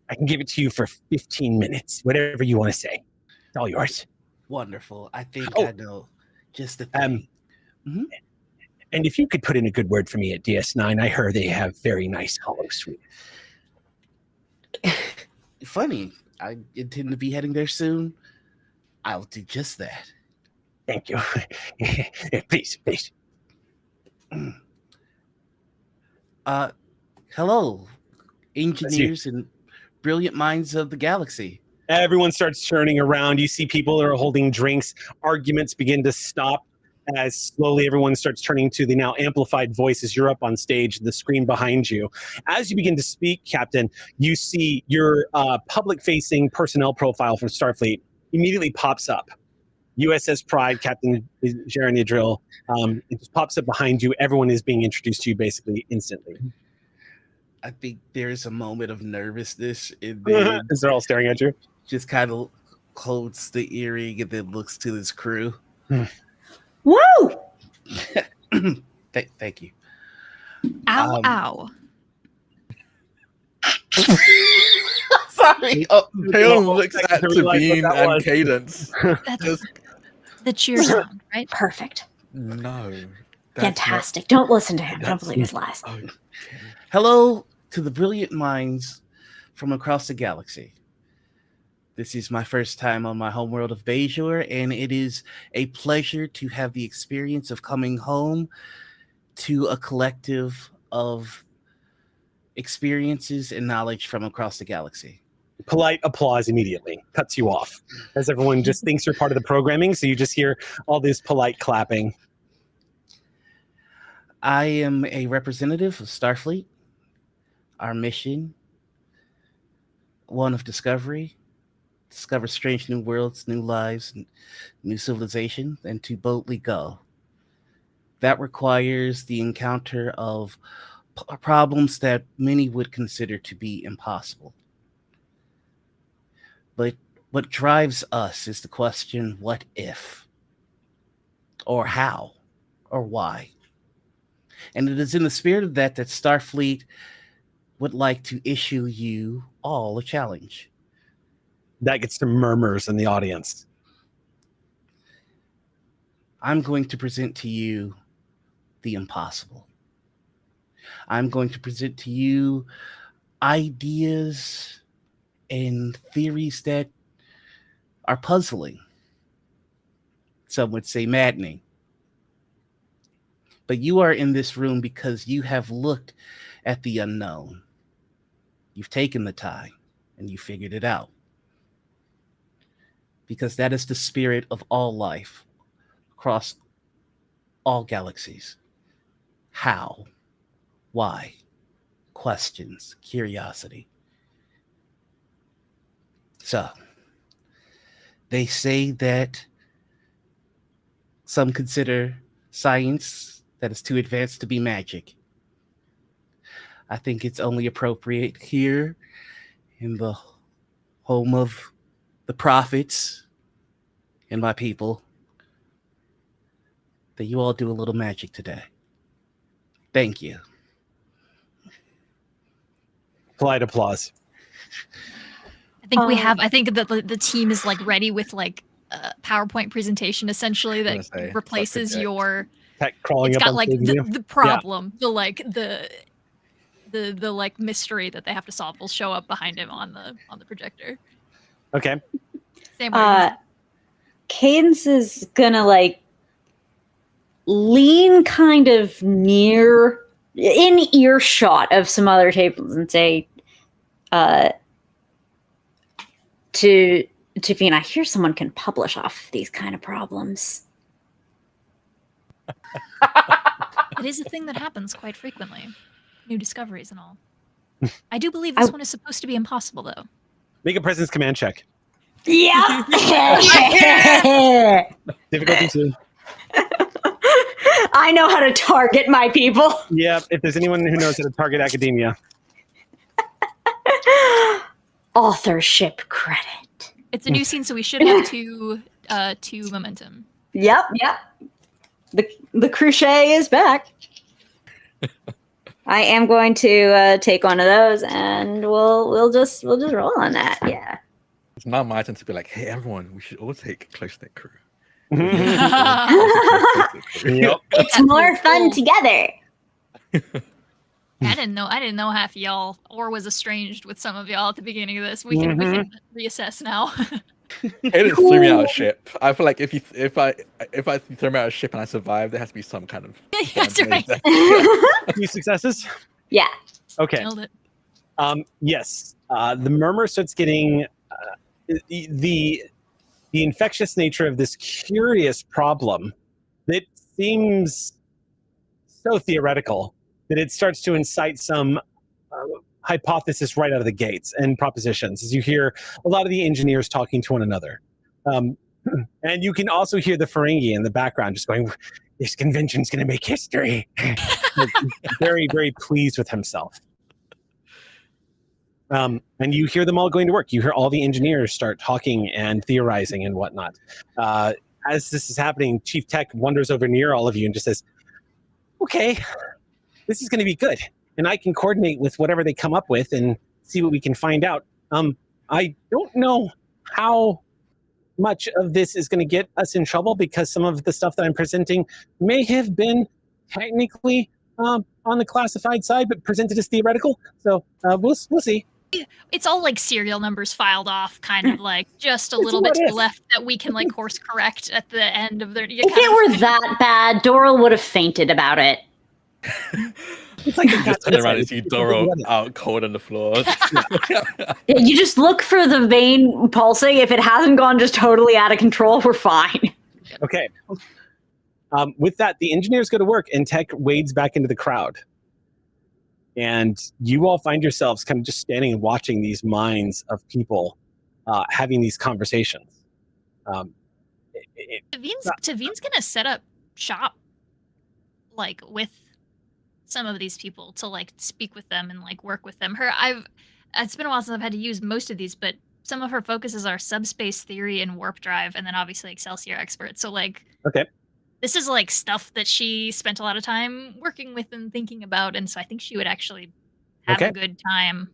I can give it to you for 15 minutes, whatever you want to say. It's all yours. Wonderful. I think Oh. I know just the thing. And if you could put in a good word for me at DS9, I heard they have very nice hollow suite. Funny. I intend to be heading there soon. I'll do just that. Thank you. Please, please. Hello, engineers and brilliant minds of the galaxy. Everyone starts turning around. You see people that are holding drinks. Arguments begin to stop as slowly everyone starts turning to the now amplified voices. You're up on stage, the screen behind you. As you begin to speak, Captain, you see your public-facing personnel profile from Starfleet immediately pops up. USS Pride, Captain Jaron Yadril. It just pops up behind you. Everyone is being introduced to you basically instantly. I think there's a moment of nervousness and then As they're all staring at you. just kind of holds the earring and then looks to his crew. Woo! Thank you. Ow, ow. Sorry. Taylor looks at to realize what Sabine that and was. Cadence. That's Just, the cheer sound, right? Perfect. no. that's Fantastic. Don't listen to him. Don't that's- believe his lies. not- oh, Hello to the brilliant minds from across the galaxy. This is my first time on my homeworld of Bajor, and it is a pleasure to have the experience of coming home to a collective of experiences and knowledge from across the galaxy. Polite applause immediately cuts you off as everyone just thinks you're part of the programming. So you just hear all this polite clapping. I am a representative of Starfleet. Our mission, one of discovery, discover strange new worlds, new lives, and new civilization, and to boldly go. That requires the encounter of problems that many would consider to be impossible. But what drives us is the question, what if? Or how? Or why? And it is in the spirit of that Starfleet would like to issue you all a challenge. That gets some murmurs in the audience. I'm going to present to you the impossible. I'm going to present to you ideas and theories that are puzzling. Some would say maddening. But you are in this room because you have looked at the unknown. You've taken the time and you figured it out. Because that is the spirit of all life across all galaxies. How? Why? Questions, curiosity. So, they say that some consider science that is too advanced to be magic. I think it's only appropriate here in the home of the prophets and my people that you all do a little magic today. Thank you. Polite applause. I think we have. I think that the team is like ready with like a PowerPoint presentation essentially that replaces your. Tech crawling It's up got on like stage with you. the problem, the like mystery that they have to solve will show up behind him on the projector. Okay. Same way. Cadence is gonna like lean kind of near in earshot of some other tables and say to Fiona, I hear someone can publish off these kind of problems. It is a thing that happens quite frequently. New discoveries and all. I do believe this one is supposed to be impossible, though. Make a presence command check. Yeah. Difficulty 2. I know how to target my people. Yeah, if there's anyone who knows how to target academia. Authorship credit. It's a new scene, so we should have two momentum. Yep. The crochet is back. I am going to take one of those, and we'll just roll on that. Yeah. It's not my turn to be like, hey everyone, we should all take close knit crew. Yep. It's more fun together. I didn't know half of y'all, or was estranged with some of y'all at the beginning of this. We can reassess now. It didn't throw me out of ship. I feel like if I throw me out of ship and I survive, there has to be some kind of That's right. Few successes. Yeah. Okay. Nailed it. Yes. The murmur starts getting the infectious nature of this curious problem that seems so theoretical that it starts to incite some hypothesis right out of the gates and propositions as you hear a lot of the engineers talking to one another. And you can also hear the Ferengi in the background just going, this convention's going to make history. Very, very pleased with himself. And you hear them all going to work. You hear all the engineers start talking and theorizing and whatnot. As this is happening, Chief Tech wanders over near all of you and just says, okay, this is going to be good. And I can coordinate with whatever they come up with and see what we can find out. I don't know how much of this is going to get us in trouble because some of the stuff that I'm presenting may have been technically on the classified side, but presented as theoretical. So we'll see. It's all like serial numbers filed off, kind of like just a little bit to the left that we can like course correct at the end of their. If it were that bad, Doral would have fainted about it. It's like You just turn around and see Doro out cold on the floor. You just look for the vein pulsing. If it hasn't gone just totally out of control, we're fine. Okay. With that, the engineers go to work and Tech wades back into the crowd. And you all find yourselves kind of just standing and watching these minds of people having these conversations. Taveen's gonna set up shop like with some of these people to like speak with them and like work with them. It's been a while since I've had to use most of these, but some of her focuses are subspace theory and warp drive, and then obviously Excelsior expert. So like, okay, this is like stuff that she spent a lot of time working with and thinking about, and so I think she would actually have a good time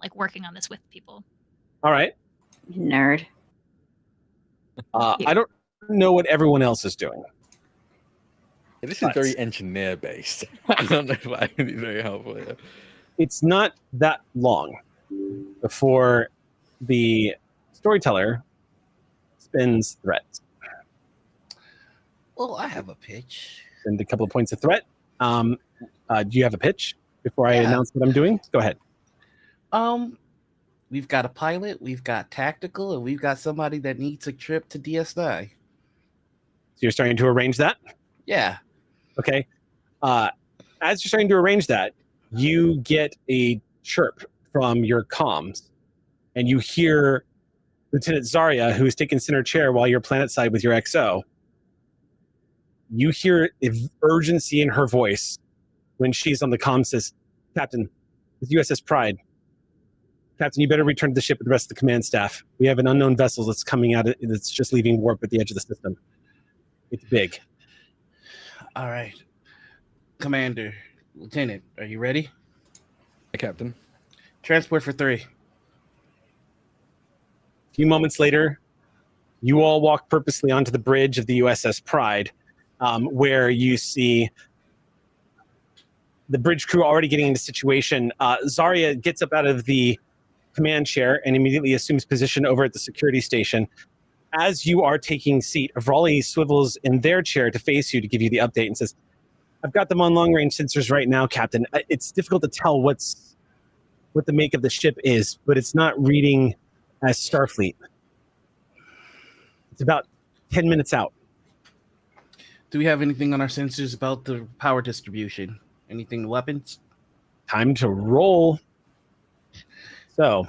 like working on this with people. All right, nerd. I don't know what everyone else is doing. Yeah, this is very engineer based. I don't know if I can be very helpful here. It's not that long before the storyteller spins threats. Well, I have a pitch. Spend a couple of points of threat. Do you have a pitch before I announce what I'm doing? Go ahead. We've got a pilot, we've got tactical, and we've got somebody that needs a trip to DS9. So you're starting to arrange that? Yeah. Okay. As you're starting to arrange that, you get a chirp from your comms, and you hear Lieutenant Zarya, who is taking center chair while you're planet side with your XO, you hear urgency in her voice when she's on the comm, says, Captain, it's USS Pride. Captain, you better return to the ship with the rest of the command staff. We have an unknown vessel that's coming out, that's just leaving warp at the edge of the system. It's big. All right. Commander, Lieutenant, are you ready? Hey, Captain. Transport for 3. A few moments later, you all walk purposely onto the bridge of the USS Pride, where you see the bridge crew already getting into situation. Zarya gets up out of the command chair and immediately assumes position over at the security station. As you are taking seat, Avrali swivels in their chair to face you to give you the update and says, I've got them on long-range sensors right now, Captain. It's difficult to tell what the make of the ship is, but it's not reading as Starfleet. It's about 10 minutes out. Do we have anything on our sensors about the power distribution? Anything weapons? Time to roll. So,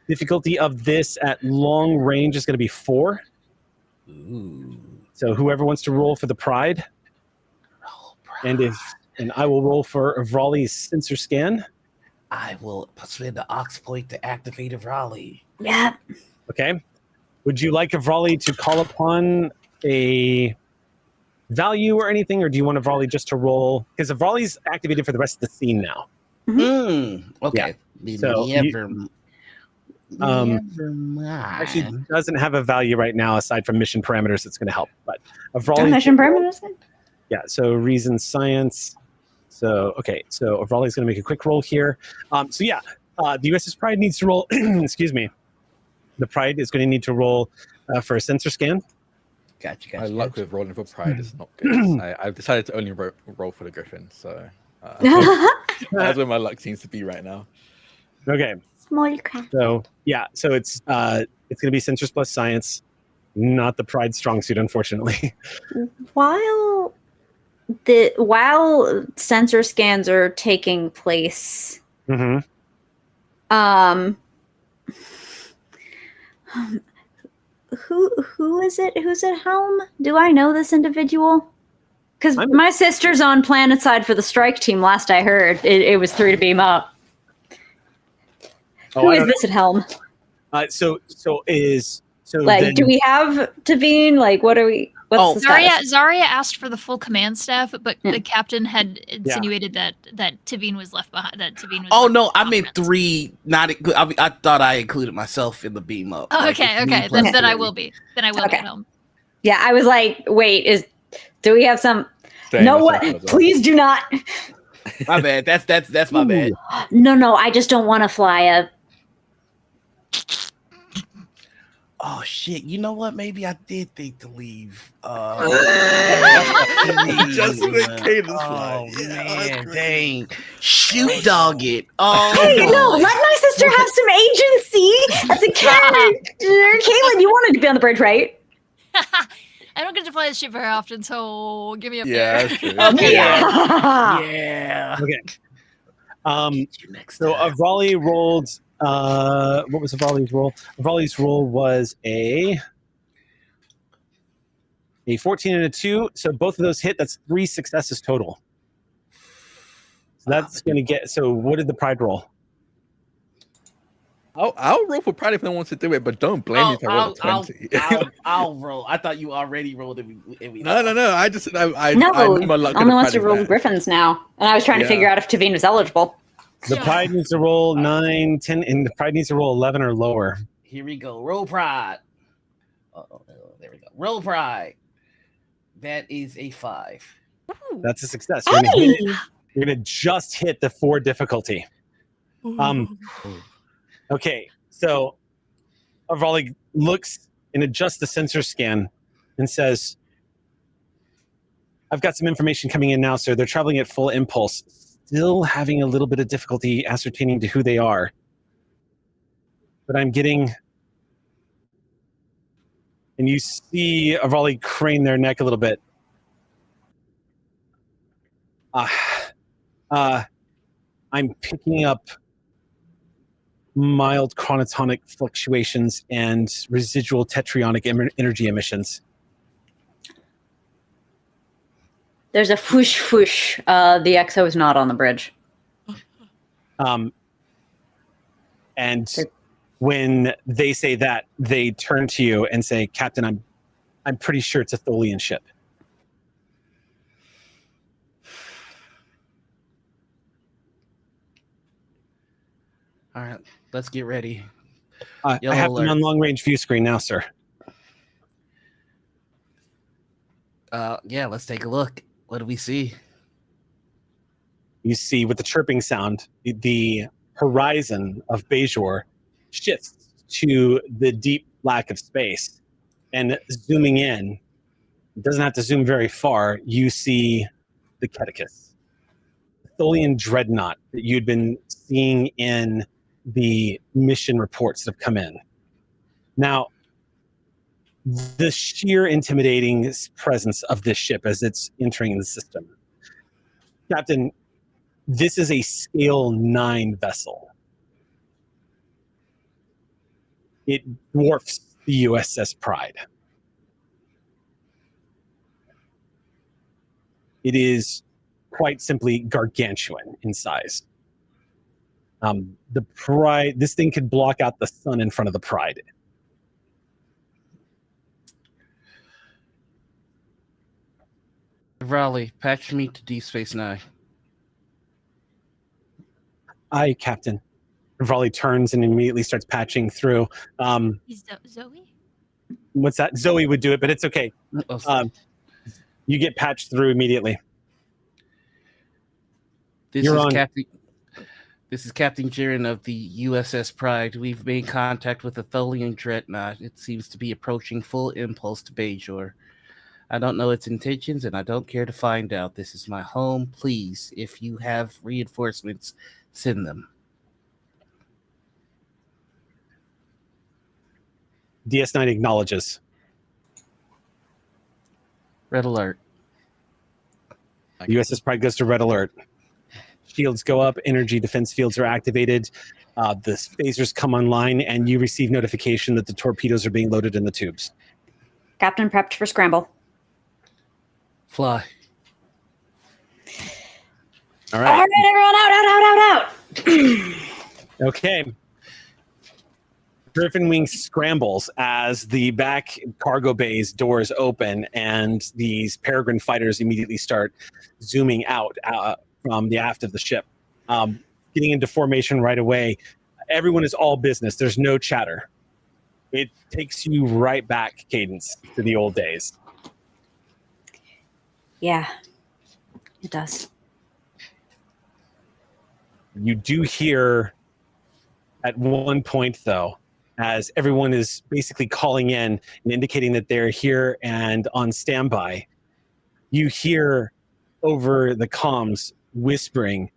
difficulty of this at long range is going to be 4. Ooh. So whoever wants to roll for the Pride. And I will roll for Avrali's sensor scan. I will spend the ox point to activate Avrali. Yeah. Okay. Would you like Avrali to call upon a value or anything, or do you want Avrali just to roll? Because Avrali's activated for the rest of the scene now. Okay. So Never mind. Actually doesn't have a value right now aside from mission parameters that's going to help. But Avrali, Mission parameters. yeah, so reason science. So, okay, so Avrali's going to make a quick roll here. The USS Pride needs to roll, excuse me. The Pride is going to need to roll for a sensor scan. Gotcha. My luck with rolling for Pride is not good. I've decided to only roll for the Griffin, so that's where my luck seems to be right now. Okay. Small craft. So, yeah, so it's going to be sensors plus science, not the Pride strong suit, unfortunately. While sensor scans are taking place, Mm-hmm. who is it? Who's at helm? Do I know this individual? Because my sister's on planet side for the strike team. Last I heard, it was 3 to beam up. Who is this at helm? Do we have Tavine? Like, what are we? What's the status? Zarya asked for the full command staff, but the captain had insinuated that Tavine was left behind. No, I meant 3. I thought I included myself in the beam up. Oh, okay. Then I will be. Then I will be Okay. home. Yeah, I was like, wait, do we have some? Staying No, myself what? as well. Please do not. My bad. That's my bad. No, I just don't want to fly a. Oh shit! You know what? Maybe I did think to leave. Just in case. Oh man, dang! Shoot, dog it! Oh, Hey, no, let my sister have some agency as a character. Caitlin, you wanted to be on the bridge, right? I don't get to fly this ship very often, so give me up Yeah, there. that's true. Okay. Yeah. Okay. So Avrali rolled. What was Avrali's roll? Avrali's roll was a 14 and a 2. So both of those hit. That's 3 successes total. So that's going to get. So what did the Pride roll? I'll roll for Pride if no one wants to do it, but don't blame me if I roll a 20. I'll roll. I thought you already rolled it. No. I No, know my luck only wants to with roll Pride is Griffins now, and I was trying to figure out if Tavine was eligible. The Pride needs to roll 9, 10, and the Pride needs to roll 11 or lower. Here we go. Roll Pride. There we go. Roll Pride. That is a 5. That's a success. Hey! You're gonna just hit the 4 difficulty. Okay, so Avrali looks and adjusts the sensor scan and says, I've got some information coming in now, sir. They're traveling at full impulse, still having a little bit of difficulty ascertaining to who they are. But I'm getting... And you see Avrali crane their neck a little bit. I'm picking up mild chronotonic fluctuations and residual tetraionic energy emissions. There's a whoosh whoosh. The XO is not on the bridge. And when they say that, they turn to you and say, Captain, I'm pretty sure it's a Tholian ship. All right, let's get ready. I have them alert. on long-range view screen now, sir. Yeah, let's take a look. What do we see? You see, with the chirping sound, the horizon of Bejor shifts to the deep black of space. And zooming in, it doesn't have to zoom very far, you see the Catechus, the Tholian dreadnought that you'd been seeing in the mission reports that have come in. Now, the sheer intimidating presence of this ship as it's entering the system. Captain, this is a scale 9 vessel. It dwarfs the USS Pride. It is quite simply gargantuan in size. The Pride, this thing could block out the sun in front of the Pride. Raleigh, patch me to Deep Space Nine. Aye, Captain. Raleigh turns and immediately starts patching through. Is Zoe? What's that? Zoe would do it, but it's okay. You get patched through immediately. This You're is on. Captain. This is Captain Jiren of the USS Pride. We've made contact with the Tholian dreadnought. It seems to be approaching full impulse to Bejor. I don't know its intentions, and I don't care to find out. This is my home. Please, if you have reinforcements, send them. DS9 acknowledges. Red alert. USS Pride goes to red alert. Shields go up, energy defense fields are activated, the phasers come online, and you receive notification that the torpedoes are being loaded in the tubes. Captain prepped for scramble. Fly. All All right. right, everyone, out. Okay. Griffin Wing scrambles as the back cargo bay's doors open, and these Peregrine fighters immediately start zooming out from the aft of the ship. Getting into formation right away. Everyone is all business. There's no chatter. It takes you right back, Cadence, to the old days. Yeah, it does. You do hear at one point, though, as everyone is basically calling in and indicating that they're here and on standby, you hear over the comms whispering,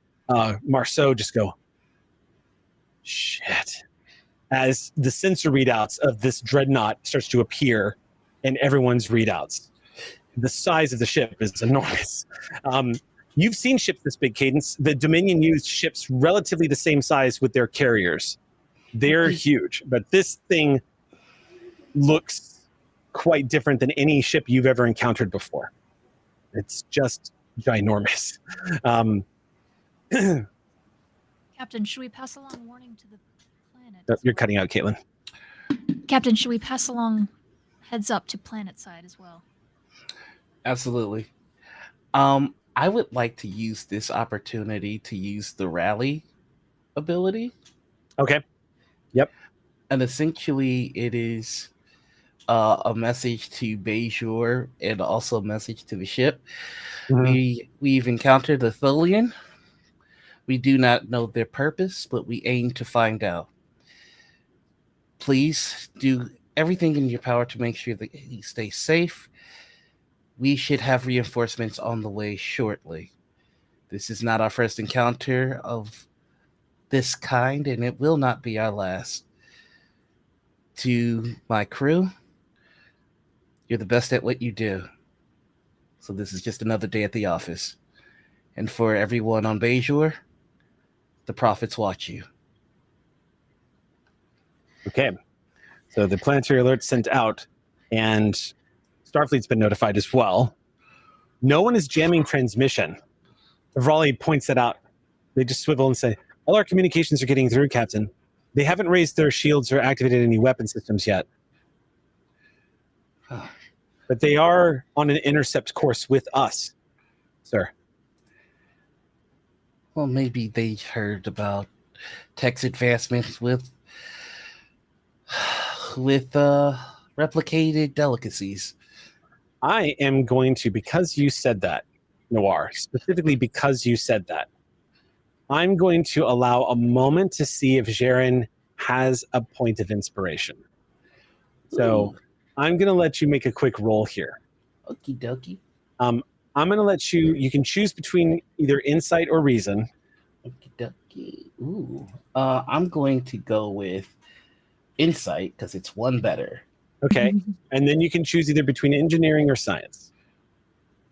Marceau just go, shit. As the sensor readouts of this dreadnought starts to appear in everyone's readouts. The size of the ship is enormous. You've seen ships this big, Cadence. The Dominion used ships relatively the same size with their carriers. They're huge, but this thing looks quite different than any ship you've ever encountered before. It's just ginormous. Captain, should we pass along a warning to the planet? You're cutting out, Caitlin. Captain, should we pass along heads up to planet side as well? Absolutely. I would like to use this opportunity to use the rally ability. Okay. Yep. And essentially it is a message to Bejor and also a message to the ship. Mm-hmm. We've encountered the Tholian. We do not know their purpose, but we aim to find out. Please do everything in your power to make sure that he stays safe. We should have reinforcements on the way shortly. This is not our first encounter of this kind, and it will not be our last. To my crew, you're the best at what you do. So this is just another day at the office. And for everyone on Bejor, the prophets watch you. Okay. So the planetary alert sent out, and Starfleet's been notified as well. No one is jamming transmission. Raleigh points that out. They just swivel and say, all our communications are getting through, Captain. They haven't raised their shields or activated any weapon systems yet. But they are on an intercept course with us, sir. Well, maybe they heard about tech's advancements with replicated delicacies. I am going to, because you said that, Noir, specifically because you said that, I'm going to allow a moment to see if Jaren has a point of inspiration. So I'm going to let you make a quick roll here. Okie dokie. I'm going to let you can choose between either insight or reason. Okie dokie. Ooh. I'm going to go with insight because it's one better. Okay. And then you can choose either between engineering or science.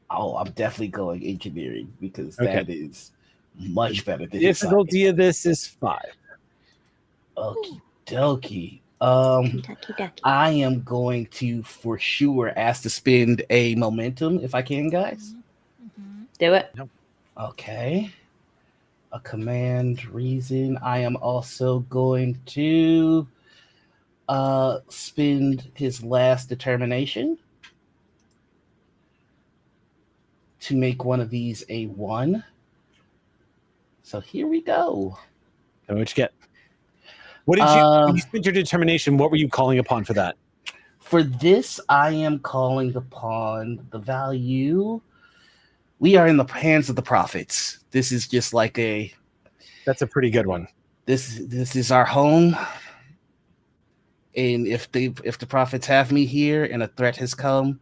Oh, I'm definitely going engineering because Okay. that is much better than Difficulty science. of this is 5. Okie dokie. Ducky, ducky. I am going to for sure ask to spend a momentum if I can, guys. Mhm. Do it. Okay. A command reason. I am also going to spend his last determination to make one of these a 1. So here we go. Tell me what you get. What did you, when you spent your determination, what were you calling upon for that? For this, I am calling upon the value. We are in the hands of the prophets. This is just like That's a pretty good one. this is our home. And if the prophets have me here and a threat has come,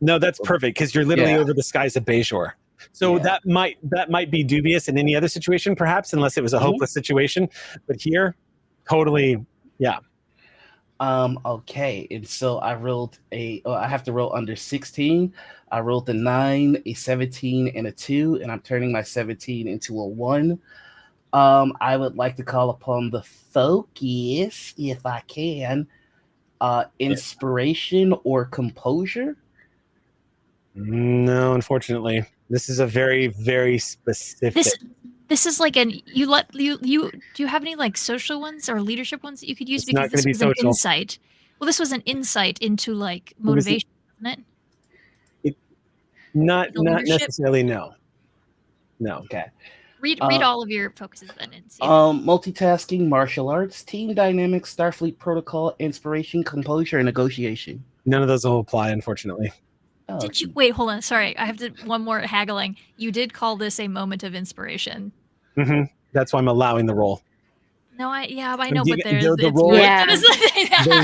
No, that's perfect because you're literally Yeah. over the skies of Bayshore. So Yeah. that might be dubious in any other situation, perhaps, unless it was a hopeless situation. But here, totally, yeah. Okay, and so I rolled I have to roll under 16. I rolled a 9, a 17, and a 2, and I'm turning my 17 into a 1. I would like to call upon the focus, if I can, inspiration or composure. No, unfortunately, this is a very, very specific. This is like you do you have any like social ones or leadership ones that you could use? It's not Because gonna this be was social. an insight. Well, this was an insight into like was it- motivation, isn't it? Not The leadership? necessarily. No. Okay. Read Uh, all of your focuses then and see. Multitasking, martial arts, team dynamics, Starfleet protocol, inspiration, composure, and negotiation. None of those will apply, unfortunately. Oh, Did you wait? Hold on. Sorry, I have to one more haggling. You did call this a moment of inspiration. That's why I'm allowing the roll. No, I I'm know, but giving- there's the it's role- more Yeah. than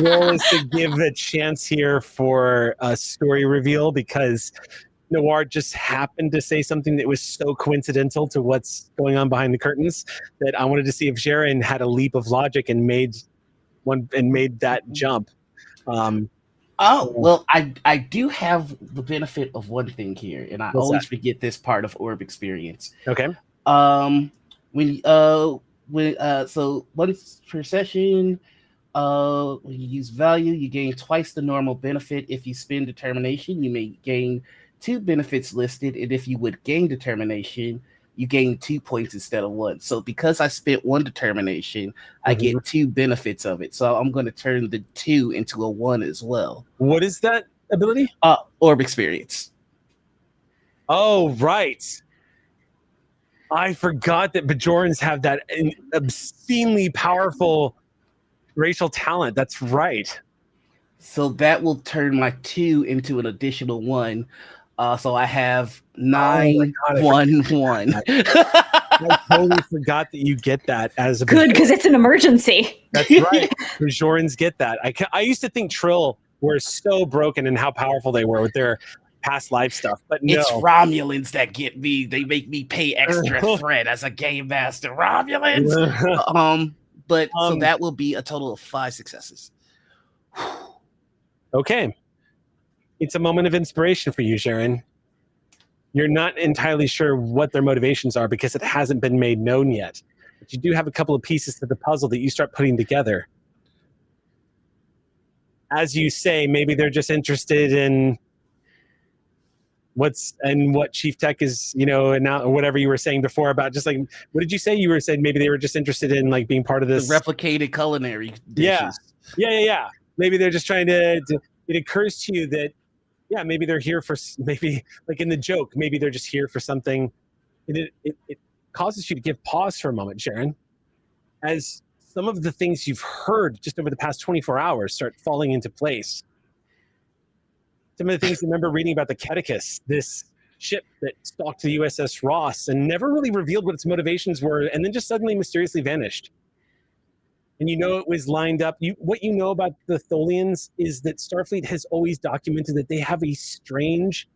The role is to give a chance here for a story reveal because Noir just happened to say something that was so coincidental to what's going on behind the curtains that I wanted to see if Jaren had a leap of logic and made that jump. Well, I do have the benefit of one thing here, and I What's always that? forget this part of orb experience. Okay. So once per session, when you use value, you gain twice the normal benefit. If you spend determination, you may gain 2 benefits listed, and if you would gain determination, you gain 2 points instead of 1. So because I spent 1 determination, I get 2 benefits of it. So I'm going to turn the 2 into a 1 as well. What is that ability? Orb experience. Oh, right. I forgot that Bajorans have that obscenely powerful racial talent. That's right. So that will turn my 2 into an additional 1. So I have 9, God, I 1, 1. I totally forgot that you get that as a Good, because it's an emergency. That's right. Bajorans get that. I used to think Trill were so broken in how powerful they were with their past life stuff, but no. It's Romulans that get me. They make me pay extra threat as a game master. Romulans. So that will be a total of 5 successes. Okay. It's a moment of inspiration for you, Sharon. You're not entirely sure what their motivations are because it hasn't been made known yet. But you do have a couple of pieces to the puzzle that you start putting together. as you say, maybe they're just interested in what Chief Tech is, and now whatever you were saying before about just like, what did you say? You were saying maybe they were just interested in like being part of this. The replicated culinary dishes. Yeah. Maybe they're just trying to it occurs to you that, yeah, maybe they're here for, maybe like in the joke, maybe they're just here for something. It causes you to give pause for a moment, Sharon, as some of the things you've heard just over the past 24 hours start falling into place. Some of the things you remember reading about the Catechus, this ship that stalked the USS Ross and never really revealed what its motivations were, and then just suddenly mysteriously vanished. And it was lined up. What you know about the Tholians is that Starfleet has always documented that they have a strange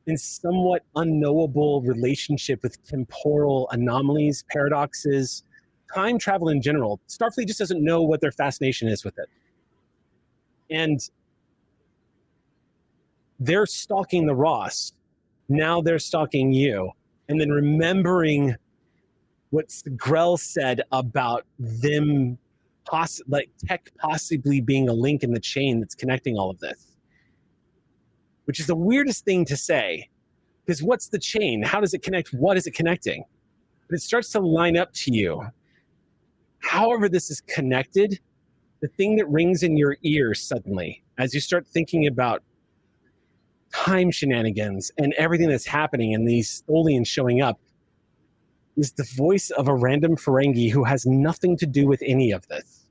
and somewhat unknowable relationship with temporal anomalies, paradoxes, time travel in general. Starfleet just doesn't know what their fascination is with it. And they're stalking the Ross. Now they're stalking you. And then remembering what Grell said about them, tech possibly being a link in the chain that's connecting all of this. Which is the weirdest thing to say. Because what's the chain? How does it connect? What is it connecting? But it starts to line up to you. However this is connected, the thing that rings in your ears suddenly, as you start thinking about time shenanigans and everything that's happening and these Tholians showing up, is the voice of a random Ferengi who has nothing to do with any of this.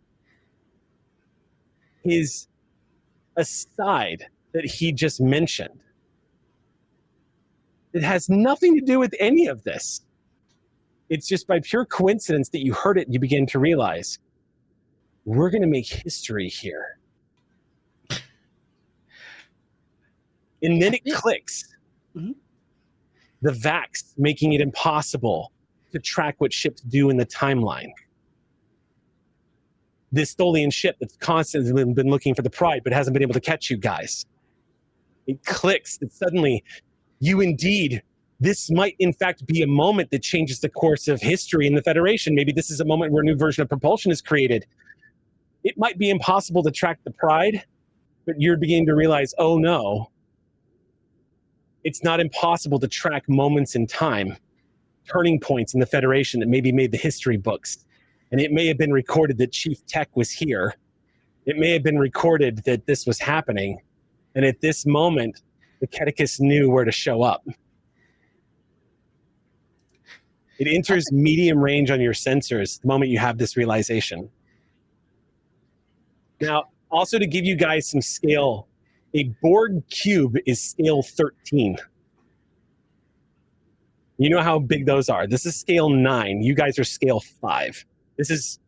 His aside that he just mentioned, it has nothing to do with any of this. It's just by pure coincidence that you heard it and you begin to realize, we're going to make history here. And then it clicks. Mm-hmm. The Vax making it impossible to track what ships do in the timeline. This Tholian ship that's constantly been looking for the Pride but hasn't been able to catch you guys. It clicks that suddenly this might in fact be a moment that changes the course of history in the Federation. Maybe this is a moment where a new version of propulsion is created. It might be impossible to track the Pride, but you're beginning to realize, oh no, it's not impossible to track moments in time, turning points in the Federation that maybe made the history books. And it may have been recorded that Chief Tech was here. It may have been recorded that this was happening. And at this moment, the Catechus knew where to show up. It enters medium range on your sensors the moment you have this realization. Now, also to give you guys some scale, a Borg cube is scale 13. You know how big those are. This is scale 9. You guys are scale 5. This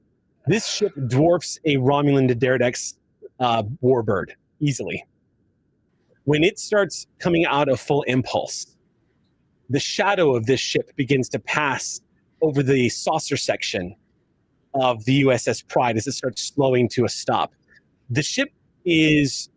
ship dwarfs a Romulan D'Deridex warbird easily. When it starts coming out of full impulse, the shadow of this ship begins to pass over the saucer section of the USS Pride as it starts slowing to a stop. The ship is,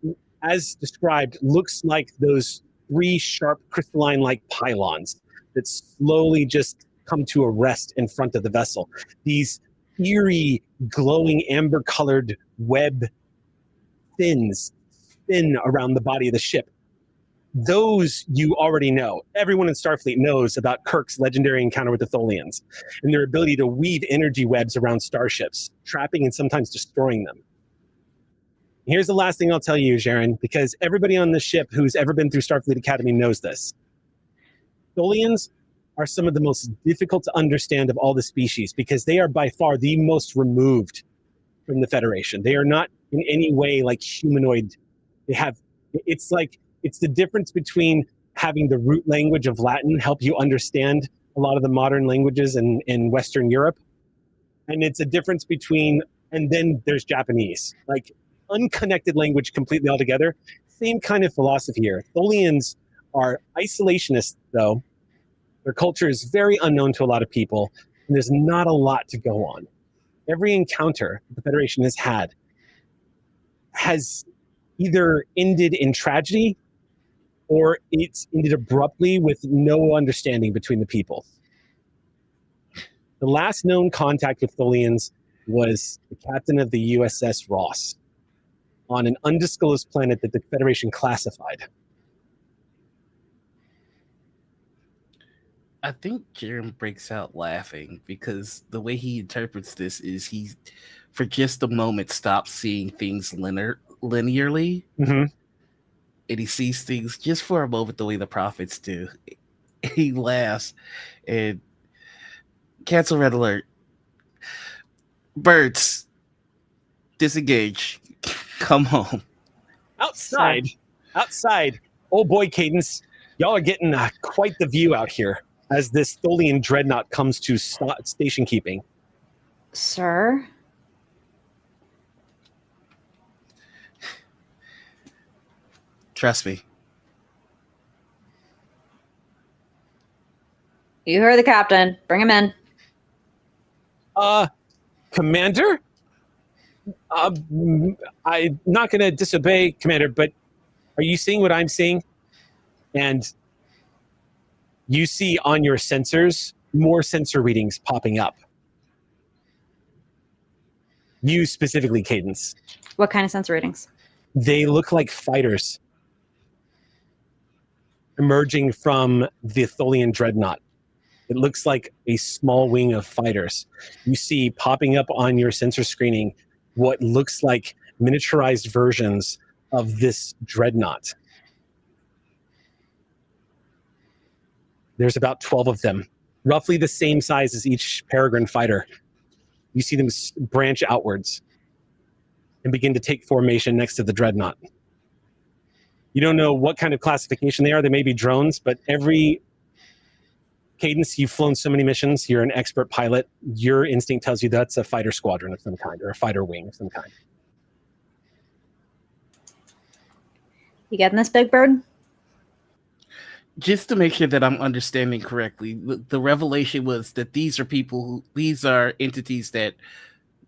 as described, looks like those 3 sharp crystalline-like pylons that slowly just come to a rest in front of the vessel. These eerie, glowing, amber-colored web fins spin around the body of the ship. Those you already know. Everyone in Starfleet knows about Kirk's legendary encounter with the Tholians and their ability to weave energy webs around starships, trapping and sometimes destroying them. Here's the last thing I'll tell you, Sharon, because everybody on the ship who's ever been through Starfleet Academy knows this. Tholians are some of the most difficult to understand of all the species because they are by far the most removed from the Federation. They are not in any way like humanoid. It's the difference between having the root language of Latin help you understand a lot of the modern languages in Western Europe. And it's a difference between, and then there's Japanese, like unconnected language completely altogether. Same kind of philosophy here. Tholians are isolationists, though. Their culture is very unknown to a lot of people, and there's not a lot to go on. Every encounter the Federation has had has either ended in tragedy or it's ended abruptly with no understanding between the peoples. The last known contact with Tholians was the captain of the USS Ross on an undisclosed planet that the Federation classified. I think Jerem breaks out laughing because the way he interprets this is he, for just a moment, stops seeing things linearly, Mm-hmm. and he sees things just for a moment the way the prophets do. He laughs and cancel red alert. Birds, disengage. Come home. Outside. Oh boy, Cadence, y'all are getting quite the view out here as this Tholian dreadnought comes to station keeping. Sir? Trust me. You heard the captain. Bring him in. Commander? I'm not going to disobey, Commander, but are you seeing what I'm seeing? And you see on your sensors more sensor readings popping up. You specifically, Cadence. What kind of sensor ratings? They look like fighters emerging from the Tholian dreadnought. It looks like a small wing of fighters. You see popping up on your sensor screening what looks like miniaturized versions of this dreadnought. There's about 12 of them, roughly the same size as each peregrine fighter. You see them branch outwards and begin to take formation next to the dreadnought. You don't know what kind of classification they are. They may be drones, but every Cadence, you've flown so many missions, you're an expert pilot, your instinct tells you that's a fighter squadron of some kind or a fighter wing of some kind. You getting this, Big Bird? Just to make sure that I'm understanding correctly, the revelation was that these are entities that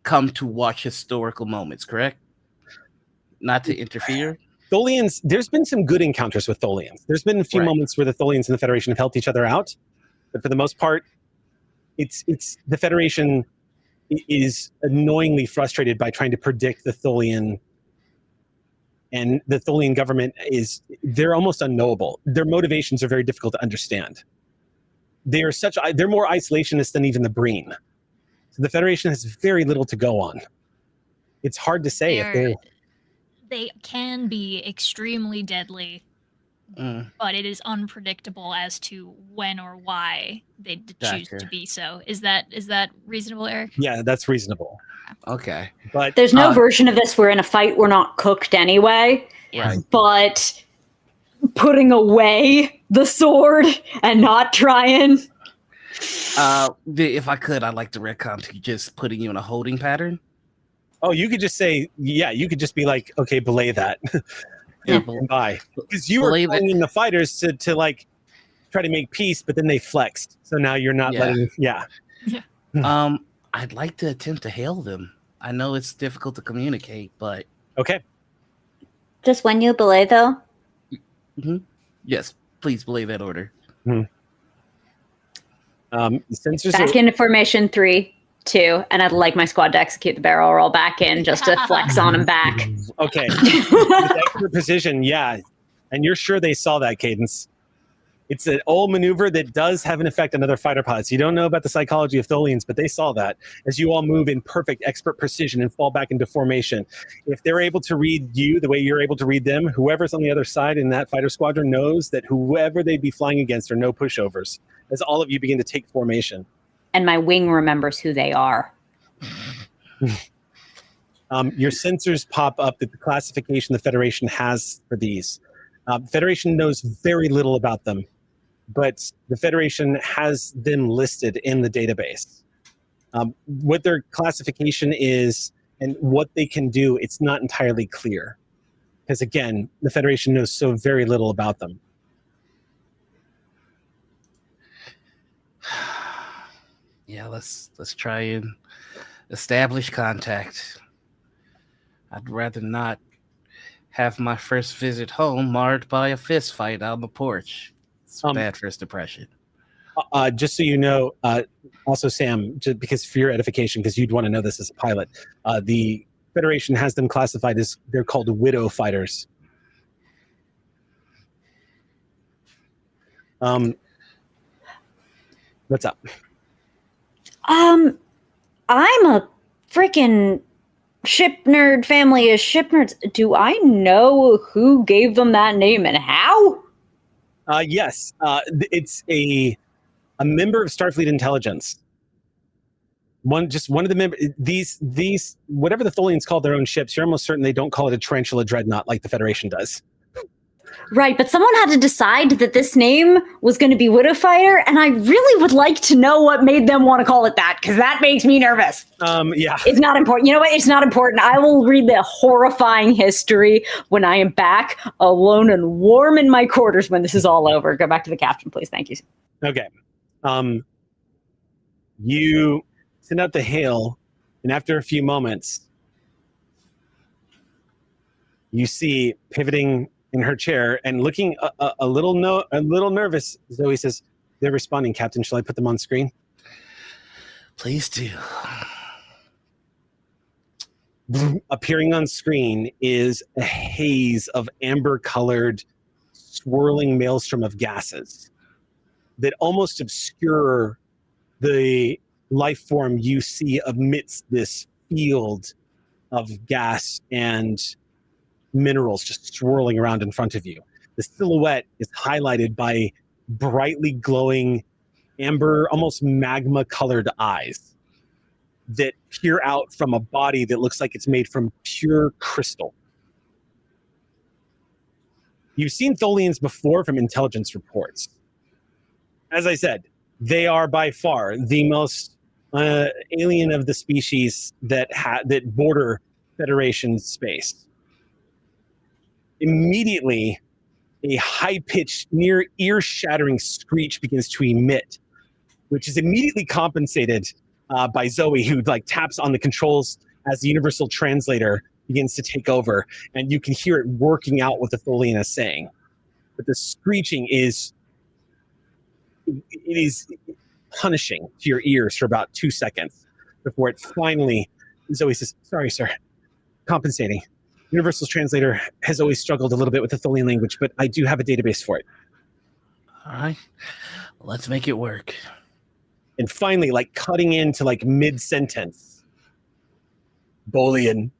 come to watch historical moments, correct? Not to interfere? Tholians, there's been some good encounters with Tholians. There's been a few moments where the Tholians and the Federation have helped each other out, but for the most part, it's the Federation is annoyingly frustrated by trying to predict the Tholian, and the Tholian government they're almost unknowable. Their motivations are very difficult to understand. They're more isolationist than even the Breen. So the Federation has very little to go on. It's hard to say if they can be extremely deadly, but it is unpredictable as to when or why they choose to be so. Is that reasonable, Eric? Yeah, that's reasonable. Okay. But there's no version of this where in a fight we're not cooked anyway. Right. But putting away the sword and not trying. If I could, I'd like to retcon to just putting you in a holding pattern. Oh, you could just say, you could just be like, okay, belay that. Bye. Because you were calling the fighters to like try to make peace, but then they flexed. So now you're not letting. I'd like to attempt to hail them. I know it's difficult to communicate, but okay. Just when you belay, though. Mm-hmm. Yes, please belay that order. Mm-hmm. Sensors back into formation 3, 2, and I'd like my squad to execute the barrel roll back in just to flex on them back. Okay. With extra precision, yeah. And you're sure they saw that, Cadence. It's an old maneuver that does have an effect on other fighter pilots. You don't know about the psychology of Tholians, but they saw that as you all move in perfect expert precision and fall back into formation. If they're able to read you the way you're able to read them, whoever's on the other side in that fighter squadron knows that whoever they'd be flying against are no pushovers, as all of you begin to take formation. And my wing remembers who they are. Your sensors pop up that the classification the Federation has for these. Federation knows very little about them, but the Federation has them listed in the database. What their classification is and what they can do, it's not entirely clear. Because again, the Federation knows so very little about them. Yeah, let's try and establish contact. I'd rather not have my first visit home marred by a fist fight on the porch. It's a bad first impression. Just so you know, also Sam, just because for your edification, because you'd want to know this as a pilot, the Federation has them classified as they're called widow fighters. What's up? I'm a freaking ship nerd family of ship nerds. Do I know who gave them that name and how? Yes, it's a member of Starfleet Intelligence. One of the members. These whatever the Tholians call their own ships, you're almost certain they don't call it a tarantula dreadnought like the Federation does. Right, but someone had to decide that this name was going to be Widowfire, and I really would like to know what made them want to call it that, because that makes me nervous. Yeah. It's not important. You know what? It's not important. I will read the horrifying history when I am back alone and warm in my quarters when this is all over. Go back to the captain, please. Thank you. Okay. You send out the hail, and after a few moments, you see pivoting in her chair and looking a little nervous, Zoe says, "They're responding, Captain. Shall I put them on screen?" Please do. Appearing on screen is a haze of amber-colored, swirling maelstrom of gases that almost obscure the life form you see amidst this field of gas and minerals just swirling around in front of you. The silhouette is highlighted by brightly glowing amber, almost magma-colored eyes that peer out from a body that looks like it's made from pure crystal. You've seen Tholians before from intelligence reports. As I said, they are by far the most alien of the species that border Federation space. Immediately, a high-pitched, near ear-shattering screech begins to emit, which is immediately compensated by Zoe, who taps on the controls as the universal translator begins to take over, and you can hear it working out what the Tholian is saying. But the screeching is punishing to your ears for about 2 seconds before it finally, Zoe says, "Sorry, sir, compensating. Universal's translator has always struggled a little bit with the Tholian language, but I do have a database for it." All right, let's make it work. And finally, cutting into mid-sentence, "Bolian,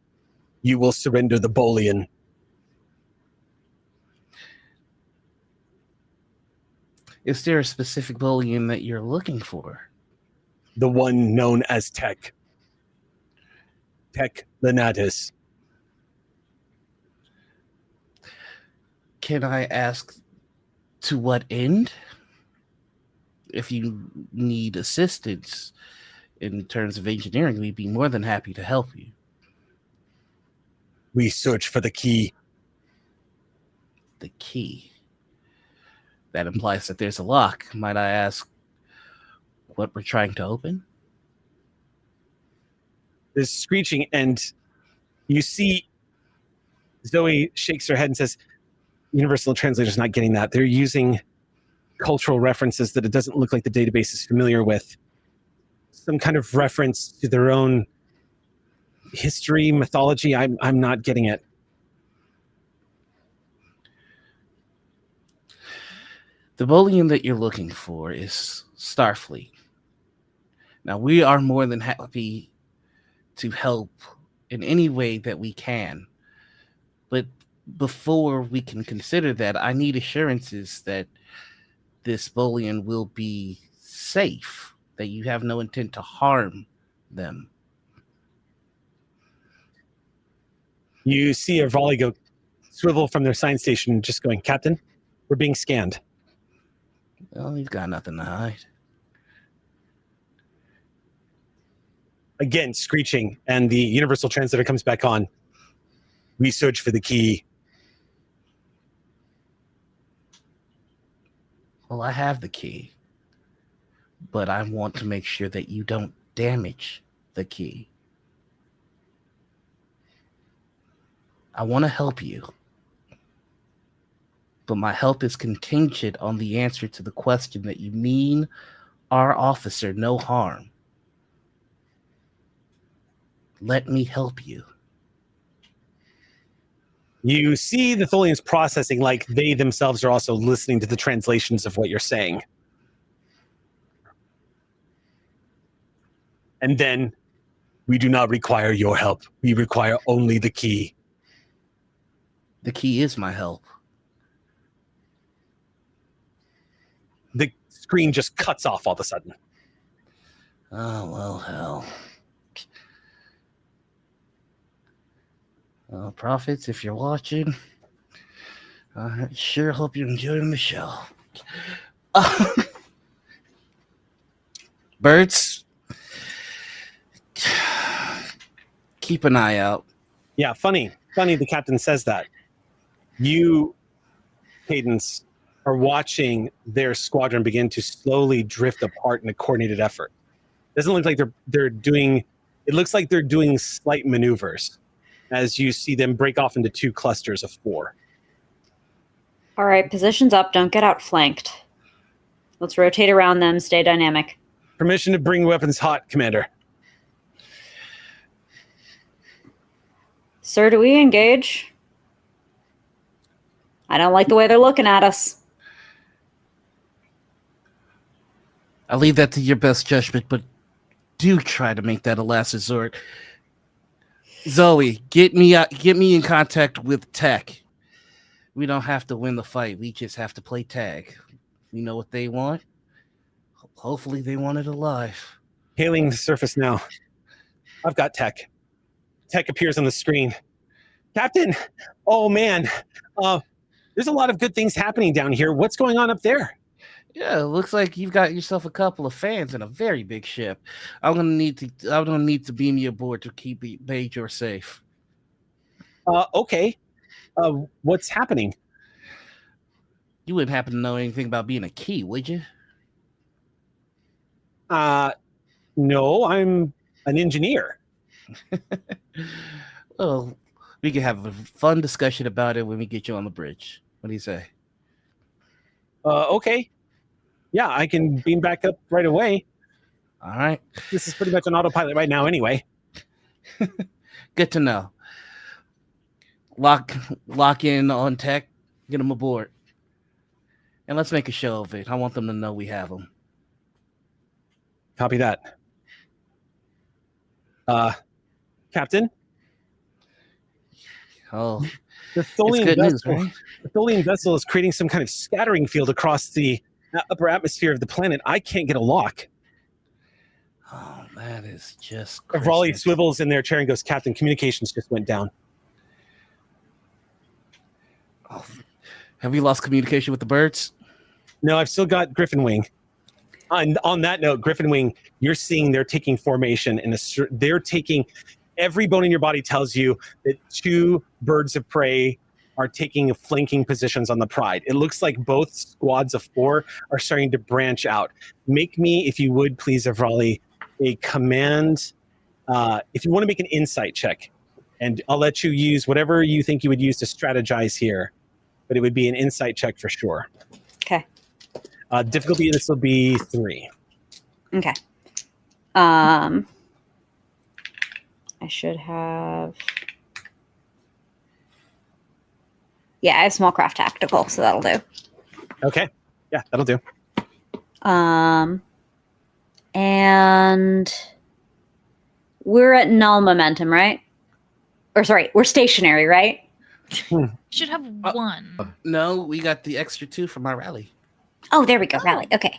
you will surrender the Bolian." Is there a specific Bolian that you're looking for? The one known as Tech. Tech Lenatus. Can I ask to what end? If you need assistance in terms of engineering, we'd be more than happy to help you. We search for the key. The key? That implies that there's a lock. Might I ask what we're trying to open? There's screeching, and you see Zoe shakes her head and says, "Universal translator's not getting that. They're using cultural references that it doesn't look like the database is familiar with. Some kind of reference to their own history, mythology. I'm not getting it." The Bolian that you're looking for is Starfleet. Now, we are more than happy to help in any way that we can. But before we can consider that, I need assurances that this Bolian will be safe, that you have no intent to harm them. You see a volley go swivel from their science station, just going, "Captain, we're being scanned." Well, you've got nothing to hide. Again, screeching, and the universal translator comes back on. "We search for the key." Well, I have the key, but I want to make sure that you don't damage the key. I want to help you, but my help is contingent on the answer to the question that you mean our officer no harm. Let me help you. You see the Tholians processing like they themselves are also listening to the translations of what you're saying. And then, we do not require your help. We require only the key. The key is my help. The screen just cuts off all of a sudden. Oh, well, hell. Prophets, if you're watching, I sure hope you're enjoying the show. Birds, keep an eye out. Yeah, funny the captain says that. You, Cadence, are watching their squadron begin to slowly drift apart in a coordinated effort. Doesn't look like they're doing, it looks like they're doing slight maneuvers as you see them break off into 2 clusters of 4. All right, positions up. Don't get outflanked. Let's rotate around them. Stay dynamic. Permission to bring weapons hot, Commander. Sir, do we engage? I don't like the way they're looking at us. I'll leave that to your best judgment, but do try to make that a last resort. Zoe, get me in contact with Tech. We don't have to win the fight. We just have to play tag. We know what they want. Hopefully they want it alive. Hailing the surface now. I've got Tech. Tech appears on the screen. Captain, oh man, there's a lot of good things happening down here. What's going on up there? Yeah, it looks like you've got yourself a couple of fans in a very big ship. I'm gonna need to beam you aboard to keep Bajor safe. Okay. What's happening? You wouldn't happen to know anything about being a key, would you? No, I'm an engineer. Well, we can have a fun discussion about it when we get you on the bridge. What do you say? Okay. Yeah, I can beam back up right away. All right. This is pretty much an autopilot right now anyway. Good to know. Lock in on Tech, get them aboard. And let's make a show of it. I want them to know we have them. Copy that. Captain? Oh, The it's Tholian good news, vessel, right? the Tholian vessel is creating some kind of scattering field across the upper atmosphere of the planet. I can't get a lock. Oh, that is just Raleigh Christmas. swivels in their chair and goes, Captain, communications just went down. Oh, have you lost communication with the birds? No, I've still got Griffin Wing. On that note, Griffin Wing, you're seeing they're taking formation, and they're taking, every bone in your body tells you that 2 birds of prey are taking flanking positions on the Pride. It looks like both squads of 4 are starting to branch out. Make me, if you would, please, Avrali, a command. If you want to make an insight check, and I'll let you use whatever you think you would use to strategize here, but it would be an insight check for sure. Okay. Difficulty, this will be 3. Okay. I should have. Yeah, I have small craft tactical, so that'll do. Okay. Yeah, that'll do. And we're at null momentum, right? Or sorry, we're stationary, right? Should have 1. No, we got the extra 2 from our rally. Oh, there we go, rally. Okay.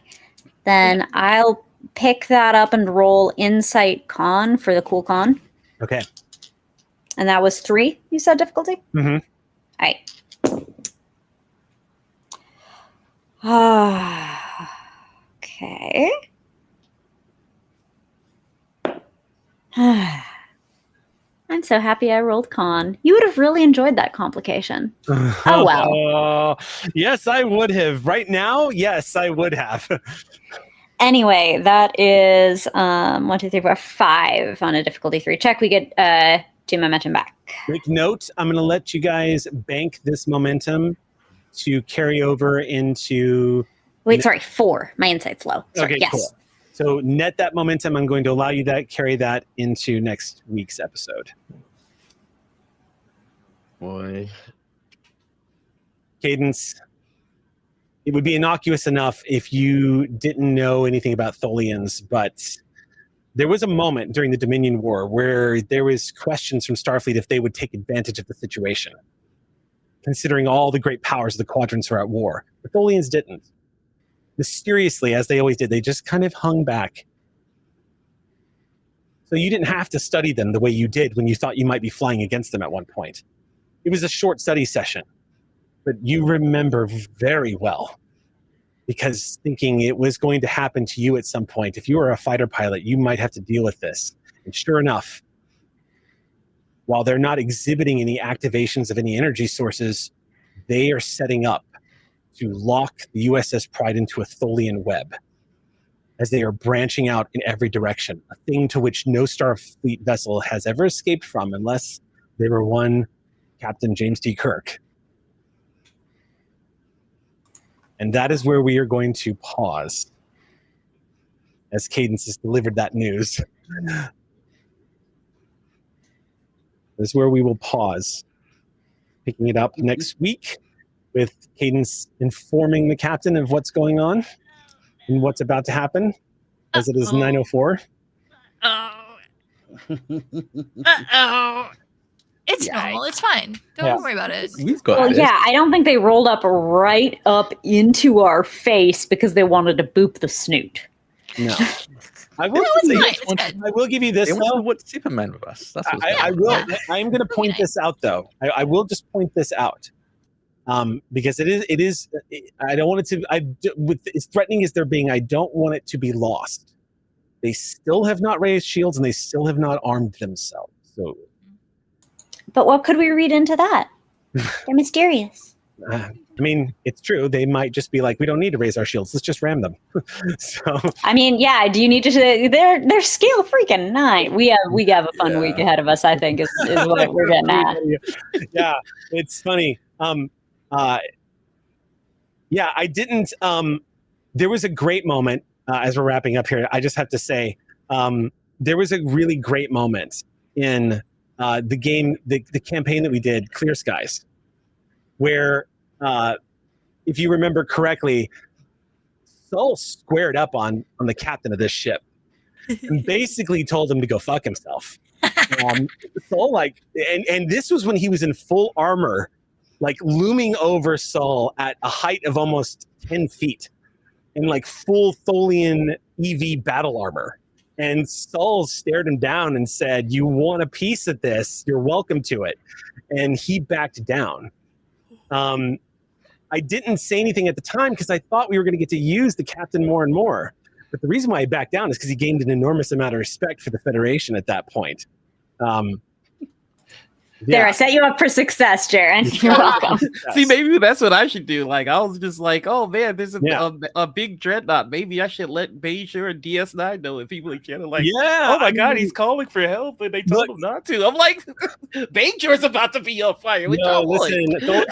Then I'll pick that up and roll Insight Con for the cool con. Okay. And that was 3, you said difficulty? Mm-hmm. All right. Okay. I'm so happy I rolled con. You would have really enjoyed that complication. Oh, well. Yes, I would have. Right now, yes, I would have. Anyway, that is 1, 2, 3, 4, 5 on a difficulty 3 check. We get 2 momentum back. Make note, I'm going to let you guys bank this momentum to carry over into... Wait, sorry, 4. My insight's low. Sorry, Okay, yes. cool. So net that momentum. I'm going to allow you to carry that into next week's episode. boy. Cadence, it would be innocuous enough if you didn't know anything about Tholians, but there was a moment during the Dominion War where there was questions from Starfleet if they would take advantage of the situation, considering all the great powers of the quadrants were at war. The Tholians didn't. Mysteriously, as they always did, they just kind of hung back. So you didn't have to study them the way you did when you thought you might be flying against them at one point. It was a short study session, but you remember very well, because thinking it was going to happen to you at some point. If you were a fighter pilot, you might have to deal with this. And sure enough, while they're not exhibiting any activations of any energy sources, they are setting up to lock the USS Pride into a Tholian web as they are branching out in every direction, a thing to which no Starfleet vessel has ever escaped from unless they were one Captain James T. Kirk. And that is where we are going to pause as Cadence has delivered that news. This is where we will pause, picking it up next week with Cadence informing the captain of what's going on and what's about to happen, as it is 9:04. It's normal. It's fine. Don't worry about it. We've got Well, this. yeah, I don't think they rolled up right up into our face because they wanted to boop the snoot. No. I will, it's say- fine. It's good. I will give you this, They want to though. watch Superman with us. That's what's I going will. on. I am going to point this out, though. I will just point this out, because it is. I don't want it to. With as threatening as they're being, I don't want it to be lost. They still have not raised shields, and they still have not armed themselves. So, But what could we read into that? They're mysterious. I mean, it's true. They might just be like, we don't need to raise our shields. Let's just ram them. So, I mean, yeah. Do you need to say they're scale freaking 9? We have a fun week ahead of us. I think is what we're getting at. Yeah, it's funny. Yeah, I didn't. There was a great moment as we're wrapping up here. I just have to say, there was a really great moment in the game, the campaign that we did, Clear Skies, where, if you remember correctly, Sol squared up on the captain of this ship and basically told him to go fuck himself. Sol, and this was when he was in full armor, like looming over Sol at a height of almost 10 feet in like full Tholian EV battle armor. And Sol stared him down and said, "You want a piece of this? You're welcome to it." And he backed down. I didn't say anything at the time because I thought we were going to get to use the captain more and more. But the reason why he backed down is because he gained an enormous amount of respect for the Federation at that point. There, I set you up for success, Jaren. You're welcome. See, maybe that's what I should do. Like, I was just like, oh man, this is a big dreadnought. Maybe I should let Bajor and DS9 know if people are kind of like, oh my God, he's calling for help, and they told him not to. I'm like, Bajor's about to be on fire. No, listen. No.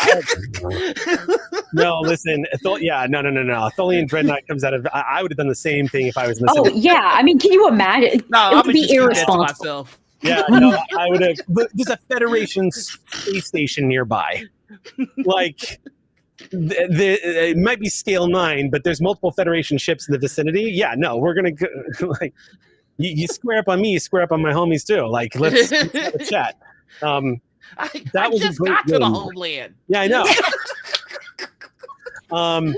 Tholian Dreadnought comes out of. I would have done the same thing if I was in the. Oh yeah, I mean, can you imagine? No, it would be irresponsible. Myself. Yeah, no, I would have. There's a Federation space station nearby. Like, it might be scale 9, but there's multiple Federation ships in the vicinity. Yeah, no, we're gonna go, like, you square up on me, you square up on my homies too. Like, let's have a chat. I just got to the homeland. Yeah, I know. In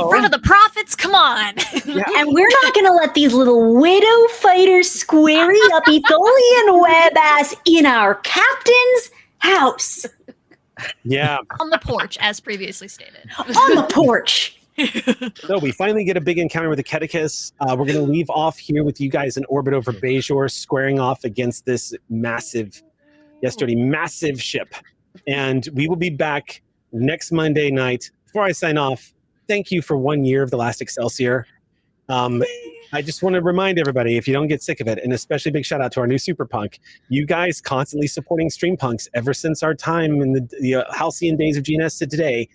front of the prophets, come on. Yeah. And we're not going to let these little widow fighters squarey up Etholian web ass in our captain's house. Yeah. On the porch, as previously stated. On the porch. So we finally get a big encounter with the Catechus. We're going to leave off here with you guys in orbit over Bajor, squaring off against this massive ship. And we will be back next Monday night. Before I sign off, thank you for 1 year of the Last Excelsior. I just want to remind everybody, if you don't get sick of it, and especially big shout out to our new super punk, you guys constantly supporting StreamPunks ever since our time in the halcyon days of GNS to today.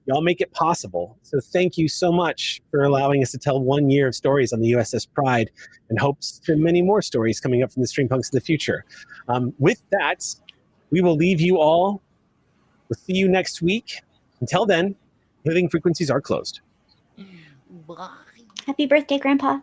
Y'all make it possible. So thank you so much for allowing us to tell 1 year of stories on the USS Pride, and hopes for many more stories coming up from the StreamPunks in the future. With that, We will leave you all. We'll see you next week. Until then, healing frequencies are closed. Bye. Happy birthday, Grandpa.